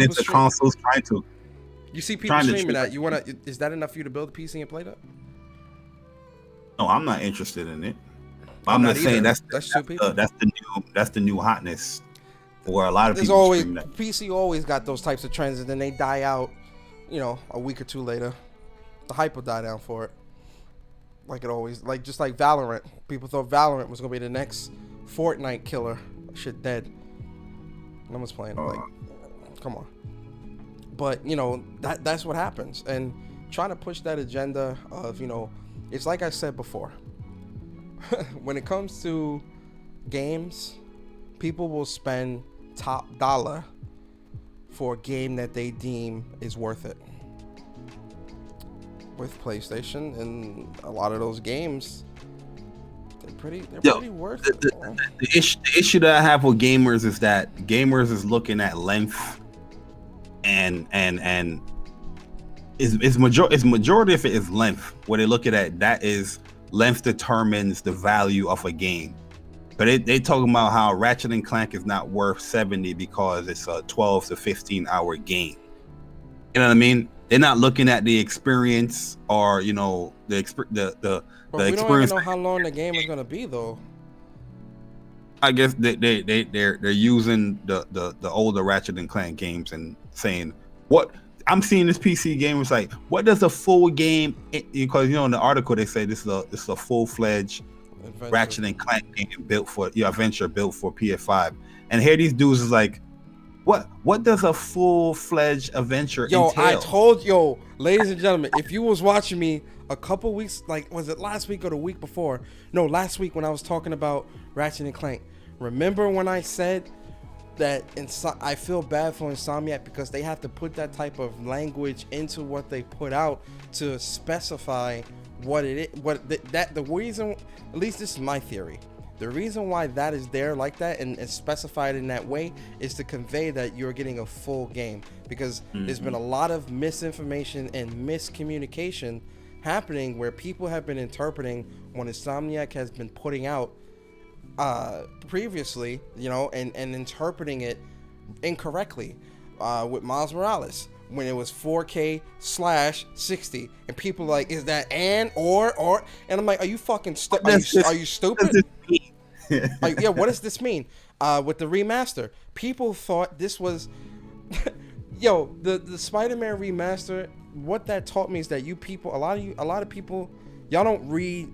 into consoles trying to. You see people streaming that. Is that enough for you to build a PC and play that? No, I'm not interested in it. I'm not saying that's the new hotness for a lot of people. PC always got those types of trends, and then they die out, you know, a week or two later. The hype will die down for it. Like it always, just like Valorant. People thought Valorant was gonna be the next Fortnite killer. Shit dead. No one's playing it. Come on. But you know, that's what happens. And trying to push that agenda of, you know, it's like I said before. When it comes to games, people will spend top dollar for a game that they deem is worth it. With PlayStation and a lot of those games, they're pretty worth it. The issue that I have with gamers is that gamers is looking at length and is majority of it is length. What they're looking at, that is length determines the value of a game. But they talking about how Ratchet and Clank is not worth $70 because it's a 12 to 15 hour game. You know what I mean? They're not looking at the experience or the experience. We don't even know how long the game is gonna be though. I guess they're using the older Ratchet and Clank games and saying what I'm seeing this PC game is like. What does a full game? Because in the article they say this is a full-fledged Ratchet and Clank game built for adventure built for PS5. And here these dudes is like, what does a full-fledged adventure entail? I told ladies and gentlemen, if you was watching me a couple weeks, like was it last week or the week before? No, last week when I was talking about Ratchet and Clank. Remember when I said that I feel bad for Insomniac because they have to put that type of language into what they put out to specify what it is, the reason, at least this is my theory. The reason why that is there like that and it's specified in that way is to convey that you're getting a full game, because there's been a lot of misinformation and miscommunication happening where people have been interpreting what Insomniac has been putting out previously, and interpreting it incorrectly with Miles Morales when it was 4K/60, and people like, is that or? And I'm like, are you fucking are you stupid? What does this mean? With the remaster, people thought this was the Spider-Man remaster. What that taught me is that a lot of people, y'all don't read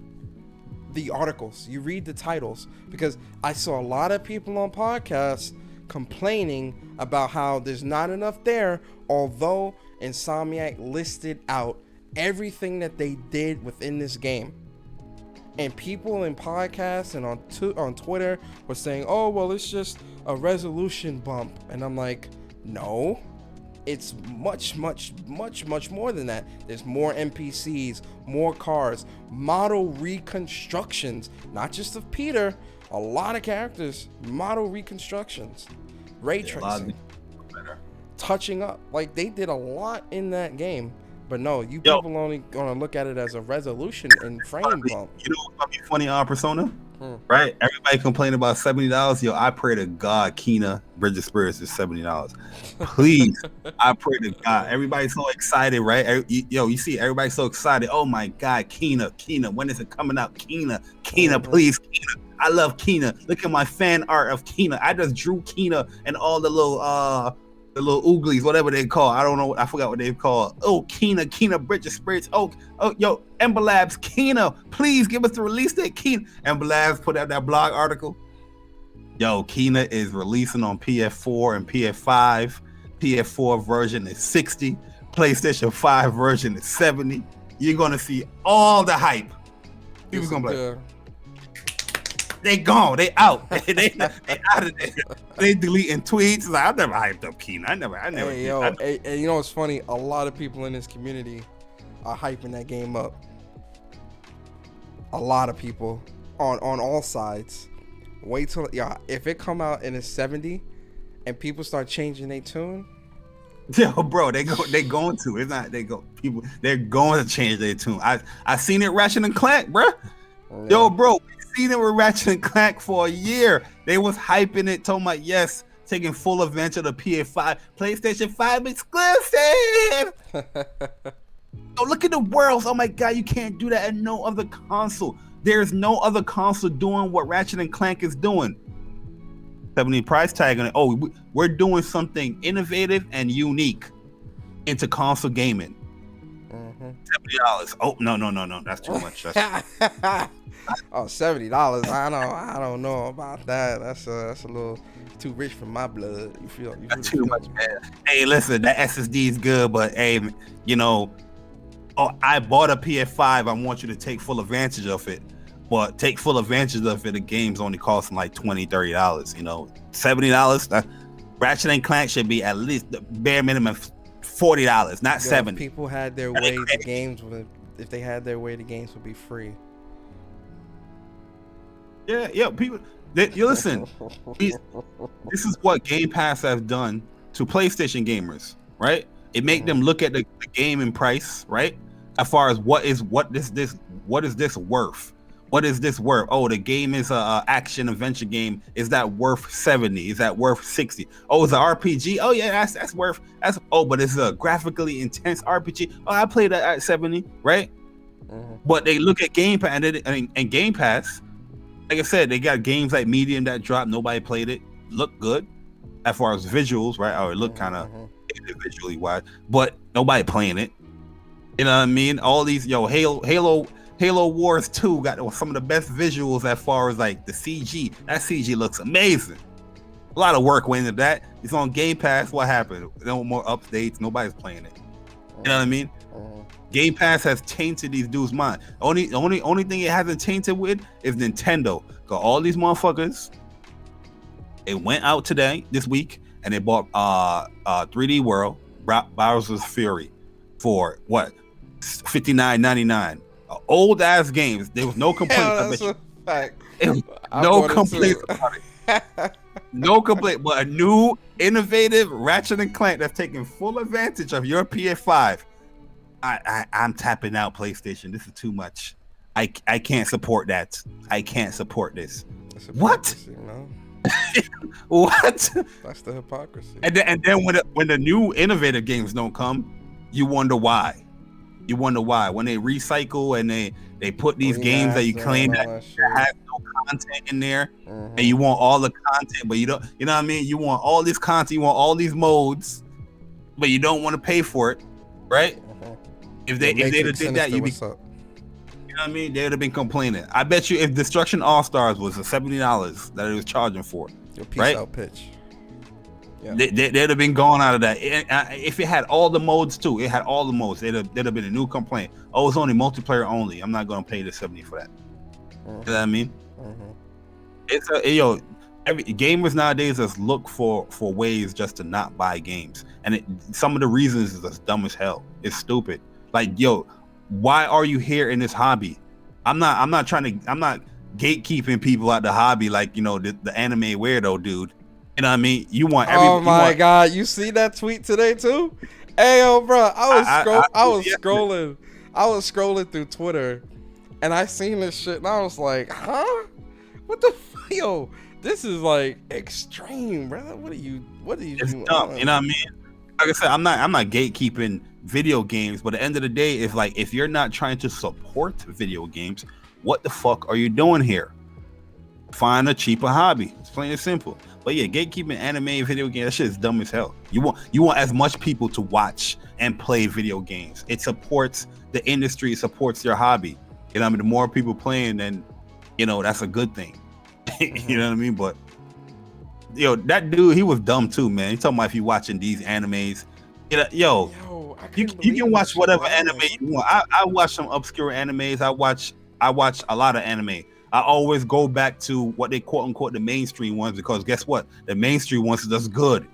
the articles, you read the titles, because I saw a lot of people on podcasts complaining about how there's not enough there, although Insomniac listed out everything that they did within this game. And people in podcasts and on Twitter were saying, oh well, it's just a resolution bump, and I'm like, no, it's much more than that. There's more NPCs, more cars, model reconstructions, not just of Peter, a lot of characters, model reconstructions, ray tracing, touching up. Like, they did a lot in that game. But no, people only gonna look at it as a resolution and frame bump. You know what's be funny on Persona? Right? Everybody complaining about $70. I pray to God Kena Bridge of Spirits is $70. Please, I pray to God. Everybody's so excited, right? You see everybody so excited. Oh my God, Kena, when is it coming out? Kena, please, Kena. I love Kena. Look at my fan art of Kena. I just drew Kena and all the little ooglies, whatever they call. I don't know. I forgot what they call. Oh, Kena Bridge of Spirits. Oh, Ember Labs, Kena, please give us the release date. Kena. Ember Labs put out that blog article. Kena is releasing on PS4 and PS5. PS4 version is 60. PlayStation 5 version is 70. You're gonna see all the hype. People's gonna be like, they gone. They out. they out of there. They deleting tweets. Like, I've never hyped up Kena. I never. Hey, you know what's funny? A lot of people in this community are hyping that game up. A lot of people on all sides. Wait till if it come out and it's 70, and people start changing their tune. Bro, they're going to. It's not they go. People, they're going to change their tune. I seen it Ratchet and Clank, bro. Yeah. Bro. Seen it with Ratchet and Clank for a year. They was hyping it, talking about taking full advantage of the PS5, PlayStation 5 exclusive. Look at the worlds. Oh my God, you can't do that at no other console. There's no other console doing what Ratchet and Clank is doing. 70 price tag on it. Oh, we're doing something innovative and unique into console gaming. $70. Oh no, that's too much. Oh, $70. I don't know about that. That's a little too rich for my blood. You feel too much, man. Hey, listen, that SSD is good, but hey, I bought a PS5. I want you to take full advantage of it. But take full advantage of it. The game's only costing like $20-$30. $70. Ratchet and Clank should be at least the bare minimum $40, not $70. People had their way. The games if they had their way, the games would be free. Yeah. People, you listen. This is what Game Pass has done to PlayStation gamers, right? It make them look at the game in price, right? As far as what is this worth? What is this worth? Oh, the game is a action adventure game. Is that worth 70? Is that worth 60? Oh, it's an RPG. Oh yeah, that's worth. But it's a graphically intense RPG. Oh, I played that at 70, right? Mm-hmm. But they look at Game Pass and Game Pass. Like I said, they got games like Medium that dropped. Nobody played it. Looked good as far as visuals, right? Or it looked kind of visually wise, but nobody playing it. You know what I mean? All these Halo Wars 2 got some of the best visuals as far as like the CG. That CG looks amazing. A lot of work went into that. It's on Game Pass. What happened? No more updates. Nobody's playing it. You know what I mean? Game Pass has tainted these dudes' mind. Only thing it hasn't tainted with is Nintendo. Got all these motherfuckers. It went out this week, and they bought 3D World, Bowser's Fury, for what? $59.99. Old ass games. There was no complaints. Yeah, that's a fact. No complaints about it. No complaint, but a new innovative Ratchet and Clank that's taking full advantage of your PS5. I'm tapping out PlayStation. This is too much. I can't support that. I can't support this. What? No? What? That's the hypocrisy. And then when the new innovative games don't come, you wonder why. You wonder why. When they recycle and they put these games that you claim that have no content in there, and you want all the content, but you don't. You know what I mean? You want all this content, you want all these modes, but you don't want to pay for it, right? If they'd have did that, you know what I mean? They'd have been complaining. I bet you if Destruction All Stars was $70 that it was charging for, your peace out pitch. Yeah. They'd have been going out of that. If it had all the modes too, it had all the modes. There'd have been a new complaint. Oh, it's only multiplayer only. I'm not going to pay the $70 for that. You know what I mean? It's every gamers nowadays just look for ways just to not buy games, and some of the reasons is just dumb as hell. It's stupid. Like, why are you here in this hobby? I'm not gatekeeping people out the hobby like the anime weirdo dude. You know what I mean? You want oh my god, you see that tweet today too? Hey yo, bro, I was scrolling through Twitter, and I seen this shit, and I was like, huh? What the fuck, yo? This is like extreme, bro. What are you it's doing? Dumb, you know what I mean? Like I said, I'm not gatekeeping video games, but at the end of the day, if you're not trying to support video games, what the fuck are you doing here? Find a cheaper hobby. It's plain and simple. But yeah, gatekeeping anime, video games, that shit is dumb as hell. You want as much people to watch and play video games. It supports the industry, it supports your hobby. You know what I mean? The more people playing, then that's a good thing. You know what I mean? But that dude, he was dumb too, man. He's talking about if you watching these animes, you can watch whatever anime you want. I watch some obscure animes. I watch a lot of anime. I always go back to what they quote unquote the mainstream ones, because guess what? The mainstream ones is just good.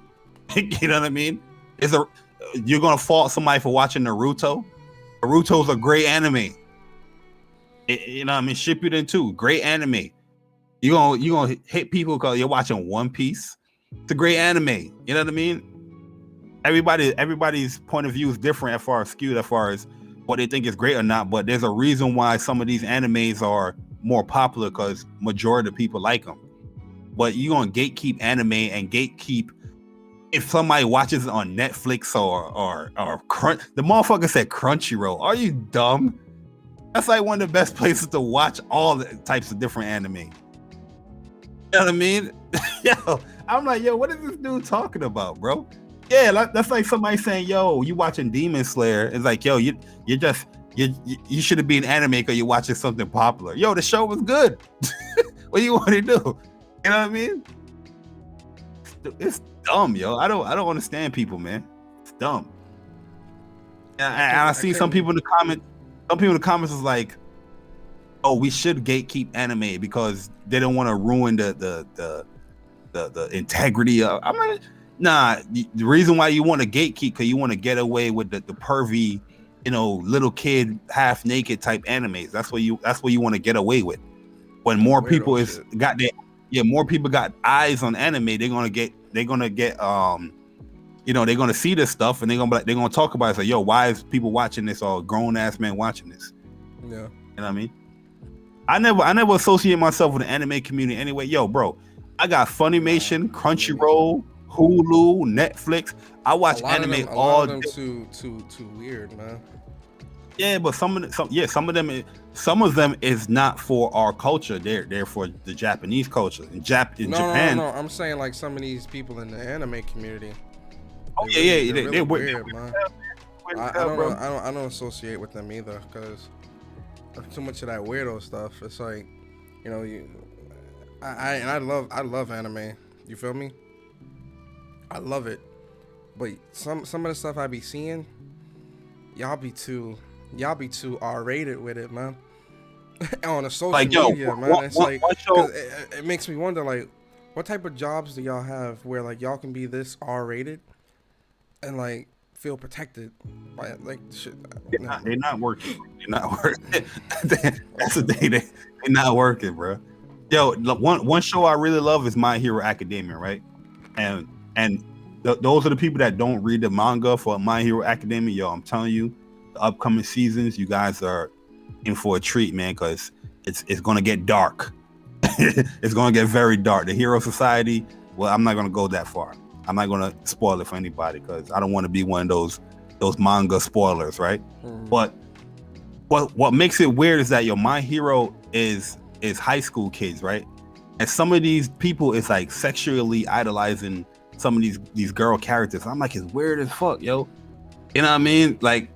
You know what I mean? You're gonna fault somebody for watching Naruto. Naruto's a great anime. You know what I mean? Shippuden too, great anime. You gonna hit people because you're watching One Piece. It's a great anime. You know what I mean? Everybody's point of view is different as far as what they think is great or not. But there's a reason why some of these animes are more popular, because majority of people like them. But you gonna gatekeep anime and gatekeep if somebody watches it on Netflix or Crunch. The motherfucker said Crunchyroll. Are you dumb? That's like one of the best places to watch all the types of different anime. You know what I mean? I'm like, what is this dude talking about, bro? Yeah, that's like somebody saying, you watching Demon Slayer. It's like, you should have been anime because you're watching something popular. The show was good. What do you want to do? You know what I mean? It's dumb, I don't understand people, man. It's dumb. And I see some people in the comments. Some people in the comments is like, "Oh, we should gatekeep anime because they don't want to ruin the integrity of." I'm like, nah. The reason why you want to gatekeep because you want to get away with the pervy, little kid half naked type animes. That's what you want to get away with. When more people more people got eyes on anime, they're gonna get they're gonna see this stuff and they're gonna talk about it. Say, why is people watching this, or grown ass men watching this? Yeah. You know what I mean? I never associate myself with the anime community anyway. Yo, bro, I got Funimation, Crunchyroll, Hulu, Netflix. I watch anime all day. Too weird, man. Yeah, but some of them is not for our culture. They're for the Japanese culture. In Japan. No. I'm saying like some of these people in the anime community. Oh yeah, they're weird, man. I don't associate with them either because too much of that weirdo stuff. It's like, you know, I love anime. You feel me? I love it, but some of the stuff I be seeing, y'all be too R-rated with it, man. On a social media, man. It's like, cause it makes me wonder, like, what type of jobs do y'all have where like y'all can be this R-rated and like feel protected by like shit? They're not working. They're not working. That's the thing. They're not working, bro. Yo, one show I really love is My Hero Academia, right? And those are the people that don't read the manga for My Hero Academia. Yo, I'm telling you, the upcoming seasons, you guys are in for a treat, man, because it's gonna get dark. It's gonna get very dark. The Hero Society. Well, I'm not gonna go that far. I'm not gonna spoil it for anybody because I don't want to be one of those manga spoilers, right? But what makes it weird is that My Hero is high school kids, right? And some of these people is like sexually idolizing some of these girl characters. I'm like, it's weird as fuck, yo. You know what I mean? Like,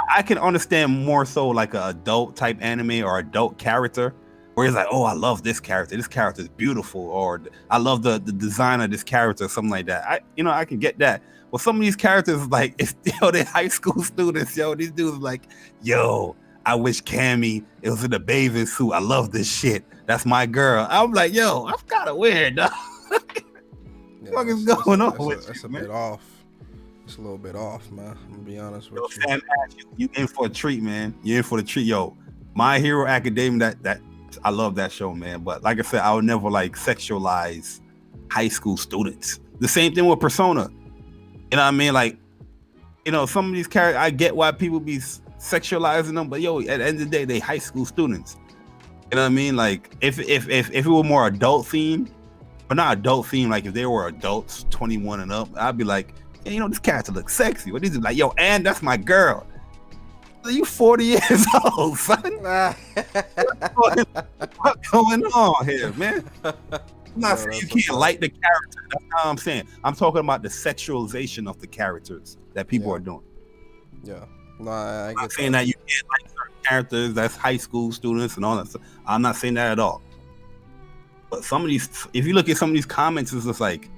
I can understand more so like an adult type anime or adult character where it's like, oh, I love this character. This character is beautiful, or I love the design of this character, or something like that. I can get that. Well, some of these characters, like, they're high school students, yo. These dudes are like, yo, I wish Cammy it was in a bathing suit. I love this shit. That's my girl. I'm like, yo, that's kind of weird, dog. What is going on with you? That's a bit off. It's a little bit off, man. I'm gonna be honest with you. You in for a treat, man. You in for the treat, yo. My Hero Academia. That I love that show, man. But like I said, I would never like sexualize high school students. The same thing with Persona. You know what I mean? Like, you know, some of these characters, I get why people be sexualizing them, but yo, at the end of the day, they high school students. You know what I mean? Like, if it were more adult themed, but not adult themed, like if they were adults, 21 and up, I'd be like, yeah, you know, this character looks sexy. What is it like, yo, and that's my girl. Are you 40 years old, son? What's going on here, man? I'm not saying you can't like the character. That's not what I'm saying. I'm talking about the sexualization of the characters that people are doing. Yeah. No, I'm not saying that you can't like certain characters that's high school students and all that stuff. I'm not saying that at all. But some of these, if you look at some of these comments, it's just like,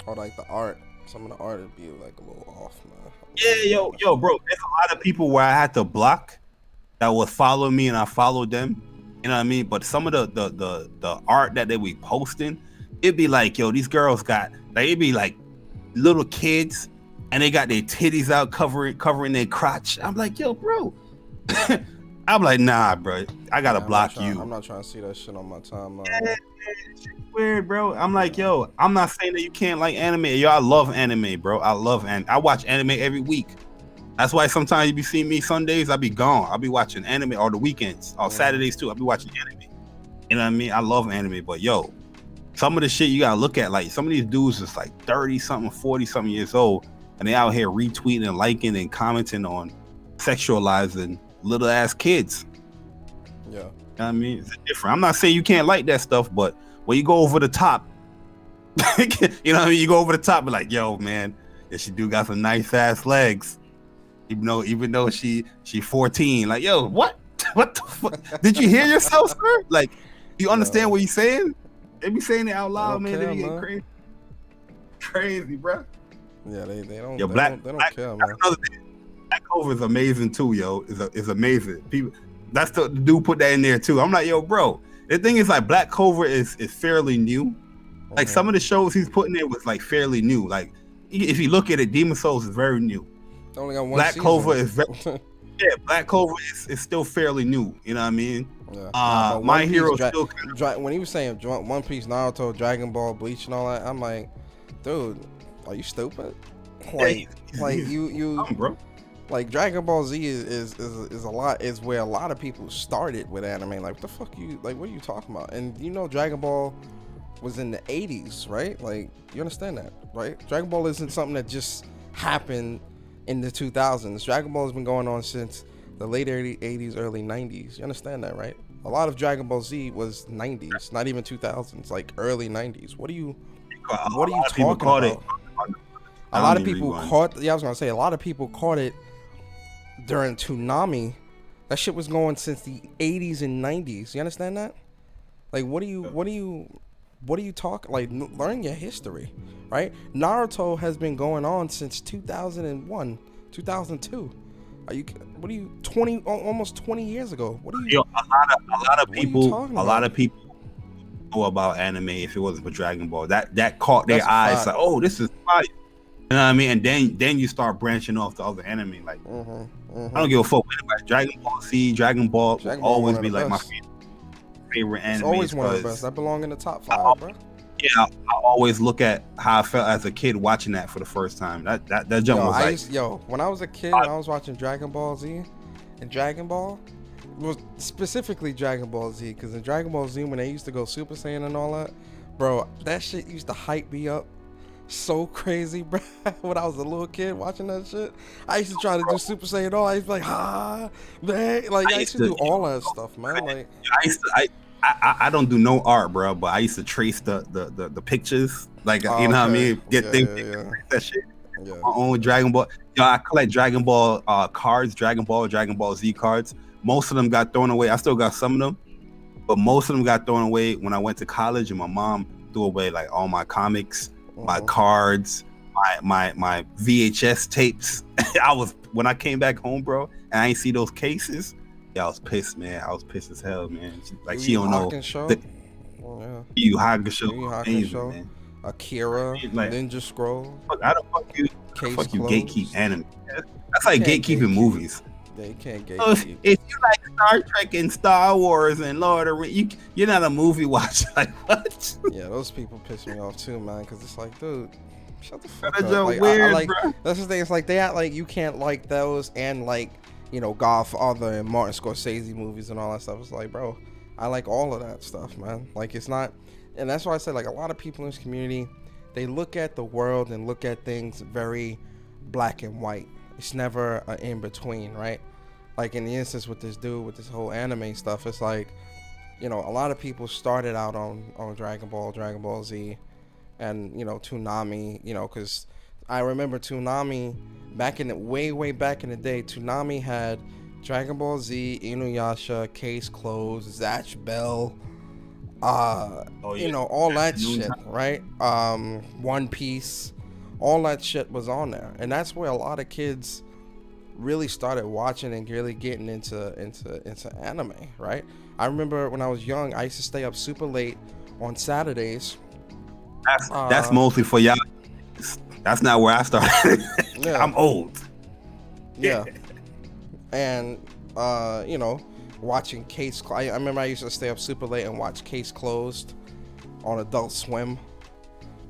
or like the art. Some of the art would be like a little off, man. Yeah, yo, bro. There's a lot of people where I had to block that would follow me, and I followed them. You know what I mean? But some of the art that they be posting, it'd be like, yo, these girls got, like, it'd be like little kids, and they got their titties out covering their crotch. I'm like, yo, bro. I'm like, nah, bro. I gotta block you. I'm not trying to see that shit on my timeline. Yeah, it's weird, bro. I'm like, yo, I'm not saying that you can't like anime. Yo, I love anime, bro. I love anime. I watch anime every week. That's why sometimes you be seeing me Sundays, I be gone. I'll be watching anime, or the weekends, or Saturdays too. I'll be watching anime. You know what I mean? I love anime, but yo, some of the shit you gotta look at, like some of these dudes is like 30-something, 40-something years old, and they out here retweeting and liking and commenting on sexualizing little ass kids. Yeah. You know what I mean? It's different. I'm not saying you can't like that stuff, but when you go over the top, you know what I mean? You go over the top and like, yo, man, yeah, she do got some nice ass legs. Even though she 14, like, yo, what the fuck? Did you hear yourself, sir? Like, you understand what you're saying? They be saying it out loud, man. They be getting crazy, bro. Yeah, they don't. Yo, they don't care, man. Black Clover is amazing too, yo. Is amazing. People, that's the dude put that in there too. I'm like, yo, bro. The thing is, like, Black Clover is fairly new. Like, some of the shows he's putting in was like fairly new. Like, if you look at it, Demon Souls is very new. Only got one Black season. Clover is very, Black Clover is still fairly new. You know what I mean? Yeah. My Hero still when he was saying One Piece, Naruto, Dragon Ball, Bleach, and all that, I'm like, dude, are you stupid? Like you, bro. like Dragon Ball Z is where a lot of people started with anime. Like, what the fuck what are you talking about? And Dragon Ball was in the 80s, right? Like, you understand that, right? Dragon Ball isn't something that just happened in the 2000s. Dragon Ball has been going on since the late 80s, early 90s. You understand that, right? A lot of Dragon Ball Z was 90s, not even 2000s, like early 90s. What are you talking about? A lot of people caught. Yeah, I was gonna say a lot of people caught it during Toonami. That shit was going since the 80s and 90s. You understand that? Like, what are you talking? Like, learn your history, right? Naruto has been going on since 2001, 2002. What are you 20 almost 20 years ago? What are you? A lot of people know about anime if it wasn't for Dragon Ball. That caught their eyes. Like, oh, this is fire. You know what I mean? And then you start branching off to other anime. Like, I don't give a fuck. Dragon Ball Z, Dragon Ball will always be like my favorite anime. It's always one of the best. That belong in the top 5, bro. Yeah, I always look at how I felt as a kid watching that for the first time. That jump was when I was a kid, I was watching Dragon Ball Z, and Dragon Ball was specifically Dragon Ball Z, because in Dragon Ball Z when they used to go Super Saiyan and all that, bro, that shit used to hype me up so crazy, bro. When I was a little kid watching that shit, I used to try to do Super Saiyan all. I used to be like, man, like I used to do all that stuff, man. Like I don't do no art, bro, but I used to trace the pictures, like you know what I mean. That shit. Yeah. My own Dragon Ball. I collect Dragon Ball cards, Dragon Ball Z cards. Most of them got thrown away. I still got some of them, but most of them got thrown away when I went to college, and my mom threw away like all my comics, my cards, my VHS tapes. When I came back home, bro, and I ain't see those cases. Yeah, I was pissed, man. I was pissed as hell, man. She don't know. Yu Hakusho, man. Akira, like, Ninja Scroll. I don't fuck you gatekeep anime. That's like gatekeeping movies. They can't gatekeep. If you like Star Trek and Star Wars and Lord of the Rings, you're not a movie watcher. Like, what? Yeah, those people piss me off too, man. Because it's like, dude, shut the fuck up. Like, weird, bro. That's the thing. It's like they act like you can't like those and like, Godfather and Martin Scorsese movies and all that stuff. It's like, bro, I like all of that stuff, man. Like, it's not, and that's why I said, like, a lot of people in this community, they look at the world and look at things very black and white. It's never an in between, right? Like in the instance with this dude with this whole anime stuff, it's like, a lot of people started out on Dragon Ball Z, and Toonami, because I remember Toonami back in the way back in the day. Toonami had Dragon Ball Z, Inuyasha, Case Closed, Zatch Bell, all that shit, right? One Piece, all that shit was on there, and that's where a lot of kids really started watching and really getting into anime, right? I remember when I was young, I used to stay up super late on Saturdays. That's mostly for y'all. That's not where I started. Yeah. I'm old. Yeah. And watching Case. I remember I used to stay up super late and watch Case Closed on Adult Swim,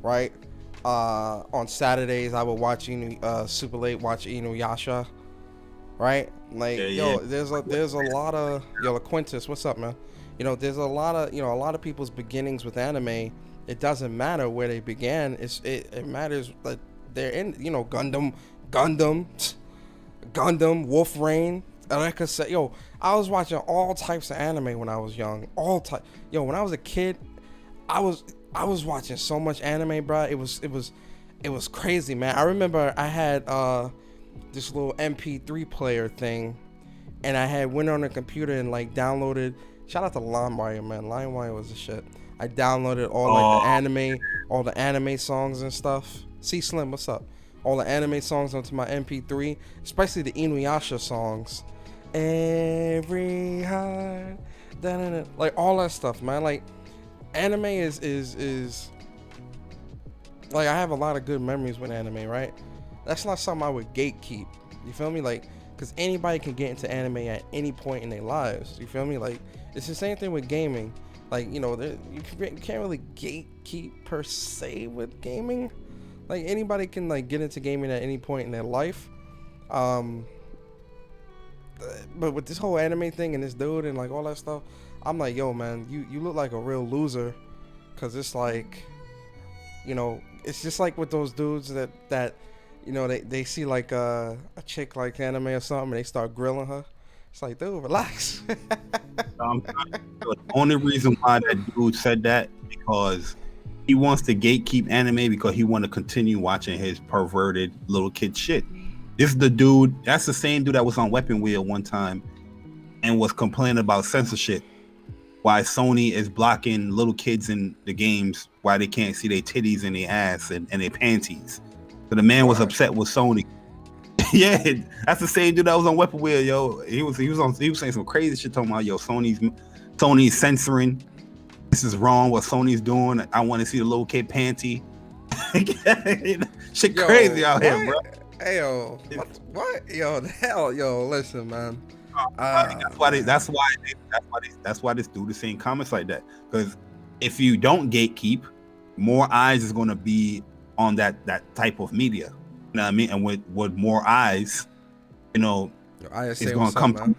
right? On Saturdays I would watch super late, watch Inuyasha, right? Like, there's a lot of LaQuintus, what's up, man? There's a lot of people's beginnings with anime. It doesn't matter where they began. It matters that they're in, Gundam, Wolf Rain. Like I said, I was watching all types of anime when I was young. When I was a kid, I was watching so much anime, bro. It was crazy, man. I remember I had this little MP3 player thing, and I had went on the computer and like downloaded. Shout out to LimeWire, man. LimeWire was the shit. I downloaded all the anime songs and stuff. C Slim, what's up? All the anime songs onto my MP3, especially the Inuyasha songs. Every heart, like all that stuff, man. Like, anime is like, I have a lot of good memories with anime, right? That's not something I would gatekeep. You feel me? Like, because anybody can get into anime at any point in their lives. You feel me? Like, it's the same thing with gaming. Like, you can't really gatekeep per se with gaming. Like, anybody can like get into gaming at any point in their life. but with this whole anime thing and this dude and like all that stuff, I'm like, yo, man, you look like a real loser, cause it's like, you know, it's just like with those dudes that you know, they see like a chick like anime or something and they start grilling her. It's like, dude, relax. The only reason why that dude said that because he wants to gatekeep anime because he want to continue watching his perverted little kid shit. This is the dude. That's the same dude that was on Weapon Wheel one time and was complaining about censorship. Why Sony is blocking little kids in the games, why they can't see their titties and their ass and their panties. So the man was upset with Sony. Yeah, that's the same dude that was on Weapon Wheel, yo. He was saying some crazy shit talking about, yo, Sony's censoring. This is wrong what Sony's doing. I want to see the little kid panty. Shit, yo, crazy out here, bro. Hey, yo, what? Yo, the hell, yo, listen, man. That's why this dude is saying comments like that. Because if you don't gatekeep, more eyes is going to be on that type of media. You know what I mean? And with more eyes, you know, it's going to come.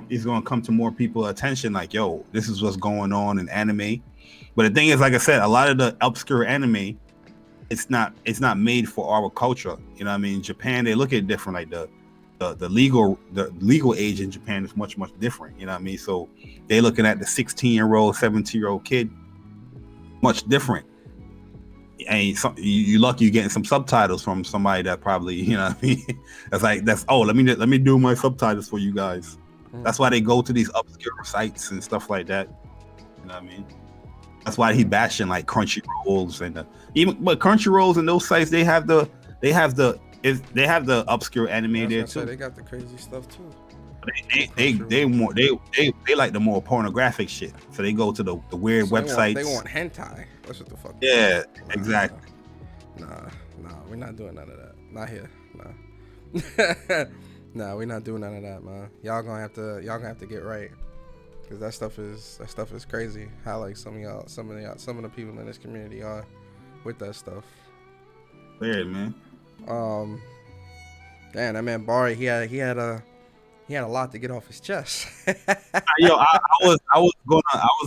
It's going to come to more people attention. Like, yo, this is what's going on in anime. But the thing is, like I said, a lot of the obscure anime, it's not made for our culture. You know what I mean? Japan, they look at it different. Like the legal age in Japan is much different. You know what I mean? So they looking at the 16-year-old, 17-year-old kid much different. And you lucky you're getting some subtitles from somebody that probably, you know what I mean? Let me do my subtitles for you guys. That's why they go to these obscure sites and stuff like that. You know what I mean? That's why he bashing like Crunchyrolls and but Crunchyrolls and those sites, they have the obscure anime there too. They got the crazy stuff too. They like the more pornographic shit. So they go to the weird websites. They want hentai. That's what the fuck. Yeah, exactly. Nah, we're not doing none of that. Not here. Nah. Nah, we're not doing none of that, man. Y'all gonna have to get right. Cause that stuff is crazy. How like some of the people in this community are with that stuff. Weird, man. Damn, that man Barry, he had a lot to get off his chest. Yo, I was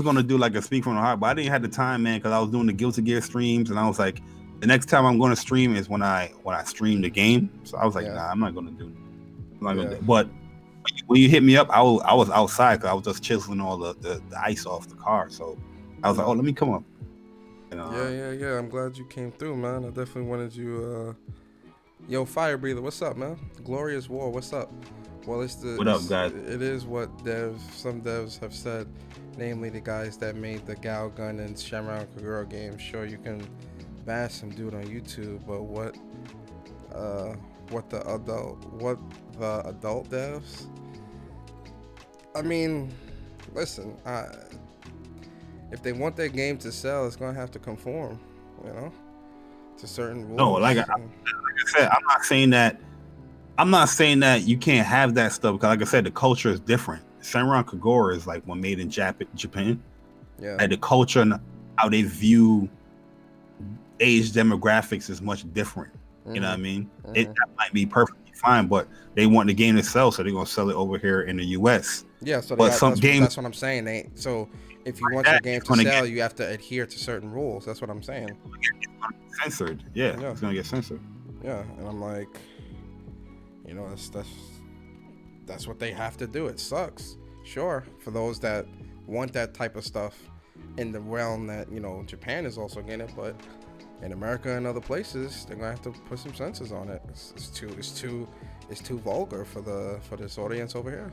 gonna do like a speak from the heart, but I didn't have the time, man, because I was doing the Guilty Gear streams, and I was like, the next time I'm gonna stream is when I stream the game. So I was like, nah, I'm not gonna do it. But when you hit me up, I was outside because I was just chiseling all the ice off the car. So I was like, oh, let me come up. Yeah. I'm glad you came through, man. I definitely wanted you. Yo, Fire Breather, what's up, man? Glorious War, what's up? Well, what up, guys? It is what some devs have said, namely the guys that made the Gal Gun and Shamrock Kagura games. Sure, you can bash some dude on YouTube, but what the adult devs? I mean, listen, if they want their game to sell, it's gonna have to conform, you know, to certain rules. No, like I said, I'm not saying that you can't have that stuff because, like I said, the culture is different. Senran Kagura is like one made in Japan. Yeah. Like the culture and how they view age demographics is much different. You know what I mean? That might be perfectly fine, but they want the game to sell, so they're gonna sell it over here in the US. Yeah, so that's what I'm saying. So if you want your game to sell, you have to adhere to certain rules. That's what I'm saying. It's gonna get censored. Yeah, it's gonna get censored. Yeah, and I'm like, you know, that's what they have to do. It sucks, sure, for those that want that type of stuff in the realm that, you know, Japan is also getting it, but in America and other places, they're gonna have to put some censors on it. It's too vulgar for this audience over here.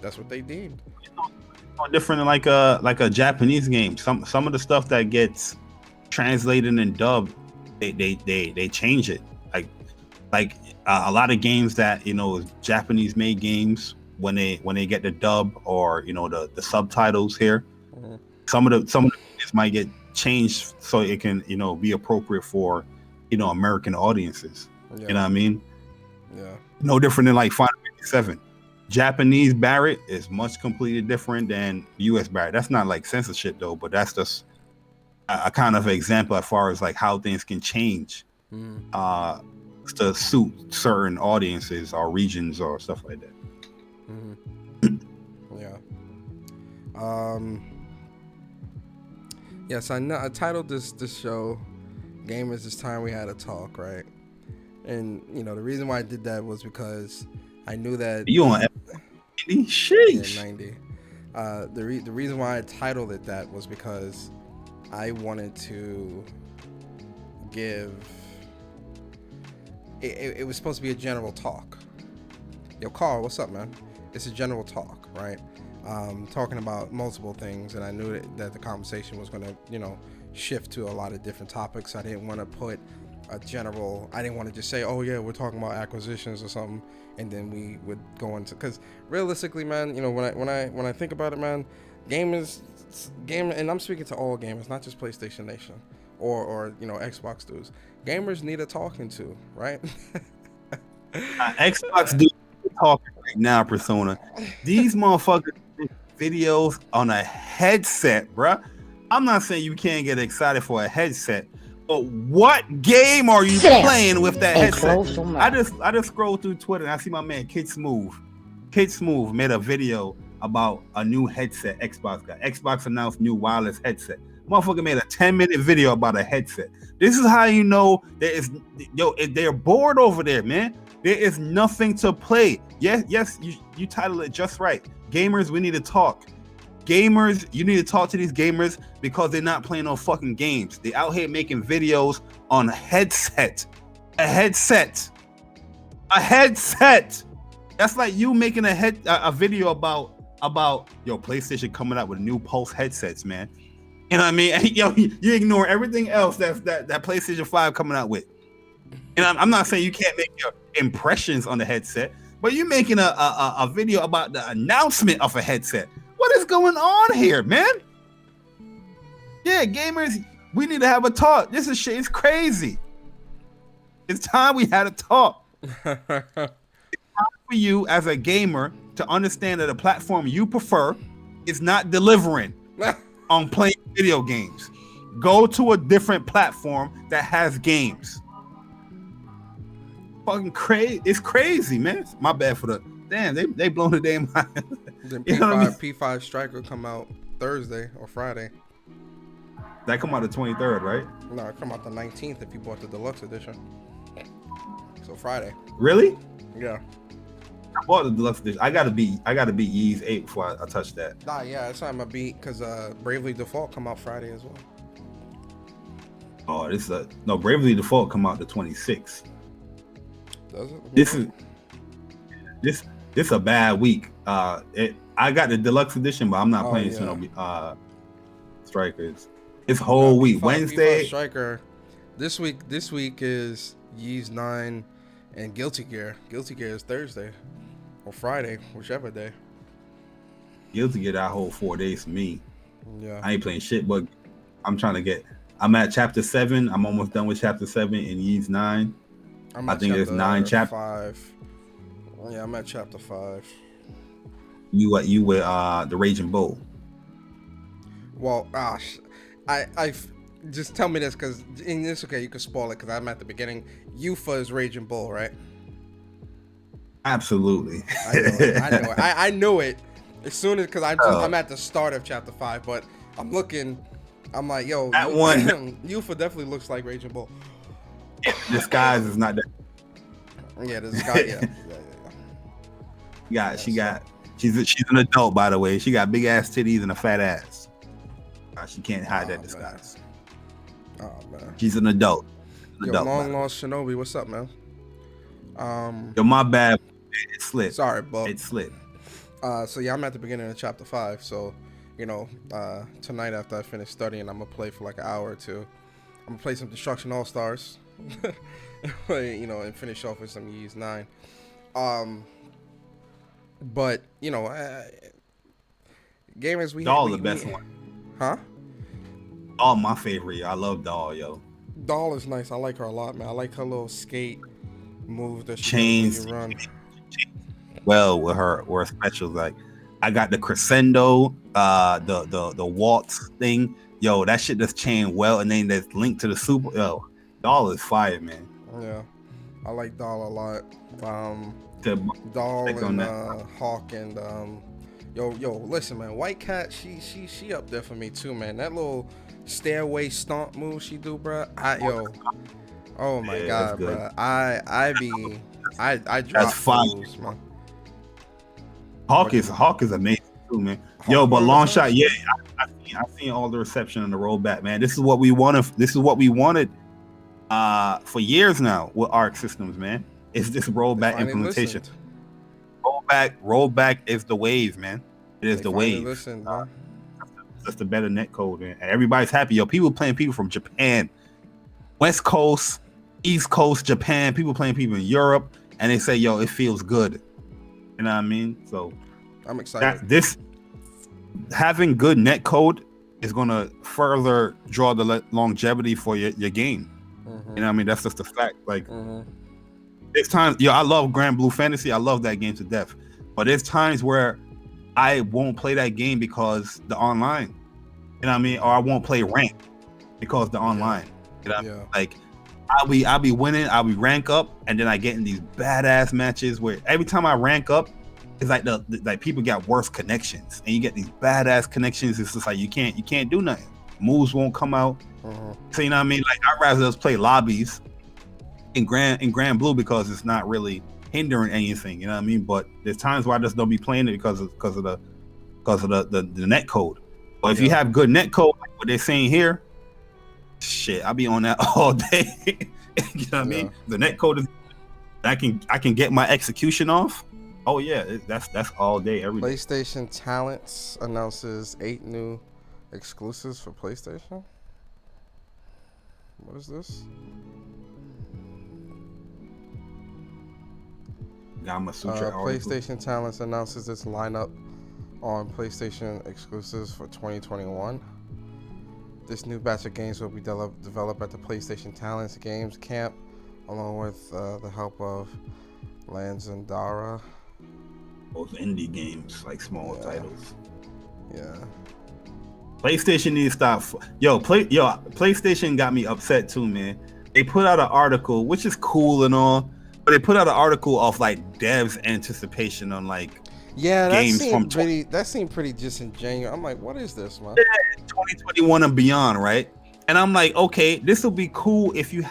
That's what they deemed. No different than like a Japanese game. Some of the stuff that gets translated and dubbed, they change it. Like a lot of games that, you know, Japanese made games, when they get the dub or, you know, the subtitles here, some of the games might get changed so it can, you know, be appropriate for, you know, American audiences. You know what I mean? Yeah. No different than like Final Fantasy 7. Japanese Barrett is much completely different than US Barrett. That's not like censorship though, but that's just a kind of example as far as like how things can change to suit certain audiences or regions or stuff like that. Mm-hmm. Yeah. Yes, I titled this show "Gamers, It's Time We Had a Talk," right? And the reason why I did that was because I knew that you on 90? Sheesh. Yeah, 90. The reason why I titled it that was because I wanted to give. It was supposed to be a general talk. Yo, Carl, what's up, man? It's a general talk, right? Talking about multiple things, and I knew that the conversation was going to, shift to a lot of different topics. I didn't want to put a general. I didn't want to just say, "Oh yeah, we're talking about acquisitions or something," and then we would go into. Because realistically, man, when I think about it, man, gamers, and I'm speaking to all gamers, not just PlayStation Nation or Xbox dudes. Gamers need a talking to, right? Xbox dudes talking right now, Persona. These motherfuckers videos on a headset, bruh. I'm not saying you can't get excited for a headset, but what game are you playing with that headset? I just scrolled through Twitter and I see my man Kid Smooth. Kid Smooth made a video about a new headset Xbox got. Xbox announced new wireless headset. Motherfucker made a 10-minute video about a headset. This is how you know they're bored over there, man. There is nothing to play. Yes, you titled it just right. Gamers, we need to talk. Gamers, you need to talk to these gamers because they're not playing no fucking games. They out here making videos on a headset. A headset. That's like you making a video about PlayStation coming out with new Pulse headsets, man. You know what I mean? Yo, you ignore everything else that PlayStation 5 coming out with. And I'm not saying you can't make your impressions on the headset, but you're making a video about the announcement of a headset. What is going on here, man? Yeah, gamers, we need to have a talk. This is shit. It's crazy. It's time we had a talk. It's time for you as a gamer to understand that a platform you prefer is not delivering on playing video games. Go to a different platform that has games. Fucking crazy. It's crazy, man. My bad for the damn. They blown the damn. Then P5 Striker come out Thursday or Friday. That come out the 23rd, right? No, it come out the 19th if you bought the deluxe edition. So Friday. Really? Yeah. I bought the deluxe edition. I gotta beat Yeez 8 before I touch that. Nah, yeah, it's time I beat because Bravely Default come out Friday as well. Oh, Bravely Default come out the 26th. Does it? This is a bad week. I got the deluxe edition, but I'm not playing Strikers. It's whole week. Wednesday. Striker. This week is Yeez 9 and Guilty Gear. Guilty Gear is Thursday or Friday, whichever day. Guilty Gear that whole 4 days for me. Yeah. I ain't playing shit, but I'm at chapter 7. I'm almost done with chapter 7 in Yeez 9. I think there's 9 chapters. 5. Yeah, I'm at chapter 5. You with the Raging Bull. Well, gosh, I just tell me this because in this, okay, you can spoil it because I'm at the beginning. Yufa is Raging Bull, right? Absolutely. I knew it as soon as because I'm at the start of chapter 5, but I'm looking. I'm like, yo, that one Yufa definitely looks like Raging Bull. Disguise is not that. Yeah, this guy. Yeah. She's an adult, by the way. She got big ass titties and a fat ass. She can't hide that disguise. Man. Oh man. She's an adult. Long lost Shinobi, what's up, man? Yo, my bad. It slipped. Sorry, Bob. It slipped. So yeah, I'm at the beginning of chapter 5. So, tonight after I finish studying, I'm gonna play for like an hour or two. I'm gonna play some Destruction All Stars. And finish off with some Yeez 9. But gamers, we Doll the best one. Huh? Doll my favorite. I love Doll, yo. Doll is nice. I like her a lot, man. I like her little skate move that she chains does when you run. Well, with her specials, like I got the crescendo, the waltz thing. Yo, that shit just chain well, and then that's linked to the super. Yo, Doll is fire, man. Yeah. I like Doll a lot. Doll and Hawk and yo, listen, man. White Cat, she up there for me too, man. That little stairway stomp move she do, bro. Oh my god, bro. I drop fools, man. Hawk is amazing too, man. Yo, but long shot, yeah. I've seen all the reception and the rollback, man. This is what we wanted. This is what we wanted for years now with Arc Systems, man. It's this rollback implementation. Rollback is the wave, man. It is the wave. That's the better net code, man. And everybody's happy. Yo, people from Japan, West Coast, East Coast, Japan, people in Europe, and they say, yo, it feels good. You know what I mean? So I'm excited. Having good net code is gonna further draw the longevity for your game. Mm-hmm. You know what I mean? That's just a fact. Like there's times, I love Grand Blue Fantasy. I love that game to death. But there's times where I won't play that game because the online. You know what I mean? Or I won't play rank because the online. You know? Like I'll be winning, I'll be rank up, and then I get in these badass matches where every time I rank up, it's like like people got worse connections, and you get these badass connections. It's just like you can't do nothing. Moves won't come out. So you know what I mean? Like I'd rather just play lobbies in Grand Blue because it's not really hindering anything. You know what I mean? But there's times where I just don't be playing it because of the net code. But if you have good net code, like what they're saying here, shit, I'll be on that all day. You know what I mean? The net code is I can get my execution off. Oh yeah, that's all day, every day. PlayStation Talents announces 8 new exclusives for PlayStation. What is this? PlayStation Talents announces its lineup on PlayStation exclusives for 2021. This new batch of games will be developed at the PlayStation Talents Games Camp, along with the help of Lanzandara. Those indie games, like small titles. Yeah. PlayStation needs to stop. PlayStation got me upset too, man. They put out an article, which is cool and all, but they put out an article of like devs' anticipation on like games that seemed pretty disingenuous. I'm like, what is this, man? 2021 and beyond, right? And I'm like, okay, this will be cool if you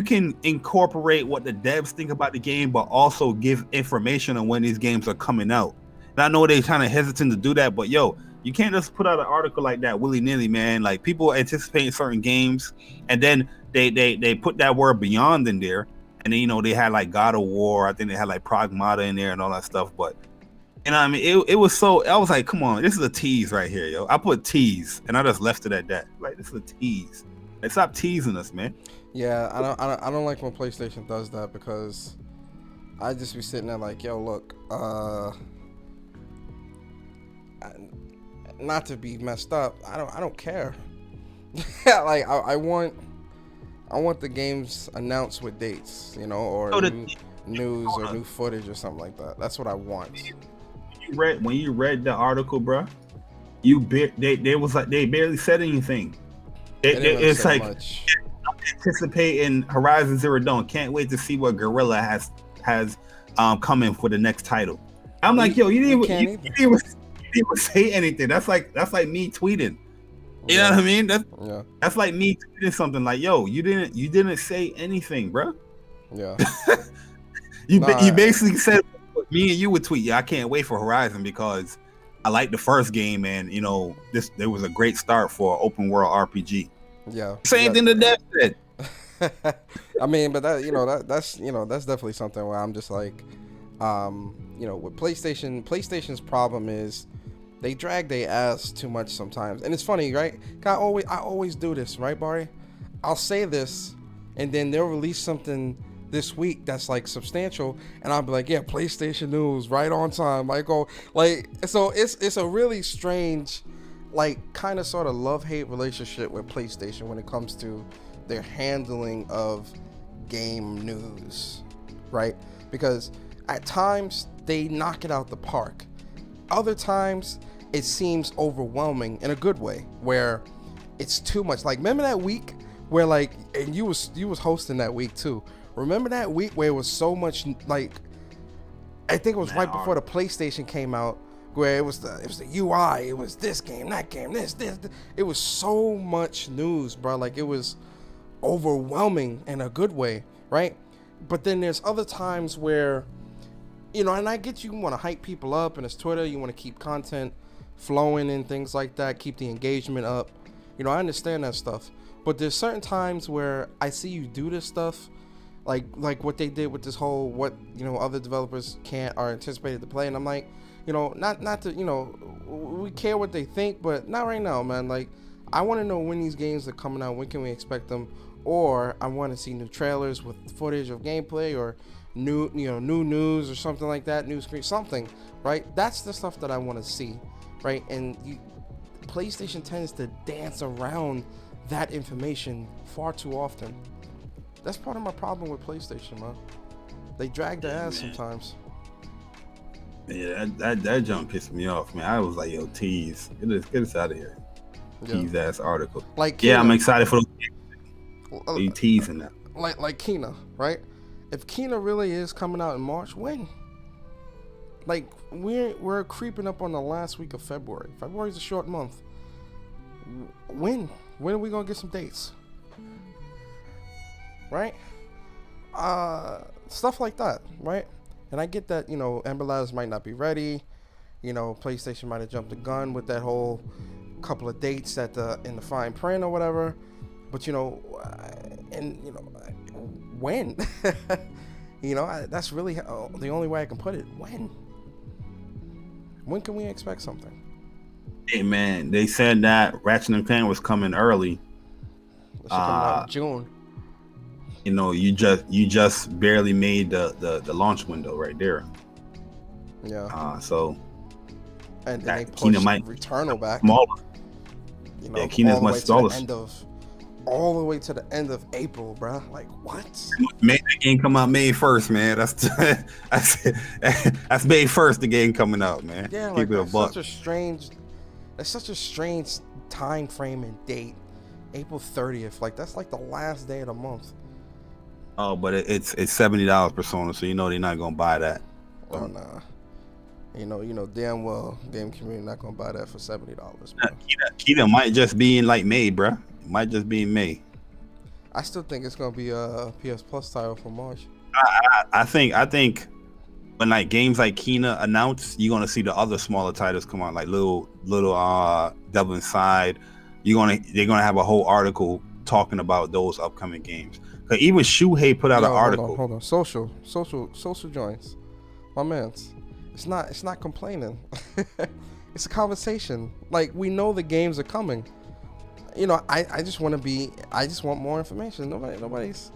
can incorporate what the devs think about the game, but also give information on when these games are coming out. And I know they're kind of hesitant to do that, but yo, you can't just put out an article like that willy-nilly, man. Like people anticipating certain games, and then they put that word beyond in there, and then they had like God of War. I think they had like Pragmata in there and all that stuff. But you know what I mean? It was so, I was like, come on, this is a tease right here, yo. I put tease, and I just left it at that. Like, this is a tease. Like, stop teasing us, man. Yeah, I don't like when PlayStation does that, because I just be sitting there like, yo, look, not to be messed up, I don't care. Like I want the games announced with dates, or news or new footage or something like that. That's what I want. When you read the article, bro, they barely said anything. It's like much. I'm anticipating Horizon Zero Dawn. Can't wait to see what Guerrilla has coming for the next title. I'm like, yo, you didn't even say anything. That's like me tweeting. You know what I mean? That's like me tweeting something like, yo, you didn't say anything, bro. Yeah. You basically said me and you would tweet. Yeah, I can't wait for Horizon because I like the first game, and there was a great start for an open world RPG. Yeah. Same thing the dev said. I mean, but that's definitely something where I'm just like, with PlayStation's problem is they drag their ass too much sometimes. And it's funny, right? I always do this, right, Barry? I'll say this, and then they'll release something this week that's like substantial, and I'll be like, yeah, PlayStation news right on time. So it's a really strange, like, kind of sort of love-hate relationship with PlayStation when it comes to their handling of game news, right? Because at times they knock it out the park. Other times it seems overwhelming in a good way, where it's too much. Like, remember that week where, like, and you was hosting that week too, Remember that week where it was so much like, I think it was right before the PlayStation came out, where it was the UI, it was this game, that game, this. It was so much news, bro. Like it was overwhelming in a good way, right? But then there's other times where, you know, and I get you want to hype people up, and it's Twitter, you want to keep content flowing and things like that, keep the engagement up. You know, I understand that stuff. But there's certain times where I see you do this stuff, like what they did with this whole, what, you know, other developers are anticipated to play, and I'm like, you know, not to, you know, we care what they think, but not right now, man. Like, I want to know when these games are coming out, when can we expect them, or I want to see new trailers with footage of gameplay, or new news or something like that, new screen, something, right? That's the stuff that I want to see, right? And PlayStation tends to dance around that information far too often. That's part of my problem with PlayStation, man. They drag their ass sometimes. Yeah, that jump pissed me off, man. I was like, yo, tease, get us out of here. Tease ass article. Like Kena, yeah, I'm excited for those. You teasing that. Like Kena, right? If Kena really is coming out in March, when? Like, we're creeping up on the last week of February. February's a short month. When are we gonna get some dates? Right? Stuff like that, right? And I get that, you know, Ember Ladders might not be ready. You know, PlayStation might have jumped the gun with that whole couple of dates in the fine print or whatever. But, you know, and, you know, when? You know, that's really the only way I can put it. When can we expect something? Hey, man, they said that Ratchet & Clank was coming early. It should come out in June. You know, you just barely made the launch window right there. Yeah. So. And then they pushed Returnal back. Smaller. You know, yeah, Kena's much smaller. All the way to the end of April, bro. Like, what? That game come out May 1st, man. That's May 1st. The game coming out, man. Yeah, like, that's such a strange time frame and date. April 30th. Like, that's like the last day of the month. Oh, but it's $70 Persona, so you know they're not gonna buy that. Oh nah. You know damn well game community not gonna buy that for $70. Kena might just be in like May, bruh. It might just be in May. I still think it's gonna be a PS Plus title for March. I think when like games like Kena announce, you're gonna see the other smaller titles come out, like little Devil Inside. They're gonna have a whole article talking about those upcoming games. Cause even Shuhei put out an article. Hold on. Social joints. My man's. It's not complaining. It's a conversation. Like, we know the games are coming. You know, I just want more information. Nobody's.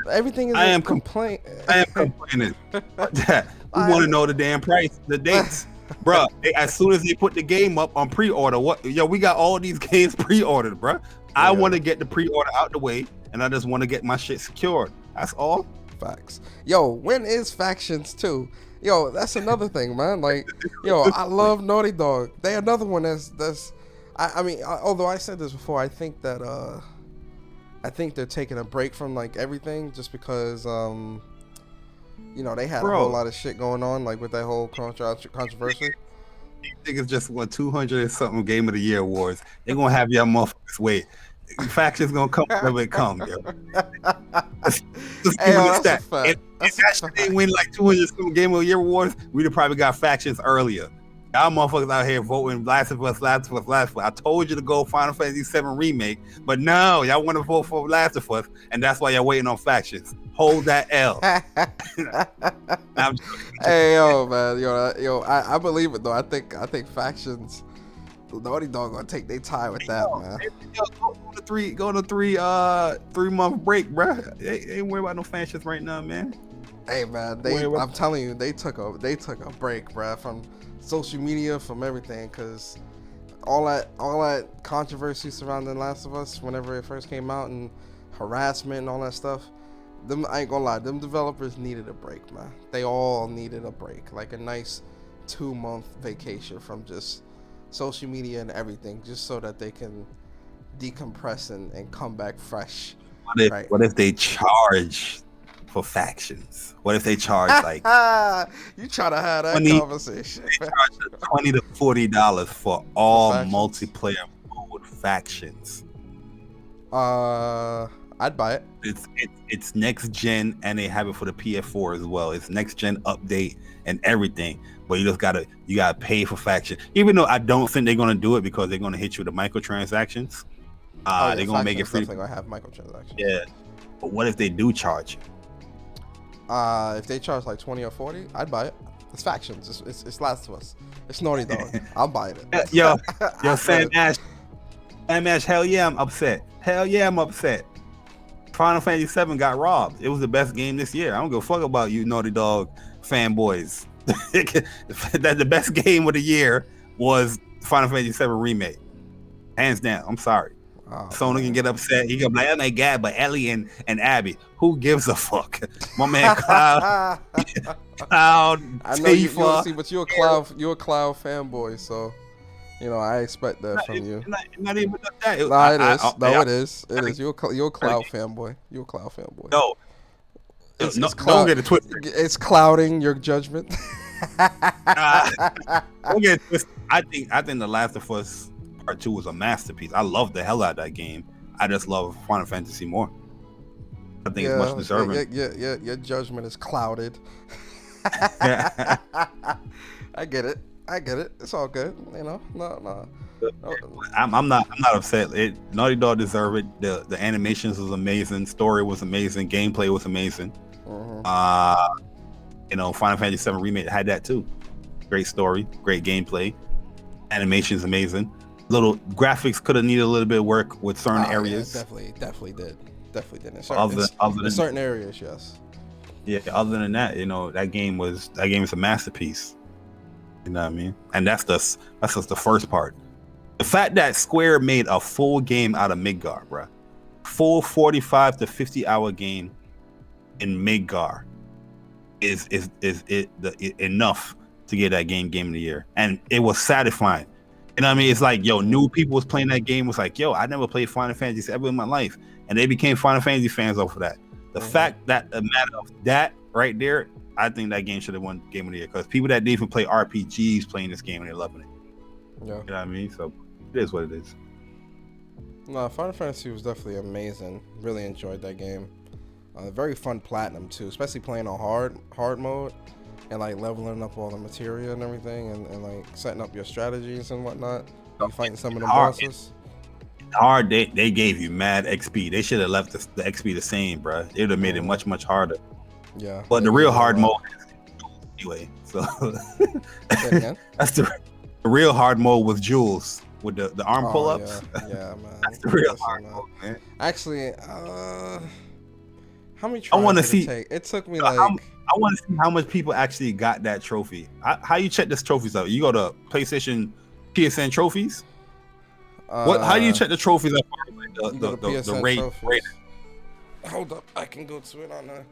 Everything is. I am complaining. We want to know the damn price, the dates, bro. As soon as they put the game up on pre-order, we got all these games pre-ordered, bro. I want to get the pre-order out the way, and I just want to get my shit secured. That's all. Facts. Yo, when is Factions 2? Yo, that's another thing, man. Like, yo, I love Naughty Dog. They another one that's. I mean, although I said this before, I think that they're taking a break from like everything just because you know, they had a whole lot of shit going on, like with that whole controversy. These niggas just won 200 and something Game of the Year awards. They're gonna have y'all motherfuckers wait. Factions gonna come whenever it comes, yo. Let's that's a fact. If that shit didn't win like 200 something Game of the Year awards, we'd have probably got Factions earlier. Y'all motherfuckers out here voting Last of Us. I told you to go Final Fantasy VII Remake, but no, y'all want to vote for Last of Us, and that's why y'all waiting on Factions. Hold that L. Hey, yo, man, yo, I believe it though. I think Factions, Naughty Dog gonna take their time with that, man. Go on a 3 month break, bro. Ain't worried about no Factions right now, man. Hey, man, I'm telling you, they took a break, bro, from social media, from everything, because all that controversy surrounding Last of Us whenever it first came out, and harassment and all that stuff, I ain't gonna lie, them developers needed a break, man. They all needed a break, like a nice 2-month vacation from just social media and everything, just so that they can decompress and come back fresh. What if they charge for factions? What if they charge like you try to have that conversation? They charge $20 to $40 for all multiplayer mode factions. I'd buy it. It's next gen, and they have it for the PS4 as well. It's next gen update and everything. But you just gotta pay for faction. Even though I don't think they're gonna do it because they're gonna hit you with the microtransactions. They're gonna make it free. Definitely gonna have microtransactions. Yeah. But what if they do charge you? If they charge like 20 or 40, I'd buy it. It's factions. It's Last of Us. It's Naughty Dog. I'm buying it. Yo, Sam Ash, hell yeah, I'm upset. Hell yeah, I'm upset. Final Fantasy VII got robbed. It was the best game this year. I don't give a fuck about you Naughty Dog fanboys. That the best game of the year was Final Fantasy VII Remake. Hands down. I'm sorry. Oh, Sony can get upset. He can be like, oh my God, but Ellie and Abby. Who gives a fuck? My man Cloud. Cloud. I know you see, but you're a Cloud fanboy, so you know I expect that from you. Not even that. It is. It is. You're a Cloud fanboy. You're a Cloud fanboy. No. Don't get it twisted. It's clouding your judgment. Don't get it twisted. I think The Last of Us Part 2 was a masterpiece. I love the hell out of that game. I just love Final Fantasy more. I think it's much deserving. Your judgment is clouded. I get it. It's all good. You know, no. I'm not upset. Naughty Dog deserved it. The animations was amazing. Story was amazing. Gameplay was amazing. Mm-hmm. Final Fantasy VII Remake had that too. Great story, great gameplay. Animation's amazing. Little graphics could have needed a little bit of work with certain areas. Yeah, definitely did. In certain areas, yes. Yeah. Other than that, that game is a masterpiece. You know what I mean? And that's just the first part. The fact that Square made a full game out of Midgar, bruh. Full 45 to 50 hour game in Midgar is enough to get that game of the year. And it was satisfying. You know what I mean? It's like, new people was playing that game. Was like, I never played Final Fantasy ever in my life. And they became Final Fantasy fans off of that. The fact that the matter of that right there, I think that game should have won Game of the Year. Because people that didn't even play RPGs playing this game and they're loving it. Yeah. You know what I mean? So it is what it is. No, Final Fantasy was definitely amazing. Really enjoyed that game. Very fun platinum too, especially playing on hard mode and like leveling up all the materia and everything, and like setting up your strategies and whatnot. You fighting some of the bosses. Hard. They gave you mad XP. They should have left the XP the same, bro. It would have made it much harder. Yeah. But the real hard mode anyway. So that's the real hard mode with Jules. With the arm pull-ups. Yeah, man. That's the real hard mode, man. Actually, how many tries did it take? It took me I want to see how much people actually got that trophy. How you check this trophies out? You go to PlayStation PSN trophies? How do you check the trophies out? The rate? Hold up, I can go to it on there.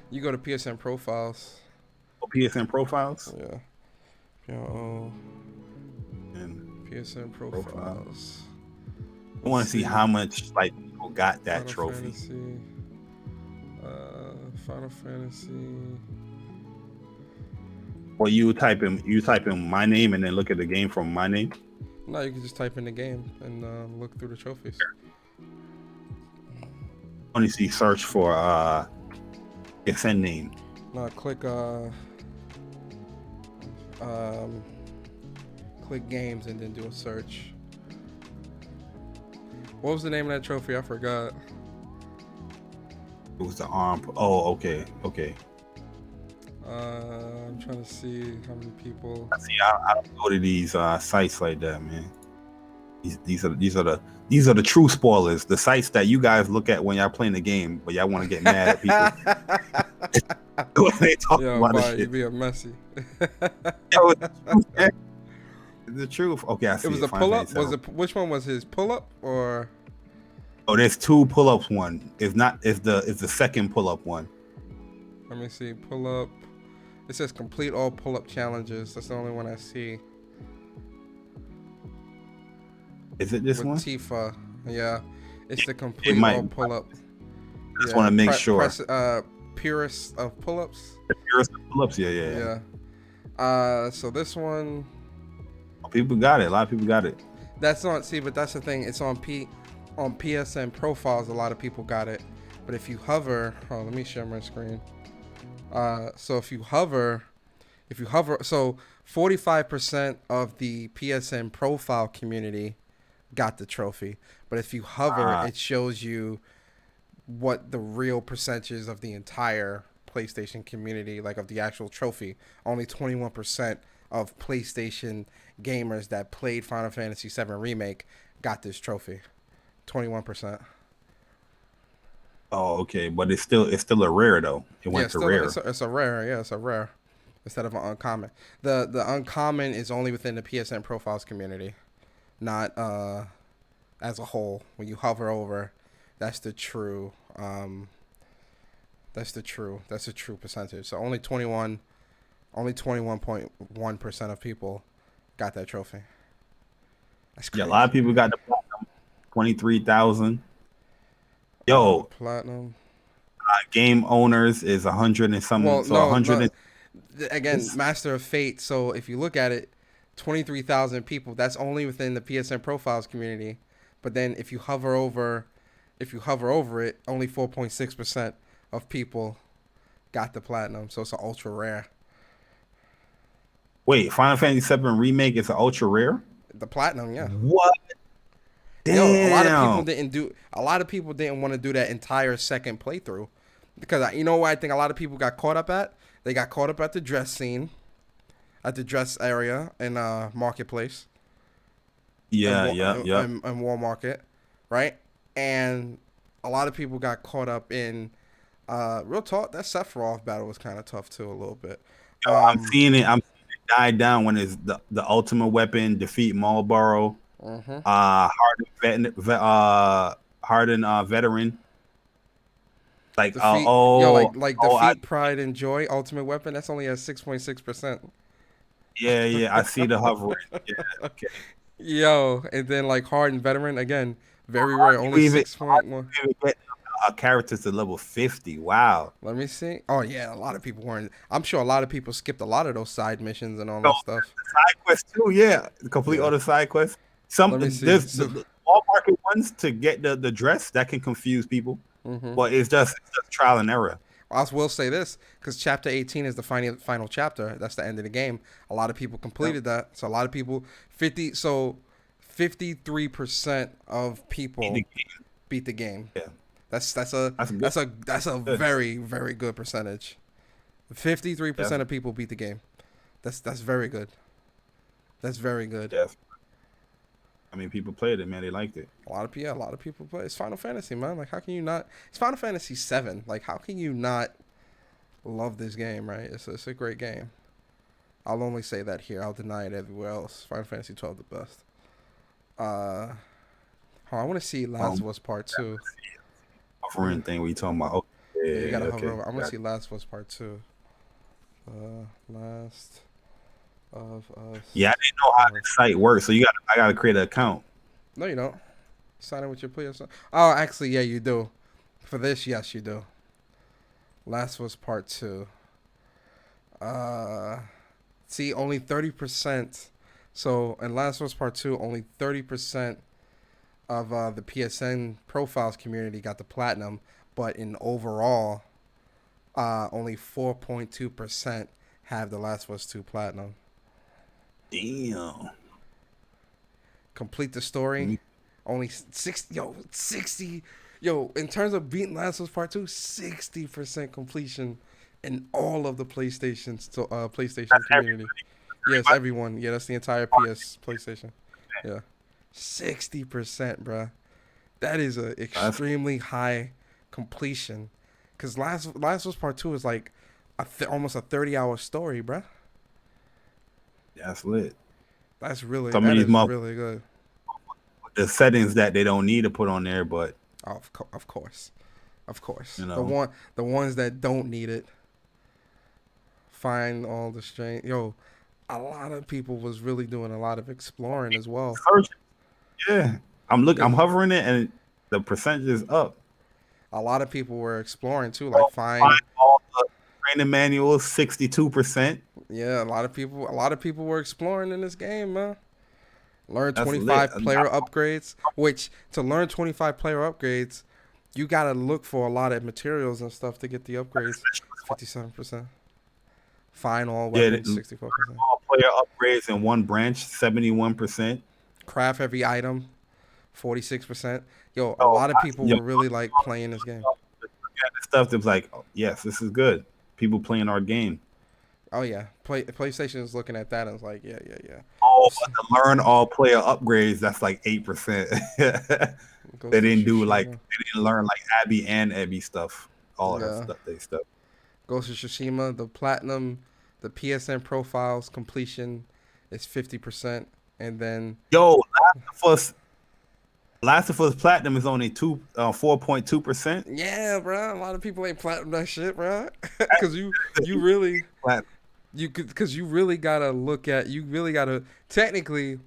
You go to PSN profiles. Oh, PSN profiles? Yeah. PSN profiles. I want to see how much people got that trophy. Final Fantasy. Or you type in my name and then look at the game from my name. No, you can just type in the game and look through the trophies. Only see search for PSN name. No, click games and then do a search. What was the name of that trophy? I forgot. It was the arm. Oh, okay. I'm trying to see how many people. See, I don't go to these sites like that, man. These are the true spoilers. The sites that you guys look at when y'all playing the game, but y'all want to get mad at people. When they talk about this shit. You being messy. The truth. Okay, I see. It was a pull-up. Which one was his pull-up or? Oh, there's two pull-ups. One is not. It's the second pull-up one. Let me see. Pull-up. It says complete all pull-up challenges. That's the only one I see. Is it this one? Tifa. Yeah, it's the complete all pull-up. I just want to make sure. Press purest of pull-ups. The purest of pull-ups, yeah. So this one, people got it. A lot of people got it. That's on. See, but that's the thing. It's on PSN profiles. A lot of people got it. But if you hover, let me share my screen. So if you hover, so 45% of the PSN profile community got the trophy. But if you hover, it shows you what the real percentages of the entire PlayStation community, like of the actual trophy. Only 21% of PlayStation gamers that played Final Fantasy VII Remake got this trophy. 21%. Oh, okay, but it's still a rare though. It went to rare. It's a rare, yeah, it's a rare instead of an uncommon. The uncommon is only within the PSN profiles community, not as a whole. When you hover over, that's the true percentage. So only 21.1% of people got that trophy. That's crazy. Yeah, a lot of people got the platinum. 23,000. Yo, platinum. Game owners is 100 and something. Well, so no, 100 again, Master of Fate. So if you look at it, 23,000 people. That's only within the PSN profiles community. But then if you hover over it, only 4.6% of people got the platinum. So it's an ultra rare. Wait, Final Fantasy VII Remake is an ultra rare? The platinum, yeah. What? Damn. Yo, a lot of people didn't want to do that entire second playthrough because you know what I think a lot of people got caught up at? They got caught up at the dress scene, at the dress area in Marketplace. Yeah. And War Market, right? And a lot of people got caught up in real talk. That Sephiroth battle was kind of tough too, a little bit. I'm seeing it die down when it's the ultimate weapon, defeat Marlboro. Mm-hmm. Hardened veteran. Like defeat Pride and Joy ultimate weapon. That's only at 6.6%. Yeah, I see the hovering. Yeah, okay. Yo, and then like Hardened veteran again, very rare. Only 6.1. Characters to level 50. Wow. Let me see. Oh yeah, a lot of people weren't. I'm sure a lot of people skipped a lot of those side missions and all that stuff. Side quests too. Yeah, complete all the side quests. There's the Wall Market ones to get the dress that can confuse people, but it's just trial and error. I will say this because chapter 18 is the final chapter. That's the end of the game. A lot of people completed that. So a lot of people 53% of people beat the game. Yeah, that's a very, very good percentage. 53% of people beat the game. That's very good. That's very good. Yeah. I mean, people played it, man. They liked it. A lot of people play. It's Final Fantasy, man. Like, how can you not? It's Final Fantasy VII. Like, how can you not love this game, right? It's a great game. I'll only say that here. I'll deny it everywhere else. Final Fantasy 12 the best. I want to see Last of Us Part 2. Hovering thing we talking about? Yeah, you gotta hover over. I want to see Last of Us Part 2. Last of Us. Yeah, I didn't know how this site works, so I gotta create an account. No, you don't. Sign in with your PlayStation. Oh, actually, yeah, you do. For this, yes, you do. Last of Us Part 2. See, only 30%. So, in Last of Us Part 2, only 30% of the PSN profiles community got the platinum, but in overall, only 4.2% have the Last of Us 2 platinum. Damn. Complete the story. Only 60. Yo, in terms of beating Last of Us Part 2, 60% completion in all of the PlayStation community. Yes, everyone. Yeah, that's the entire PlayStation. Yeah. 60%, bruh. That is a extremely high completion. Because Last of Us Part 2 is like almost a 30-hour story, bruh. That's lit. That's really really good. The settings that they don't need to put on there, but of course, you know, the ones that don't need it. Find all the strange. Yo, a lot of people was really doing a lot of exploring as well. Yeah, I'm hovering it, and the percentage is up. A lot of people were exploring too, like find all training manuals, 62%. Yeah, a lot of people were exploring in this game, man. Learn 25 player upgrades, which to learn 25 player upgrades, you gotta look for a lot of materials and stuff to get the upgrades. 57%. Fine all weapons, 64%. All player upgrades in one branch, 71%. Craft every item, 46%. Yo, a lot of people were really like playing this game. Stuff that was like, oh, yes, this is good. People playing our game. Oh yeah, PlayStation is looking at that and it's like, yeah. Oh, but to learn all player upgrades, that's like 8%. They didn't learn like Abby and Abby stuff. All that stuff. Ghost of Tsushima, the platinum, the PSN profiles completion is 50%, and then Last of Us Platinum is only 4.2%. Yeah, bro. A lot of people ain't platinum that shit, bro. Because you really gotta technically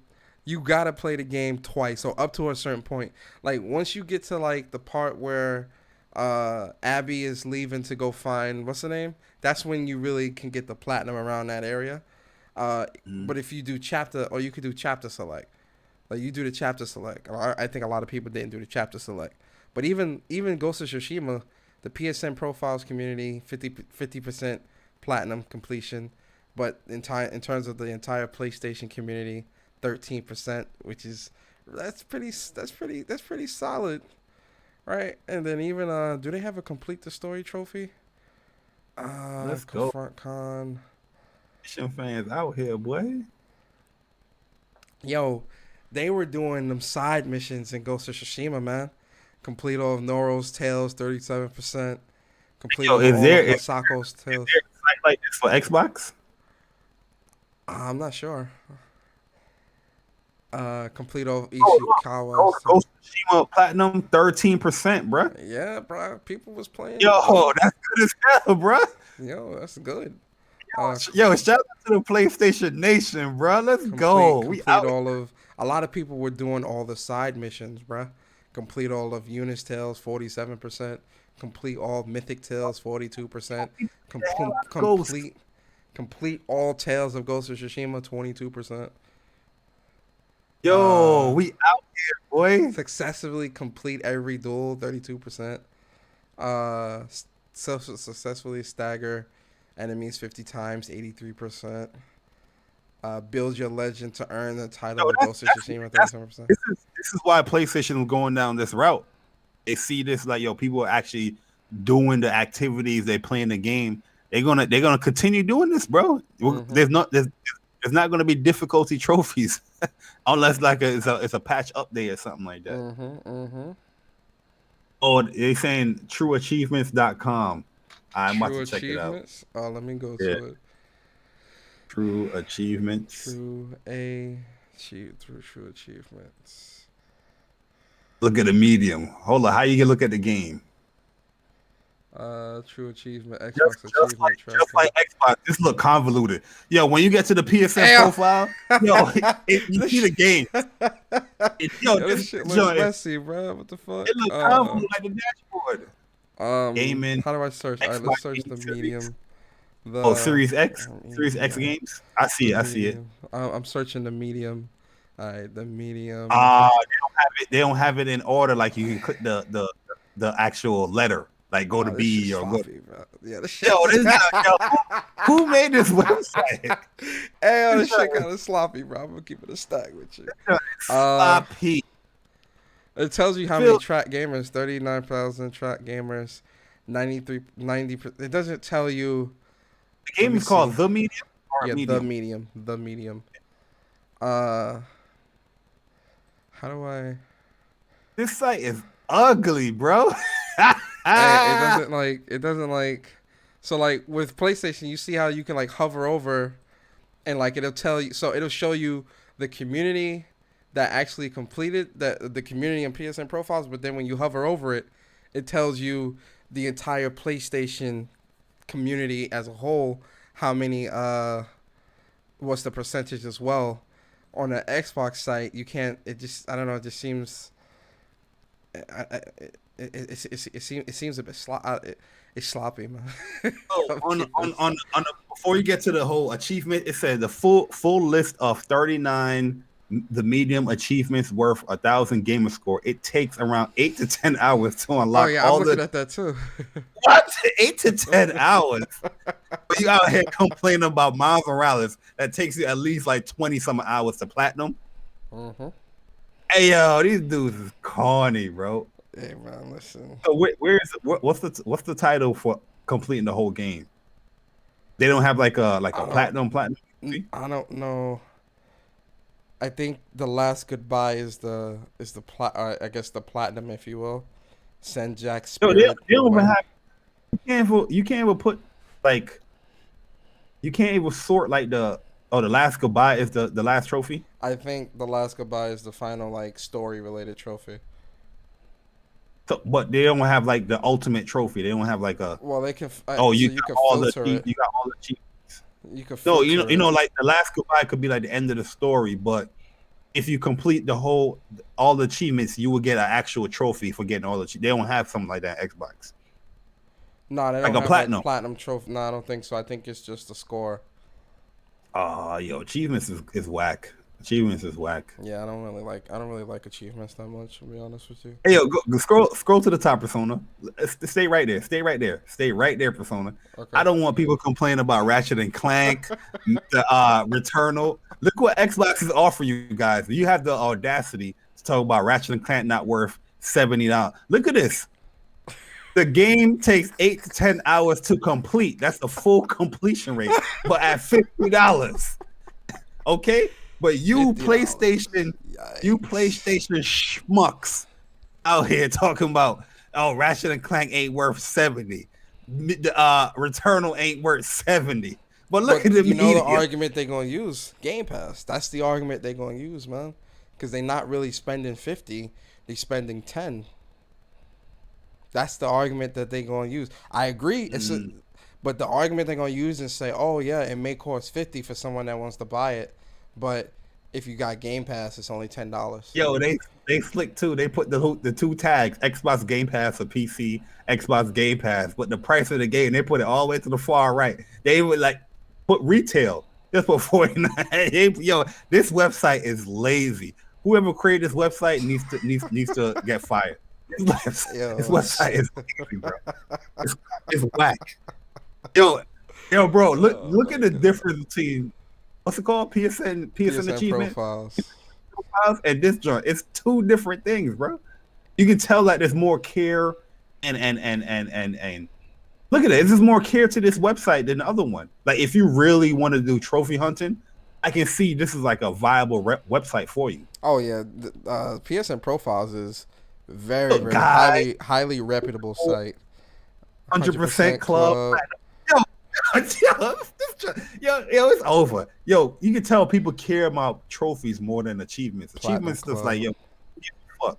you gotta play the game twice. So up to a certain point, like once you get to like the part where Abby is leaving to go find what's the name, that's when you really can get the platinum around that area. But if you do chapter, or you could do chapter select. Like you do the chapter select. I think a lot of people didn't do the chapter select. But even Ghost of Tsushima, the PSN profiles community, 50% platinum completion. But in terms of the entire PlayStation community, 13%, which is that's pretty solid, right? And then even do they have a complete the story trophy? Let's Confront Con. Fans out here, boy. Yo. They were doing them side missions in Ghost of Tsushima, man. Complete all of Noro's Tales, 37%. Complete all of Masako's Tales. Is there a site like this for Xbox? I'm not sure. Complete all of Ishikawa. Ghost of Tsushima Platinum, 13%, bro. Yeah, bro. People was playing. Yo, that's good as hell, bro. Yo, that's good. Yo, shout out to the PlayStation Nation, bro. Let's go. A lot of people were doing all the side missions, bruh. Complete all of Eunice Tales, 47%. Complete all Mythic Tales, 42%. Complete all Tales of Ghost of Tsushima, 22%. Yo, we out here, boy. Successfully complete every duel, 32%. Successfully stagger enemies 50 times, 83%. Build your legend to earn the title of Ghost of Tsushima, 37%. This is why PlayStation is going down this route. They see this like, yo, people are actually doing the activities, they playing the game. They're gonna continue doing this, bro. Mm-hmm. There's not gonna be difficulty trophies unless like it's a patch update or something like that. Mm-hmm. Oh, they're saying trueachievements.com. I'm about to check it out. Oh, let me go to it. True achievements. True achievements. Look at the medium. Hold on. How you can look at the game? True achievement. Xbox achievement. Just like Xbox. This look convoluted. Yo, when you get to the PSN profile, yo, you see the game. This shit looks messy, bro. What the fuck? It looks convoluted like the dashboard. Gaming. How do I search? All right, let's search the medium. Series X? Series X games? I see it. I'm searching the medium. All right, the medium. They don't have it in order. Like you can click the actual letter. Like go to B or go. Yeah, who made this website? Hey, this shit kind of sloppy, bro. I'm gonna keep it a stack with you. Sloppy. It tells you how many track gamers. 39,000 track gamers. 90. It doesn't tell you. The game is called The Medium? Medium? The Medium. How do I... This site is ugly, bro. It doesn't like... So, like, with PlayStation, you see how you can, like, hover over and, like, it'll tell you... So, it'll show you the community that actually completed the community and PSN profiles, but then when you hover over it, it tells you the entire PlayStation community as a whole, how many what's the percentage as well. On the Xbox site, you can't. It just, I don't know, it just seems it seems a bit It's sloppy, man. Oh, on before you get to the whole achievement, it said the full list of 39 the medium achievements worth 1,000 gamer score. It takes around 8 to 10 hours to unlock. Oh yeah, I'm looking at that too. What? 8 to 10 hours? But you out here complaining about Miles Morales that takes you at least like 20 some hours to platinum. Mm-hmm. Hey yo, these dudes is corny, bro. Hey man, listen. So what's the title for completing the whole game? They don't have like a platinum. I don't know. I think the last goodbye is the I guess the platinum, if you will. Send Jack Spirit. No, they don't even have. You can't even put like. You can't even sort like the last goodbye is the last trophy. I think the last goodbye is the final like story related trophy. So, but they don't have like the ultimate trophy. They don't have like a. Well, they can. You got all the achievements. You can. No, you know, like the last goodbye could be like the end of the story, but if you complete all the achievements, you will get an actual trophy for getting all the. They don't have something like that Xbox. No, they don't have platinum. Like platinum trophy. No, I don't think so. I think it's just a score. Achievements is whack. Achievements is whack. Yeah, I don't really like achievements that much, to be honest with you. Hey, go scroll to the top, Persona. Stay right there. Stay right there, Persona. Okay. I don't want people complaining about Ratchet and Clank, the Returnal. Look what Xbox is offering you guys. You have the audacity to talk about Ratchet and Clank not worth $70. Look at this. The game takes 8 to 10 hours to complete. That's the full completion rate, but at $50. Okay? But you PlayStation schmucks out here talking about, Ratchet and Clank ain't worth 70. Returnal ain't worth 70. But look at the you know the argument they're gonna use? Game Pass. That's the argument they're gonna use, man. Because they're not really spending 50, they're spending 10. That's the argument that they're gonna use. I agree. But the argument they're gonna use is say, oh yeah, it may cost 50 for someone that wants to buy it. But if you got Game Pass, it's only $10. Yo, they slick too. They put the two tags: Xbox Game Pass for PC, Xbox Game Pass. But the price of the game, they put it all the way to the far right. They would like put retail just for $49. Yo, this website is lazy. Whoever created this website needs to get fired. This website is lazy, bro. It's whack. Yo, bro, look at the difference between. What's it called? PSN achievement profiles and this joint. It's two different things, bro. You can tell that there's more care and look at it. There's more care to this website than the other one. Like if you really want to do trophy hunting, I can see this is like a viable website for you. Oh yeah, PSN profios is very highly reputable site. 100% club. Yo, it's over. Yo, you can tell people care about trophies more than achievements. Achievements just like, yo, fuck.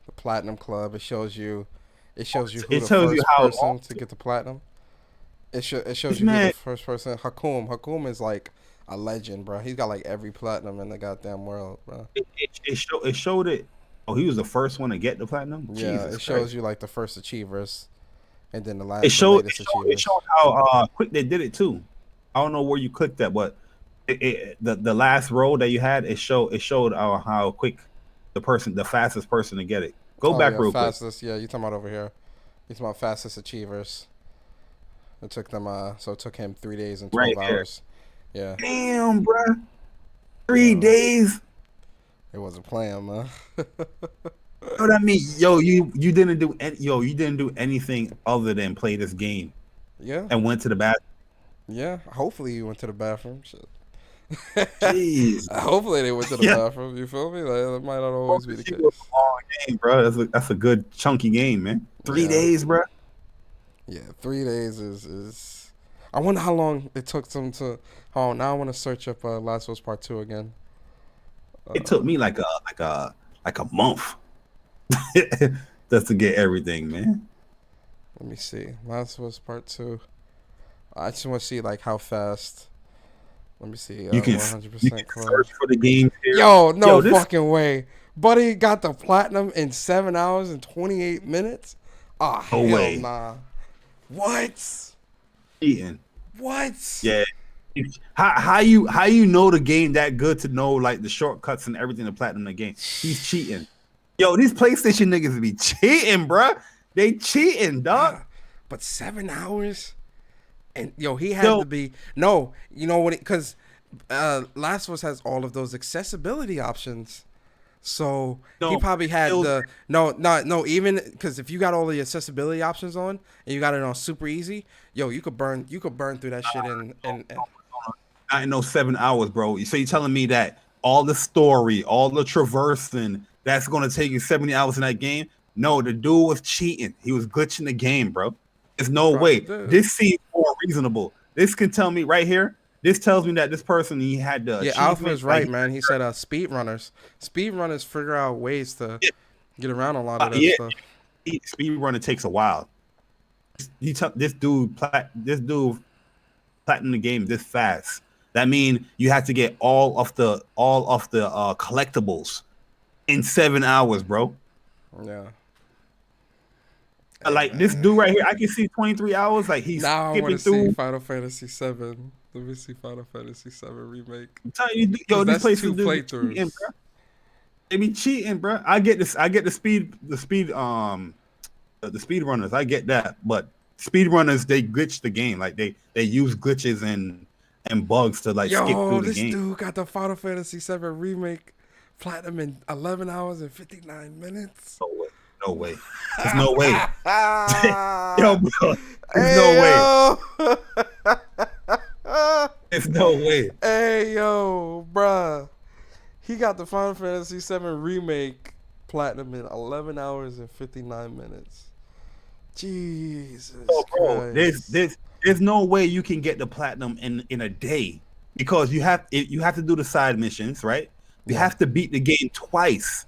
The Platinum Club, it shows you who the first person to get the platinum. It shows you who the first person. Hakum is like a legend, bro. He's got like every platinum in the goddamn world, bro. It showed it. Oh, he was the first one to get the platinum? Yeah, it shows you like the first achievers. And then the last it showed how quick they did it too. I don't know where you clicked that, but the last row that you had, it showed how quick the fastest person to get it. Go back real quick. Yeah, you're talking about over here. You're talking about fastest achievers. It took them so it took him 3 days and 12 hours. Yeah. Damn, bro. 3 days. It wasn't playing, man. You know what I mean? Yo, you didn't do anything other than play this game. Yeah. And went to the bathroom. Yeah. Hopefully you went to the bathroom. Shit. Jeez. Hopefully they went to the bathroom. You feel me? Like, that might not always be the case. It's a long game, bro. That's a good chunky game, man. 3 days, bro. Yeah, 3 days is. I wonder how long it took them to. Oh, now I want to search up Last of Us Part 2 again. It took me like a month. Just to get everything, man. Let me see. Last of Us Part 2. I just want to see like how fast. Let me see. You can 100% search for the game here. Yo, fucking way. Buddy got the platinum in 7 hours and 28 minutes. Oh, No hell way. nah. What? Cheating. What? Yeah. How you know the game that good to know like the shortcuts and everything to platinum the game? He's cheating. Yo, these PlayStation niggas be cheating, bruh. They cheating, dog. But 7 hours? And yo, he had to be no, you know what? Because Last of Us has all of those accessibility options. So he probably had even because if you got all the accessibility options on and you got it on super easy, yo, you could burn through that shit in not in those 7 hours, bro. So you're telling me that all the story, all the traversing, that's gonna take you 70 hours in that game? No, the dude was cheating. He was glitching the game, bro. There's no way. This seems more reasonable. This can tell me right here. This tells me that this person, he had the Alpha is right, man. He said speedrunners figure out ways to get around a lot of that stuff. Speedrunner takes a while. This dude platinum the game this fast. That means you have to get all of the collectibles in 7 hours, bro. Yeah. Like this dude right here, I can see 23 hours. Like he's skipping through Final Fantasy 7. Let me see Final Fantasy 7 remake. I'm telling you, yo, this place is playthroughs. They be cheating, bro. I get this. I get the speed runners. I get that, but speed runners, they glitch the game. Like they use glitches and bugs to like skip through the game. This dude got the Final Fantasy 7 remake platinum in 11 hours and 59 minutes. No way. There's no way. Yo, bro. There's no way. There's no way. Hey, yo, bruh. He got the Final Fantasy 7 remake platinum in 11 hours and 59 minutes. Jesus Christ. There's no way you can get the platinum in a day because you have to do the side missions, right? You have to beat the game twice.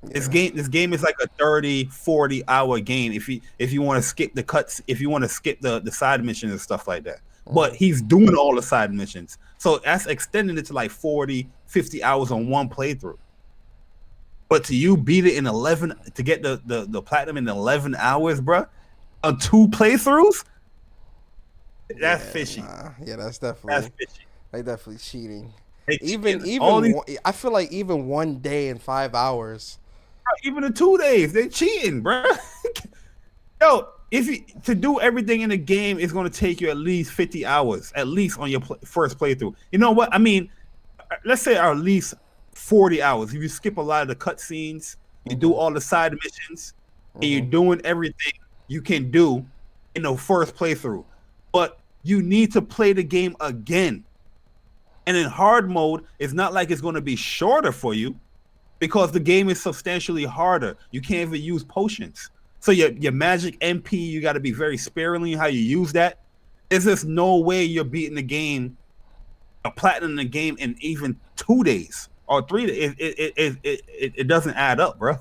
This game is like a 30-40 hour game if you want to skip the cuts, if you want to skip the side missions and stuff like that. But he's doing all the side missions. So that's extending it to like 40-50 hours on one playthrough. But to you beat it in 11 to get the platinum in 11 hours, bro, on 2 playthroughs? That's fishy. Yeah, that's fishy. They definitely cheating. I feel like even 1 day and 5 hours. Even the 2 days, they cheating, bro. Yo, to do everything in the game is going to take you at least 50 hours, at least on your first playthrough. You know what? I mean, let's say at least 40 hours. If you skip a lot of the cutscenes, you do all the side missions, and you're doing everything you can do in the first playthrough. But you need to play the game again. And in hard mode, it's not like it's going to be shorter for you because the game is substantially harder. You can't even use potions. So your magic MP, you got to be very sparingly how you use that. There's just no way you're beating the game, platinum the game in even 2 days or 3 days. It doesn't add up, bro.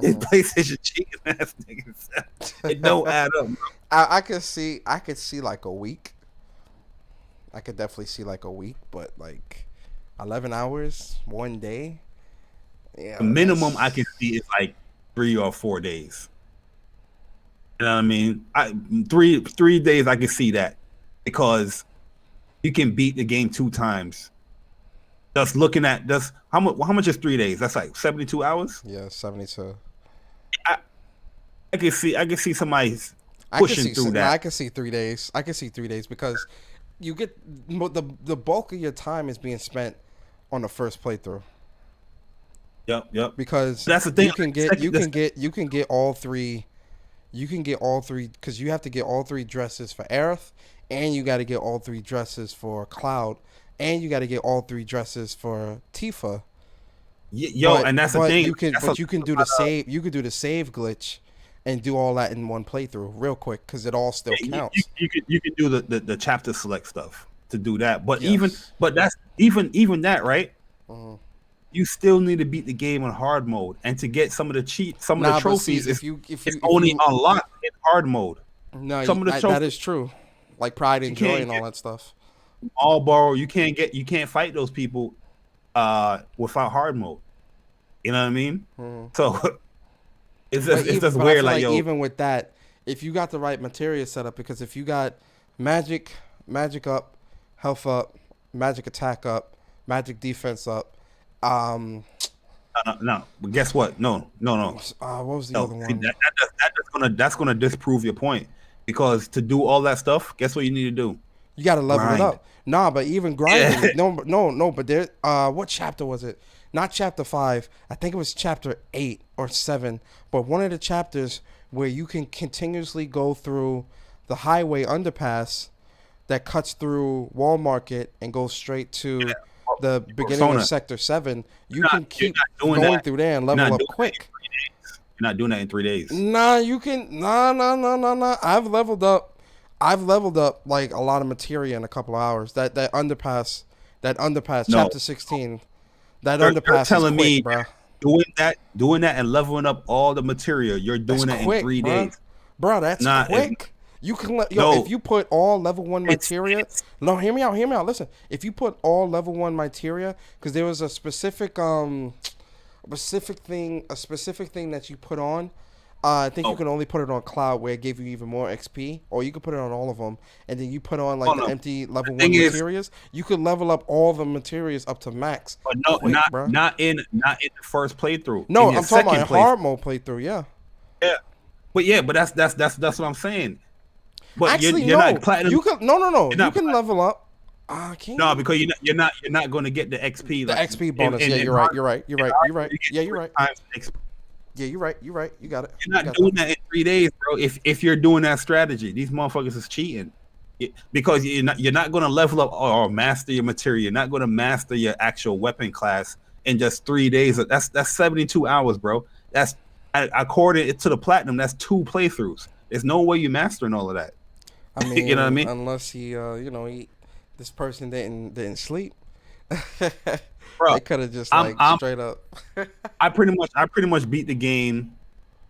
It's PlayStation cheating ass niggas. It don't add up, bro. I could see like a week. I could definitely see like a week, but like 11 hours, 1 day. Yeah. The minimum I can see is like 3 or 4 days. You know what I mean? 3 days I can see that because you can beat the game 2 times. Just looking at how much is 3 days? That's like 72 hours. Yeah, 72. I can see somebody pushing through that. I can see 3 days. I can see 3 days because you get the bulk of your time is being spent on the first playthrough. Yep. Because that's the thing. You can get all three. You can get all 3 because you have to get all 3 dresses for Aerith, and you got to get all 3 dresses for Cloud, and you got to get all 3 dresses for Tifa. And that's the thing. You can do the save. You could do the save glitch, and do all that in one playthrough real quick because it all still counts. You can do the chapter select stuff to do that, but even that, right? You still need to beat the game on hard mode, and to get some of the trophies, it's only unlocked in hard mode. No, that is true. Like Pride and Joy and all that stuff. All borrow. You can't fight those people without hard mode. You know what I mean? So it's just weird. Like, yo, even with that, if you got the right materia set up, because if you got magic up, health up, magic attack up, magic defense up, no. But guess what? No. What was the other one? That's gonna disprove your point, because to do all that stuff, guess what you need to do? You got to level it up. Nah, but even grinding, no. But there, what chapter was it? Not chapter 5. I think it was chapter 8 or 7. But one of the chapters where you can continuously go through the highway underpass that cuts through Wall Market and goes straight to the beginning of Sector 7. You can keep going through there and level up quick. You're not doing that in 3 days. Nah, you can. Nah. I've leveled up like a lot of materia in a couple of hours. That underpass, chapter 16. That underpass is quick, me, bro. Doing that and leveling up all the material, you're doing that in 3 days. Bro, that's quick. You can if you put all level 1 materia. No, hear me out. Listen, if you put all level 1 materia, because there was a specific thing that you put on. I think you can only put it on Cloud, where it gave you even more XP, or you could put it on all of them, and then you put on the empty level 1 materials. You could level up all the materials up to max. But not in the first playthrough. No, I'm talking about hard mode playthrough. Yeah. But that's what I'm saying. But actually, you're not platinum. You can You can level up. No, because you're not going to get the XP. The XP bonus. You're right. Yeah, you're right. Yeah, you're right. You got it. You're not doing that in 3 days, bro. If you're doing that strategy, these motherfuckers is cheating. Because you're not going to level up or master your material. You're not going to master your actual weapon class in just 3 days. That's 72 hours, bro. That's, according to the platinum, that's 2 playthroughs. There's no way you're mastering all of that. I mean, you know what I mean? Unless this person didn't sleep. Bro, they could have just straight up. I pretty much beat the game.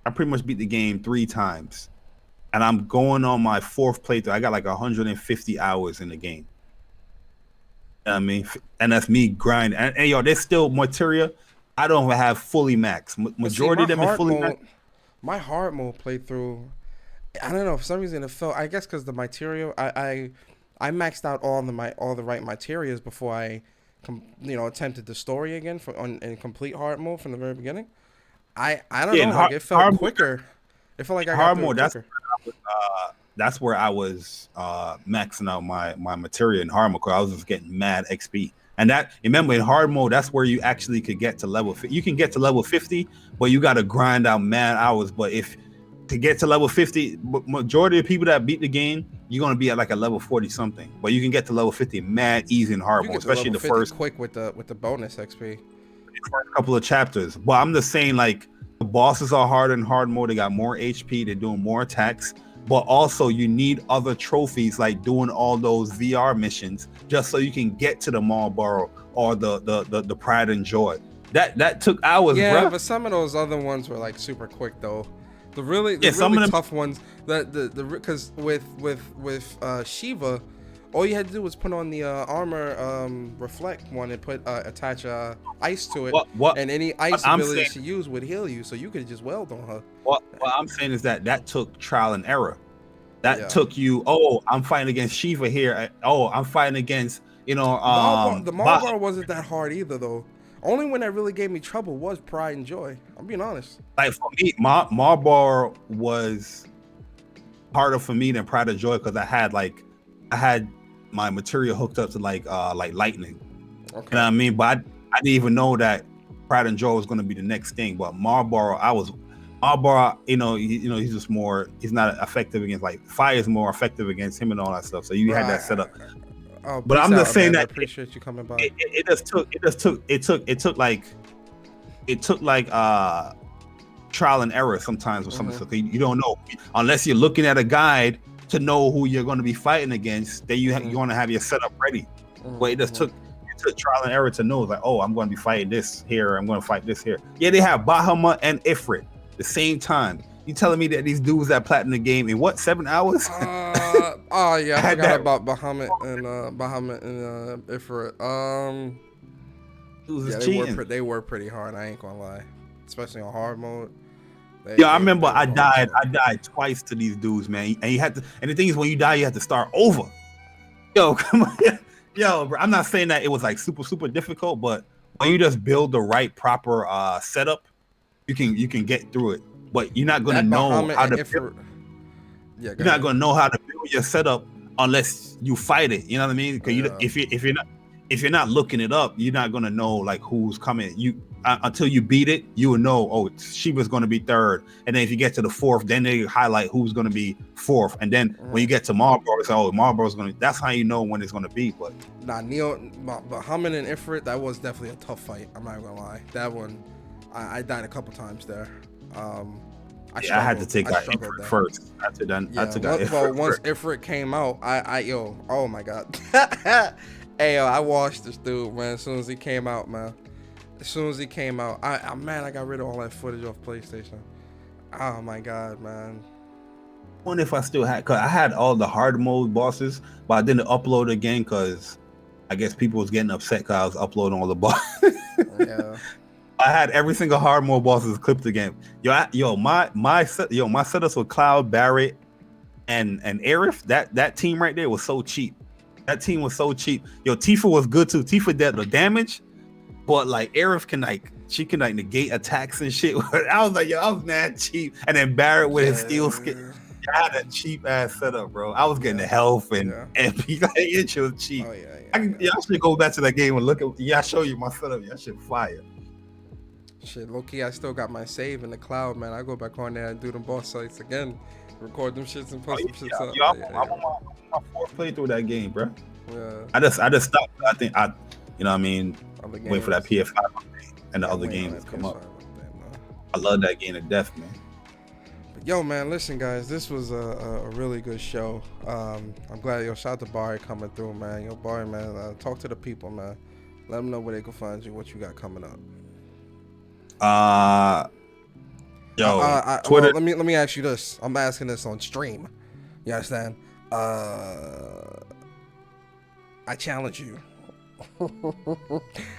I pretty much beat the game 3 times, and I'm going on my 4th playthrough. I got like 150 hours in the game. You know what I mean, and that's me grinding. And yo, there's still materia I don't have fully max. Majority of them is fully max. My hard mode playthrough, I don't know, for some reason it felt, I guess because the materia, I maxed out all the right materials before I attempted the story again in complete hard mode from the very beginning. I don't know, it felt quicker. It felt like I got hard mode. That's where I was maxing out my material in hard mode, because I was just getting mad XP. And that, remember, in hard mode, that's where you actually could get to level. You can get to level 50, but you got to grind out mad hours. But to get to level 50, majority of people that beat the game, you're gonna be at like a level 40 something. But you can get to level 50 mad easy in hard mode, especially the first quick with the bonus XP. The first couple of chapters. But I'm just saying, like, the bosses are harder in hard mode. They got more HP. They're doing more attacks. But also, you need other trophies, like doing all those VR missions, just so you can get to the Marlboro or the Pride and Joy. That took hours. Yeah, bro. But some of those other ones were like super quick though. The really tough ones, because with Shiva, all you had to do was put on the armor reflect one and attach ice to it, and any ice abilities she used would heal you, so you could just weld on her. What I'm saying is that took trial and error. That took you. Oh, I'm fighting against Shiva here. Oh, I'm fighting against the Marlboro wasn't that hard either though. Only one that really gave me trouble was Pride and Joy. I'm being honest. Like for me, Marlboro was harder for me than Pride and Joy, because I had my material hooked up to like lightning. Okay. You know what I mean? But I didn't even know that Pride and Joy was going to be the next thing. But Marlboro, he's just more. He's not effective against, like, fire is more effective against him and all that stuff. So you had that set up. Oh, but I'm just saying that I appreciate you coming by. It took trial and error sometimes with some stuff. You don't know unless you're looking at a guide to know who you're going to be fighting against. Then you want to have your setup ready. But it took trial and error to know, like, oh, I'm going to be fighting this here. I'm going to fight this here. Yeah, they have Bahamut and Ifrit the same time. You telling me that these dudes that platinum the game in what, 7 hours? I forgot about Bahamut and Ifrit. They were pretty hard. I ain't gonna lie, especially on hard mode. Yeah, I remember I died twice to these dudes, man. And you had to, and the thing is, when you die, you have to start over. Yo, come on. Yo, bro, I'm not saying that it was like super difficult, but when you just build the right proper setup, you can get through it. But you're not gonna know how to you're not gonna know how to build your setup unless you fight it. You know what I mean? Because if you're not looking it up, you're not gonna know like who's coming. Until you beat it, you will know. Oh, Shiva's gonna be third, and then if you get to the fourth, then they highlight who's gonna be fourth, and then when you get to Marlboro, it's Marlboro's gonna. That's how you know when it's gonna be. But Bahamut and Ifrit, that was definitely a tough fight. I'm not gonna lie. That one, I died a couple times there. I had to take out Ifrit first. Once Ifrit came out, oh my god. Hey, I watched this dude, man. As soon as he came out, man. As soon as he came out, I got rid of all that footage off PlayStation. Oh my god, man. I wonder if I still had, cause I had all the hard mode bosses, but I didn't upload again because I guess people was getting upset because I was uploading all the bosses. Yeah. I had every single hard mode bosses clipped again. My setups with Cloud, Barret, and Aerith. That team right there was so cheap. That team was so cheap. Tifa was good too. Tifa did the damage, but like Aerith can negate attacks and shit. I was like, I was mad cheap. And then Barret with his steel skin. I had a cheap ass setup, bro. I was getting the health and MP. It was cheap. Oh, I should go back to that game and look at. I show you my setup. I should fire. Shit, low key, I still got my save in the cloud, man. I go back on there and do them boss sites again, record them shits and post them shits up. I'm on my fourth playthrough of that game, bro. Yeah. I just stopped. I think you know what I mean. Wait for that PS5 and the other games to come up. I love that game to death, man. But yo, man, listen, guys, this was a really good show. I'm glad shout out to Barry coming through, man. Yo, Barry, man, talk to the people, man. Let them know where they can find you, what you got coming up. Twitter. Well, let me ask you this. I'm asking this on stream. You understand? I challenge you.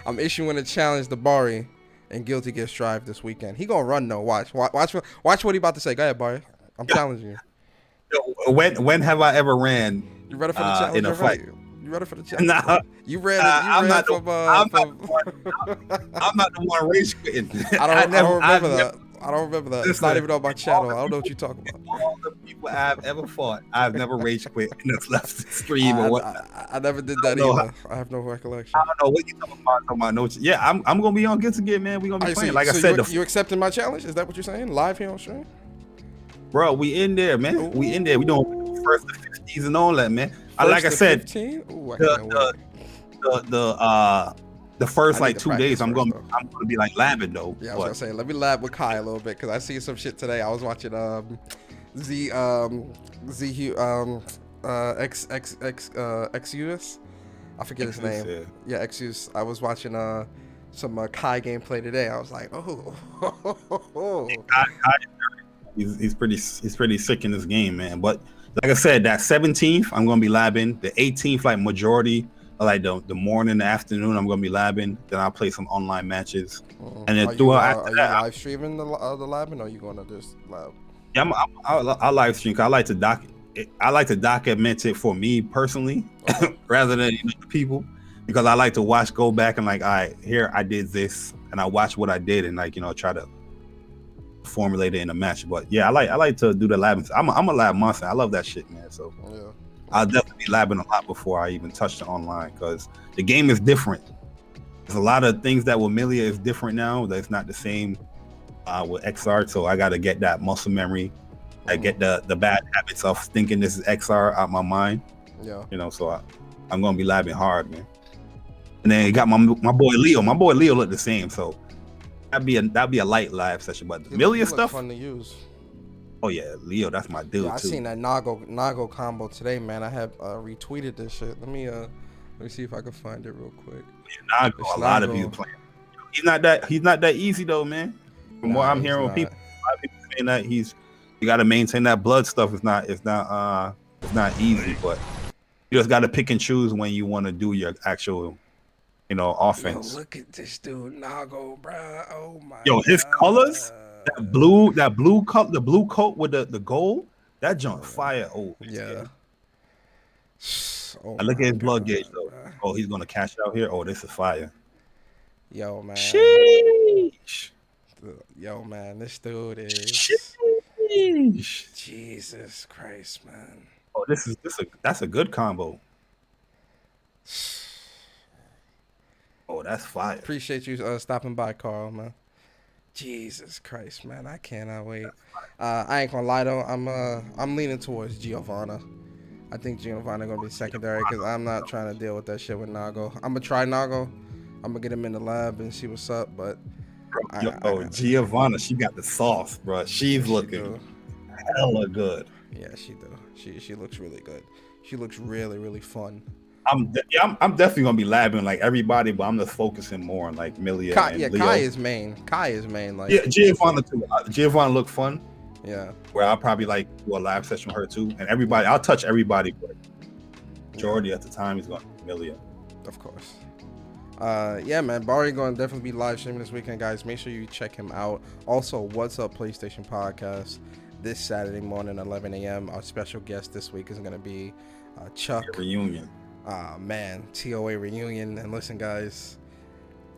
I'm issuing a challenge to Barry and Guilty Gear Strive this weekend. He gonna run though. Watch what he about to say. Go ahead, Barry. I'm challenging you. When have I ever ran? You ready for the challenge in a fight? You ready for the challenge? Nah, you ran. I'm not the one rage quitting. I don't remember that. I don't remember that. It's not even on my channel. I don't know what you're talking about. All the people I've ever fought, I've never rage quit and it's left the stream or what. I never did that either. I have no recollection. I don't know what you're talking about. No, yeah, I'm gonna be on Guilty Gear, man. We gonna be playing. Like I said, you accepting my challenge? Is that what you're saying? Live here on stream? Bro, we in there, man. Ooh. We in there. We doing first to 50s and all that, man. Like I said, 15? Ooh, the first like 2 days, I'm gonna be like labbing though. Yeah, I was gonna say, let me lab with Kai a little bit because I see some shit today. I was watching Exodus. I forget his name. Yeah, Exodus. I was watching some Kai gameplay today. I was like, oh. He's pretty sick in this game, man. But like I said, that 17th, I'm gonna be labbing. The 18th, like majority. Like the morning, the afternoon, I'm gonna be labbing. Then I'll play some online matches, and then throughout are you live streaming the labbing, or are you gonna just lab? Yeah, I'll live stream. Cause I like to document it for me personally, rather than the people, because I like to go back and like, all right, here I did this, and I watch what I did, and like try to formulate it in a match. But yeah, I like to do the labbing. I'm a lab monster. I love that shit, man. So yeah. I'll definitely be labbing a lot before I even touch the online because the game is different. There's a lot of things that with Millia is different now. That's not the same with XR. So I got to get that muscle memory. I get the bad habits of thinking this is XR out my mind. Yeah. So I'm gonna be labbing hard, man. And then you got my boy Leo. My boy Leo look the same. So that'd be a light live session. But the Millia stuff, fun to use. Oh yeah, Leo, that's my dude. Yeah, I seen that Nago combo today, man. I have retweeted this shit. Let me see if I can find it real quick. Yeah, Nago, a lot of people playing. He's not that easy though, man. From what I'm hearing, people, a lot of people saying that you got to maintain that blood stuff. It's not easy, but you just got to pick and choose when you want to do your actual, offense. Yo, look at this dude, Nago, bro. Oh my. Yo, his colors. That the blue coat with the gold, that junk fire. Oh yeah. I look at his blood gauge though. Man. Oh, he's gonna cash out here. Oh, this is fire. Yo, man. Sheesh. Yo, man, this dude is. Sheesh. Jesus Christ, man. Oh, that's a good combo. Oh, that's fire. Appreciate you stopping by, Carl, man. Jesus Christ, man, I cannot wait. I ain't gonna lie though, I'm leaning towards Giovanna. I think Giovanna gonna be secondary because I'm not trying to deal with that shit with Nago. I'm gonna try Nago. I'm gonna get him in the lab and see what's up. But Giovanna, she got the sauce, bro. She's looking hella good. Yeah, she do. She looks really good. She looks really, really fun. I'm definitely gonna be labbing like everybody, but I'm just focusing more on like Millia and Leo. Kai is main. Like Giovanna too. Giovanna look fun. Yeah. Where I'll probably like do a live session with her too, and everybody. I'll touch everybody, but majority at the time is going to be Millia. Of course. Yeah, man. Barry going to definitely be live streaming this weekend, guys. Make sure you check him out. Also, What's Up PlayStation Podcast this Saturday morning, 11 a.m. Our special guest this week is going to be Chuck. Reunion. Man, TOA reunion. And listen, guys,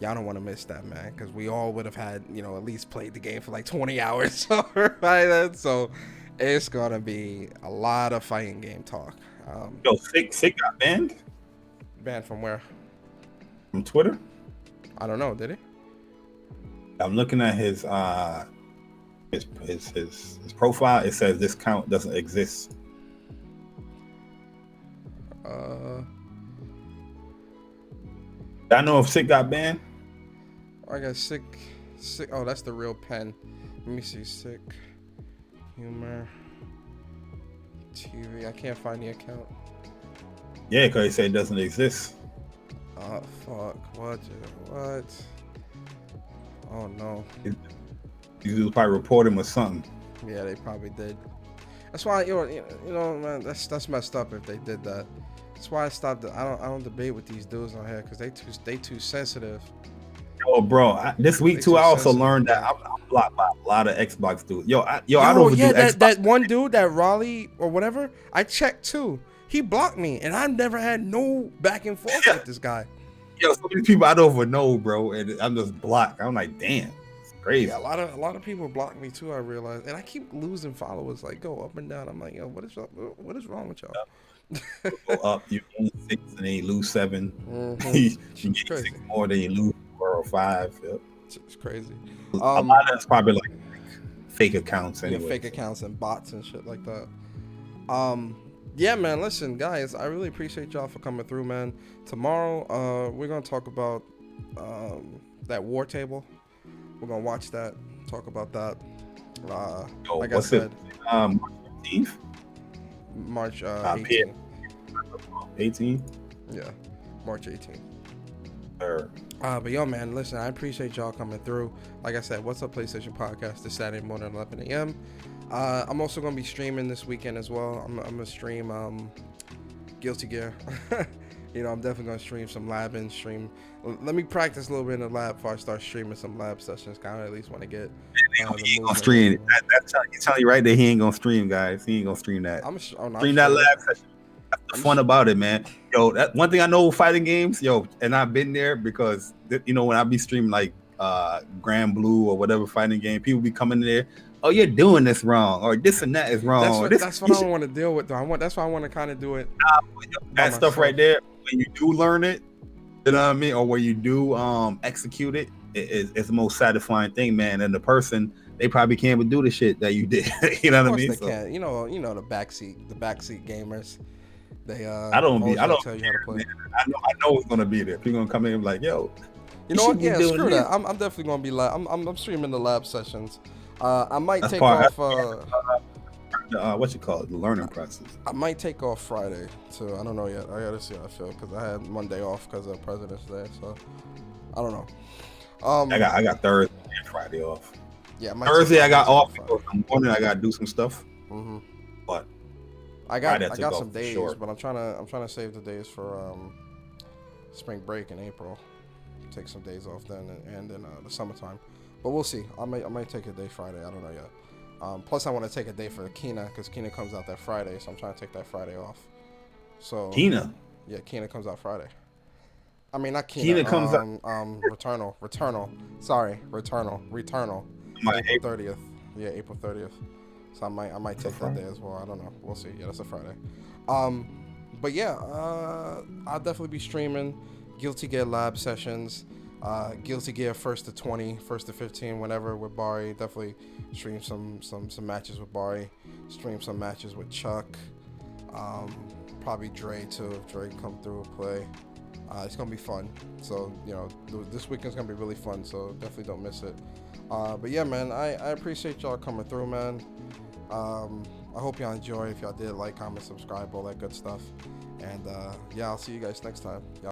y'all don't want to miss that, man, because we all would have had, at least played the game for like 20 hours by then. So it's going to be a lot of fighting game talk. Yo, Sick got banned? Banned from where? From Twitter? I don't know. Did he? I'm looking at his profile. It says this count doesn't exist. I know if Sick got banned. I got Sick. Oh, that's the real pen. Let me see. Sick Humor TV. I can't find the account. Yeah, because they say it doesn't exist. Oh fuck! What? Oh no! You probably report him or something. Yeah, they probably did. That's why man. That's messed up if they did that. That's why I stopped. I don't debate with these dudes on here because they too sensitive. Oh, bro, this week too, I also learned that I'm blocked by a lot of Xbox dudes. I don't do Xbox. that one dude, that Raleigh or whatever, I checked too. He blocked me, and I've never had no back and forth with this guy. Yo, so many people I don't even know, bro, and I'm just blocked. I'm like, damn, it's crazy. Yeah, a lot of people block me too. I realize, and I keep losing followers, like go up and down. I'm like, yo, what is wrong with y'all? Go up, you gain 6 and then you lose 7. Mm-hmm. you gain 6 more than you lose 4 or 5. Yep. It's crazy. A lot of that's probably like fake accounts anyway. Fake accounts and bots and shit like that. Yeah, man, listen, guys, I really appreciate y'all for coming through, man. Tomorrow, we're going to talk about that war table. We're going to watch that, talk about that. Like I said, March 15th? March 18th. 18? Yeah, March 18th. Sure. But yo, man, listen, I appreciate y'all coming through. Like I said, What's Up PlayStation Podcast this Saturday morning, 11 a.m. I'm also going to be streaming this weekend as well. I'm going to stream Guilty Gear. I'm definitely going to stream some lab and stream. Let me practice a little bit in the lab before I start streaming some lab sessions. Kind of at least want to get. He ain't going to stream. That's telling you right there, he ain't going to stream, guys. He ain't going to stream that. Stream that lab session. That's the fun about it, man. Yo, that one thing I know fighting games, and I've been there because, when I be streaming like Grand Blue or whatever fighting game, people be coming in there. Oh, you're doing this wrong, or this and that is wrong. That's what I don't want to deal with, though. That's why I want to kind of do it. That stuff right there, when you do learn it, you know what I mean, or when you do execute it, it's the most satisfying thing, man. And the person, they probably can't even do the shit that you did. You know what I mean? They can't. You know the backseat gamers. They I don't tell you how to play. I know it's gonna be there. People gonna come in and be like, yo. You know what? Yeah, screw that. I'm definitely gonna be live. I'm streaming the lab sessions. I might take off. What you call it? The learning process. I might take off Friday, so I don't know yet. I gotta see how I feel because I had Monday off because of President's Day. So I don't know. I got Thursday and Friday off. Yeah, Thursday I got off because I'm morning I gotta do some stuff. Mm-hmm. But I got some days, but I'm trying to save the days for spring break in April. Take some days off then and then the summertime. But we'll see. I might take a day Friday. I don't know yet. Plus, I want to take a day for Kina because Kina comes out that Friday, so I'm trying to take that Friday off. So Kina. Yeah, Kina comes out Friday. I mean, not Kina. Kina comes out. Returnal. Sorry, Returnal. April 30th. Yeah, April 30th. So I might take that day as well. I don't know. We'll see. Yeah, that's a Friday. But yeah, I'll definitely be streaming Guilty Gear Lab sessions. Guilty Gear 1st to 20, 1st to 15, whenever with Bari. Definitely stream some matches with Bari. Stream some matches with Chuck. Probably Dre too, if Dre come through and play. It's gonna be fun. So, you know, this weekend's gonna be really fun, so definitely don't miss it. But yeah, man, I appreciate y'all coming through, man. I hope y'all enjoy. If y'all did, like, comment, subscribe, all that good stuff. And yeah, I'll see you guys next time. Y'all